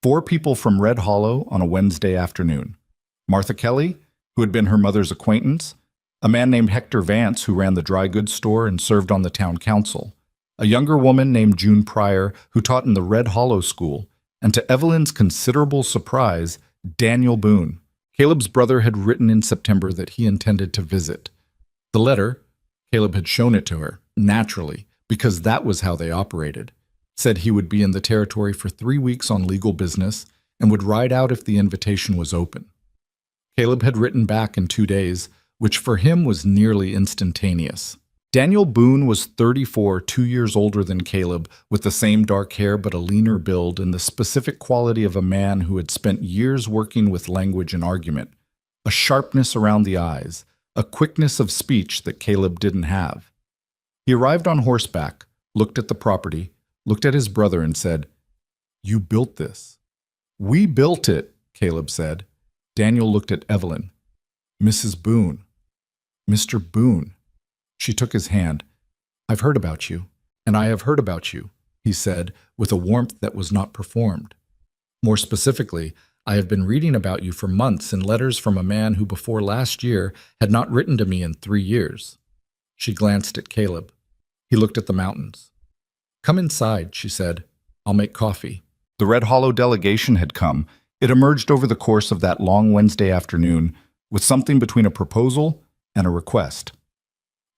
4 people from Red Hollow on a Wednesday afternoon. Martha Kelly, who had been her mother's acquaintance, a man named Hector Vance, who ran the dry goods store and served on the town council, a younger woman named June Pryor, who taught in the Red Hollow School, and to Evelyn's considerable surprise, Daniel Boone. Caleb's brother had written in September that he intended to visit. The letter, Caleb had shown it to her, naturally, because that was how they operated, said he would be in the territory for 3 weeks on legal business and would ride out if the invitation was open. Caleb had written back in 2 days, which for him was nearly instantaneous. Daniel Boone was 34, 2 years older than Caleb, with the same dark hair but a leaner build and the specific quality of a man who had spent years working with language and argument, a sharpness around the eyes, a quickness of speech that Caleb didn't have. He arrived on horseback, looked at the property, looked at his brother and said, "You built this." "We built it," Caleb said. Daniel looked at Evelyn. "Mrs. Boone." "Mr. Boone." She took his hand. "I've heard about you, and I have heard about you," he said, with a warmth that was not performed. "More specifically, I have been reading about you for months in letters from a man who before last year had not written to me in 3 years. She glanced at Caleb. He looked at the mountains. "Come inside," she said. "I'll make coffee." The Red Hollow delegation had come. It emerged over the course of that long Wednesday afternoon with something between a proposal and a request.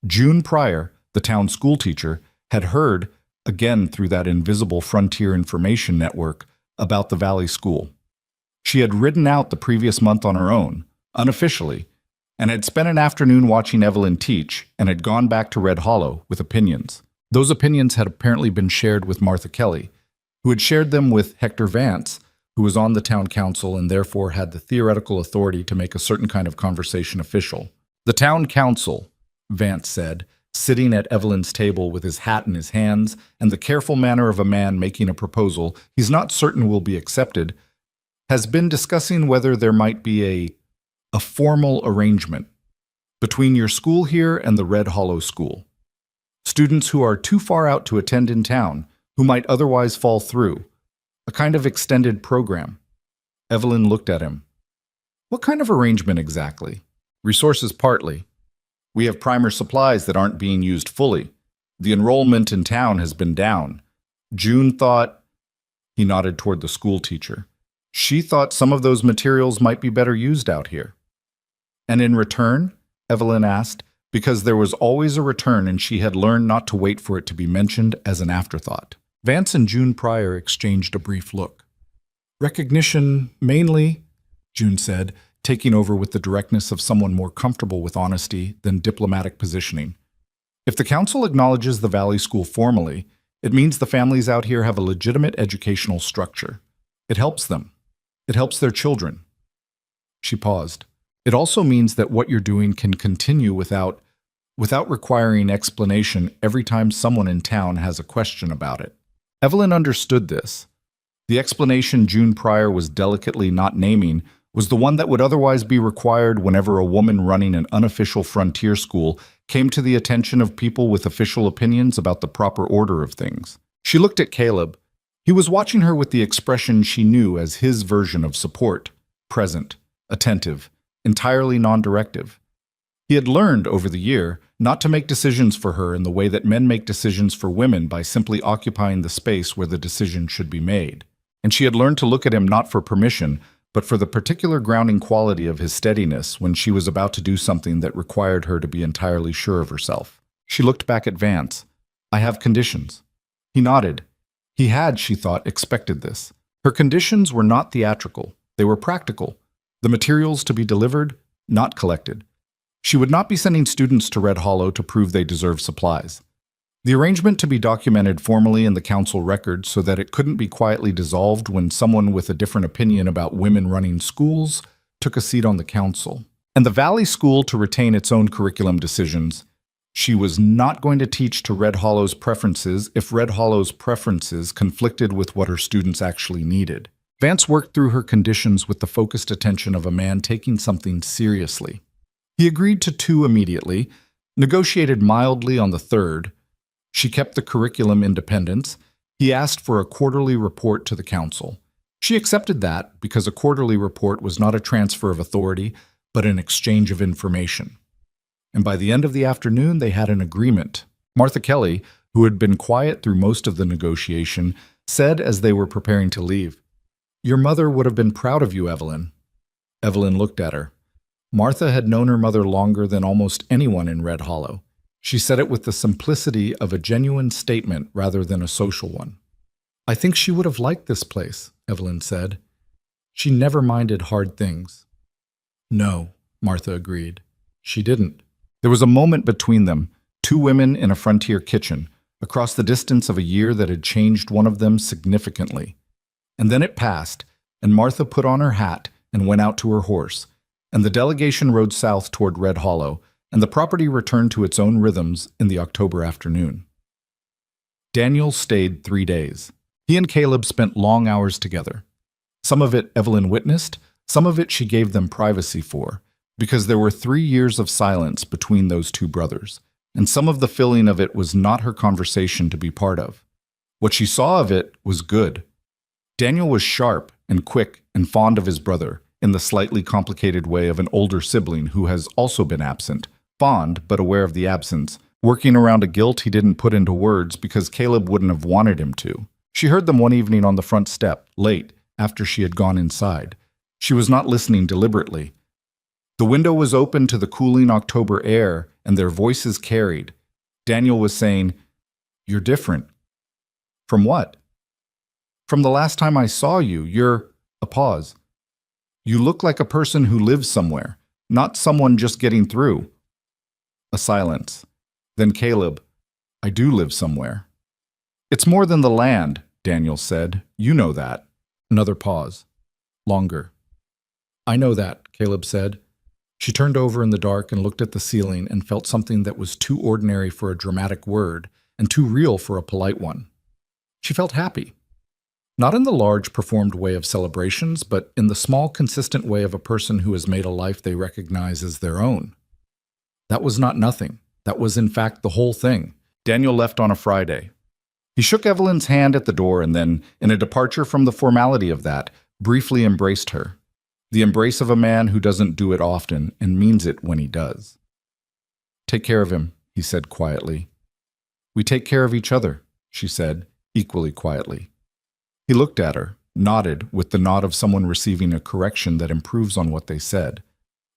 June Pryor, the town schoolteacher, had heard, again through that invisible frontier information network, about the Valley School. She had ridden out the previous month on her own, unofficially, and had spent an afternoon watching Evelyn teach and had gone back to Red Hollow with opinions. Those opinions had apparently been shared with Martha Kelly, who had shared them with Hector Vance, who was on the town council and therefore had the theoretical authority to make a certain kind of conversation official. "The town council," Vance said, sitting at Evelyn's table with his hat in his hands and the careful manner of a man making a proposal he's not certain will be accepted, has been discussing whether there might be a formal arrangement between your school here and the Red Hollow School. Students who are too far out to attend in town, who might otherwise fall through. A kind of extended program. Evelyn looked at him. "What kind of arrangement exactly?" "Resources partly. We have primer supplies that aren't being used fully. The enrollment in town has been down. June thought," he nodded toward the school teacher, "she thought some of those materials might be better used out here." "And in return?" Evelyn asked, because there was always a return and she had learned not to wait for it to be mentioned as an afterthought. Vance and June Pryor exchanged a brief look. "Recognition, mainly," June said, taking over with the directness of someone more comfortable with honesty than diplomatic positioning. "If the council acknowledges the Valley School formally, it means the families out here have a legitimate educational structure. It helps them. It helps their children." She paused. "It also means that what you're doing can continue without requiring explanation every time someone in town has a question about it." Evelyn understood this. The explanation June Pryor was delicately not naming was the one that would otherwise be required whenever a woman running an unofficial frontier school came to the attention of people with official opinions about the proper order of things. She looked at Caleb. He was watching her with the expression she knew as his version of support, present, attentive, entirely non-directive. He had learned over the year not to make decisions for her in the way that men make decisions for women by simply occupying the space where the decision should be made. And she had learned to look at him not for permission, but for the particular grounding quality of his steadiness when she was about to do something that required her to be entirely sure of herself. She looked back at Vance. "I have conditions." He nodded. He had, she thought, expected this. Her conditions were not theatrical. They were practical. The materials to be delivered, not collected. She would not be sending students to Red Hollow to prove they deserve supplies. The arrangement to be documented formally in the council record so that it couldn't be quietly dissolved when someone with a different opinion about women running schools took a seat on the council. And the Valley School to retain its own curriculum decisions, She was not going to teach to Red Hollow's preferences if Red Hollow's preferences conflicted with what her students actually needed. Vance worked through her conditions with the focused attention of a man taking something seriously. He agreed to 2 immediately, negotiated mildly on the 3rd. She kept the curriculum independence. He asked for a quarterly report to the council. She accepted that because a quarterly report was not a transfer of authority, but an exchange of information. And by the end of the afternoon, they had an agreement. Martha Kelly, who had been quiet through most of the negotiation, said as they were preparing to leave, "Your mother would have been proud of you, Evelyn." Evelyn looked at her. Martha had known her mother longer than almost anyone in Red Hollow. She said it with the simplicity of a genuine statement rather than a social one. "I think she would have liked this place," Evelyn said. "She never minded hard things." "No," Martha agreed. "She didn't." There was a moment between them, 2 women in a frontier kitchen, across the distance of a year that had changed one of them significantly. And then it passed, and Martha put on her hat and went out to her horse, and the delegation rode south toward Red Hollow, and the property returned to its own rhythms in the October afternoon. Daniel stayed 3 days. He and Caleb spent long hours together. Some of it Evelyn witnessed, some of it she gave them privacy for, because there were 3 years of silence between those 2 brothers, and some of the filling of it was not her conversation to be part of. What she saw of it was good. Daniel was sharp and quick and fond of his brother, in the slightly complicated way of an older sibling who has also been absent, fond but aware of the absence, working around a guilt he didn't put into words because Caleb wouldn't have wanted him to. She heard them one evening on the front step, late, after she had gone inside. She was not listening deliberately. The window was open to the cooling October air, and their voices carried. Daniel was saying, "You're different." "From what?" "From the last time I saw you, you're—" A pause. "You look like a person who lives somewhere, not someone just getting through." A silence. Then Caleb, "I do live somewhere." "It's more than the land," Daniel said. "You know that." Another pause. Longer. "I know that," Caleb said. She turned over in the dark and looked at the ceiling and felt something that was too ordinary for a dramatic word and too real for a polite one. She felt happy. Not in the large, performed way of celebrations, but in the small, consistent way of a person who has made a life they recognize as their own. That was not nothing. That was, in fact, the whole thing. Daniel left on a Friday. He shook Evelyn's hand at the door and then, in a departure from the formality of that, briefly embraced her. The embrace of a man who doesn't do it often and means it when he does. "Take care of him," he said quietly. "We take care of each other," she said, equally quietly. He looked at her, nodded with the nod of someone receiving a correction that improves on what they said.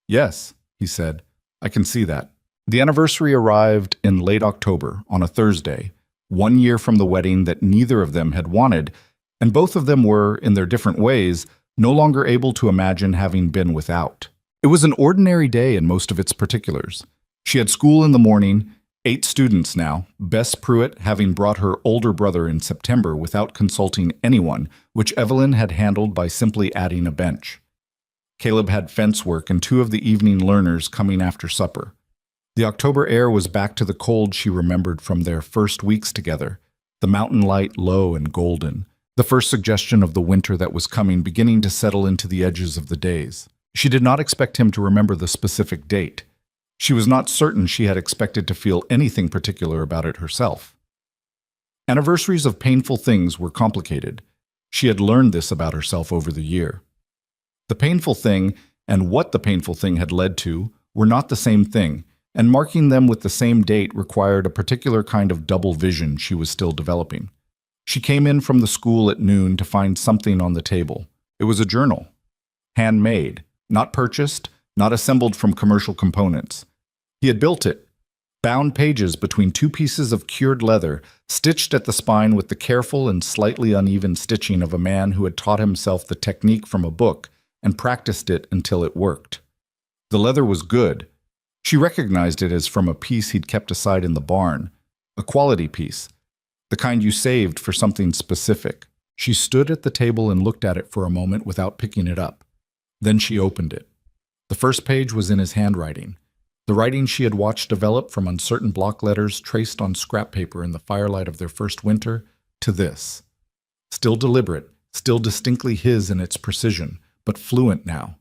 "Yes," he said, "I can see that." The anniversary arrived in late October, on a Thursday, 1 year from the wedding that neither of them had wanted, and both of them were, in their different ways, no longer able to imagine having been without. It was an ordinary day in most of its particulars. She had school in the morning, 8 students now, Bess Pruitt having brought her older brother in September without consulting anyone, which Evelyn had handled by simply adding a bench. Caleb had fence work and 2 of the evening learners coming after supper. The October air was back to the cold she remembered from their first weeks together, the mountain light low and golden, the first suggestion of the winter that was coming beginning to settle into the edges of the days. She did not expect him to remember the specific date. She was not certain she had expected to feel anything particular about it herself. Anniversaries of painful things were complicated. She had learned this about herself over the year. The painful thing and what the painful thing had led to were not the same thing, and marking them with the same date required a particular kind of double vision she was still developing. She came in from the school at noon to find something on the table. It was a journal. Handmade, not purchased, not assembled from commercial components. He had built it, bound pages between 2 pieces of cured leather, stitched at the spine with the careful and slightly uneven stitching of a man who had taught himself the technique from a book and practiced it until it worked. The leather was good. She recognized it as from a piece he'd kept aside in the barn, a quality piece, the kind you saved for something specific. She stood at the table and looked at it for a moment without picking it up. Then she opened it. The first page was in his handwriting. The writing she had watched develop from uncertain block letters traced on scrap paper in the firelight of their first winter to this. Still deliberate, still distinctly his in its precision, but fluent now.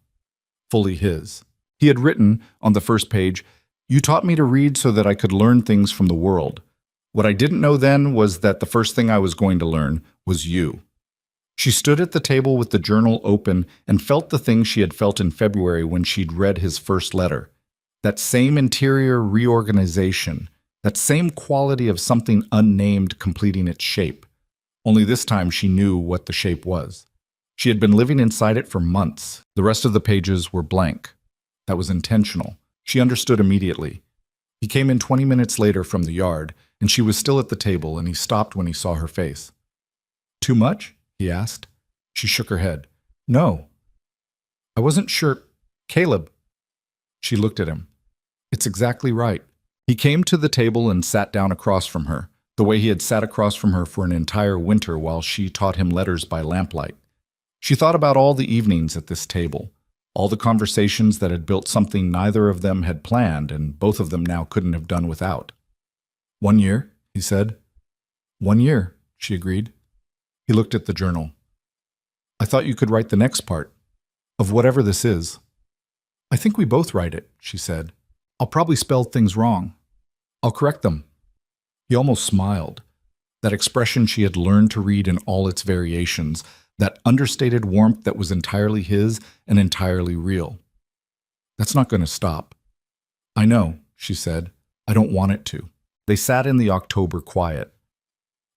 Fully his. He had written, on the first page, "You taught me to read so that I could learn things from the world. What I didn't know then was that the first thing I was going to learn was you." She stood at the table with the journal open and felt the thing she had felt in February when she'd read his first letter. That same interior reorganization, that same quality of something unnamed completing its shape. Only this time she knew what the shape was. She had been living inside it for months. The rest of the pages were blank. That was intentional. She understood immediately. He came in 20 minutes later from the yard, and she was still at the table, and he stopped when he saw her face. "Too much?" he asked. She shook her head. "No. I wasn't sure. Caleb." She looked at him. "It's exactly right." He came to the table and sat down across from her, the way he had sat across from her for an entire winter while she taught him letters by lamplight. She thought about all the evenings at this table, all the conversations that had built something neither of them had planned and both of them now couldn't have done without. "1 year," he said. "1 year," she agreed. He looked at the journal. "I thought you could write the next part, of whatever this is." "I think we both write it," she said. "I'll probably spell things wrong. I'll correct them." He almost smiled. That expression she had learned to read in all its variations, that understated warmth that was entirely his and entirely real. "That's not going to stop." "I know," she said. "I don't want it to." They sat in the October quiet.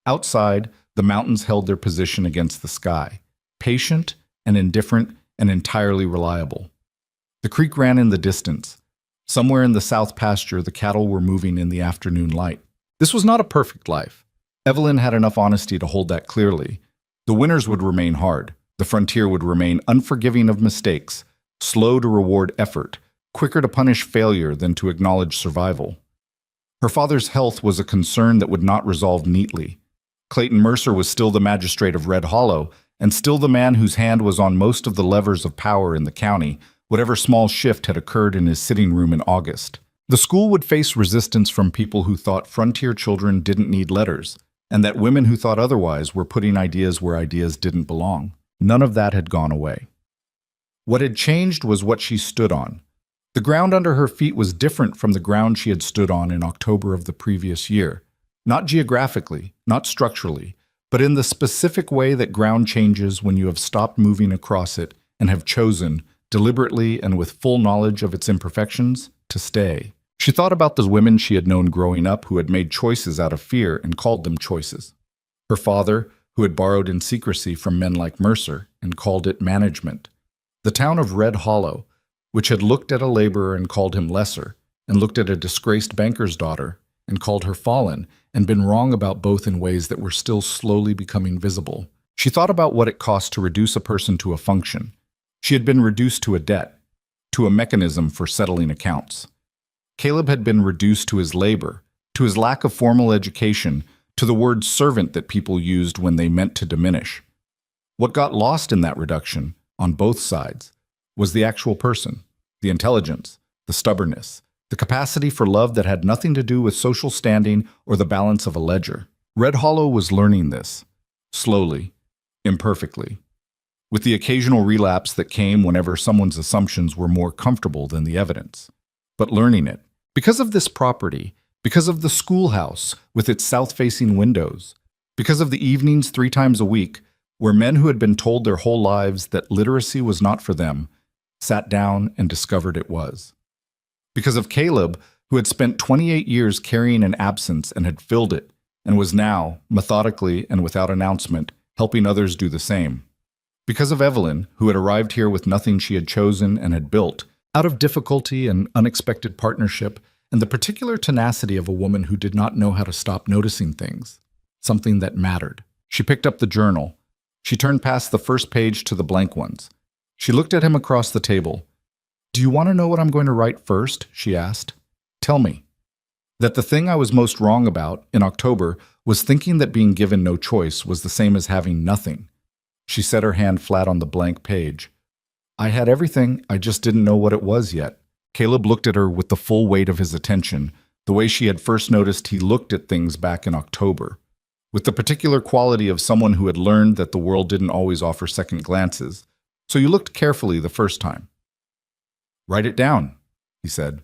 Outside, the mountains held their position against the sky, patient and indifferent and entirely reliable. The creek ran in the distance. Somewhere in the south pasture, the cattle were moving in the afternoon light. This was not a perfect life. Evelyn had enough honesty to hold that clearly. The winters would remain hard. The frontier would remain unforgiving of mistakes, slow to reward effort, quicker to punish failure than to acknowledge survival. Her father's health was a concern that would not resolve neatly. Clayton Mercer was still the magistrate of Red Hollow, and still the man whose hand was on most of the levers of power in the county, whatever small shift had occurred in his sitting room in August. The school would face resistance from people who thought frontier children didn't need letters, and that women who thought otherwise were putting ideas where ideas didn't belong. None of that had gone away. What had changed was what she stood on. The ground under her feet was different from the ground she had stood on in October of the previous year. Not geographically, not structurally, but in the specific way that ground changes when you have stopped moving across it and have chosen, deliberately and with full knowledge of its imperfections, to stay. She thought about the women she had known growing up who had made choices out of fear and called them choices. Her father, who had borrowed in secrecy from men like Mercer and called it management. The town of Red Hollow, which had looked at a laborer and called him lesser, and looked at a disgraced banker's daughter and called her fallen, and been wrong about both in ways that were still slowly becoming visible. She thought about what it cost to reduce a person to a function. She had been reduced to a debt, to a mechanism for settling accounts. Caleb had been reduced to his labor, to his lack of formal education, to the word servant that people used when they meant to diminish. What got lost in that reduction, on both sides, was the actual person, the intelligence, the stubbornness, the capacity for love that had nothing to do with social standing or the balance of a ledger. Red Hollow was learning this, slowly, imperfectly, with the occasional relapse that came whenever someone's assumptions were more comfortable than the evidence. But learning it, because of this property, because of the schoolhouse with its south-facing windows, because of the evenings 3 times a week, where men who had been told their whole lives that literacy was not for them, sat down and discovered it was. Because of Caleb, who had spent 28 years carrying an absence and had filled it, and was now, methodically and without announcement, helping others do the same. Because of Evelyn, who had arrived here with nothing she had chosen and had built, out of difficulty and unexpected partnership, and the particular tenacity of a woman who did not know how to stop noticing things, something that mattered. She picked up the journal. She turned past the first page to the blank ones. She looked at him across the table. "Do you want to know what I'm going to write first?" she asked. "Tell me." That the thing I was most wrong about, in October, was thinking that being given no choice was the same as having nothing. She set her hand flat on the blank page. "I had everything, I just didn't know what it was yet." Caleb looked at her with the full weight of his attention, the way she had first noticed he looked at things back in October, with the particular quality of someone who had learned that the world didn't always offer second glances, so you looked carefully the first time. "Write it down," he said.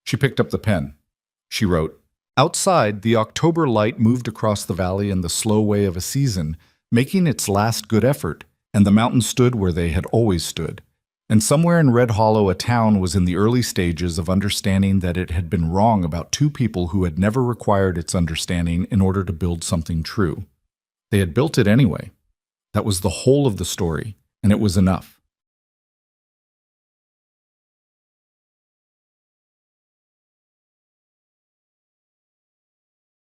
She picked up the pen. She wrote, "Outside, the October light moved across the valley in the slow way of a season, making its last good effort, and the mountains stood where they had always stood. And somewhere in Red Hollow, a town was in the early stages of understanding that it had been wrong about two people who had never required its understanding in order to build something true. They had built it anyway. That was the whole of the story, and it was enough.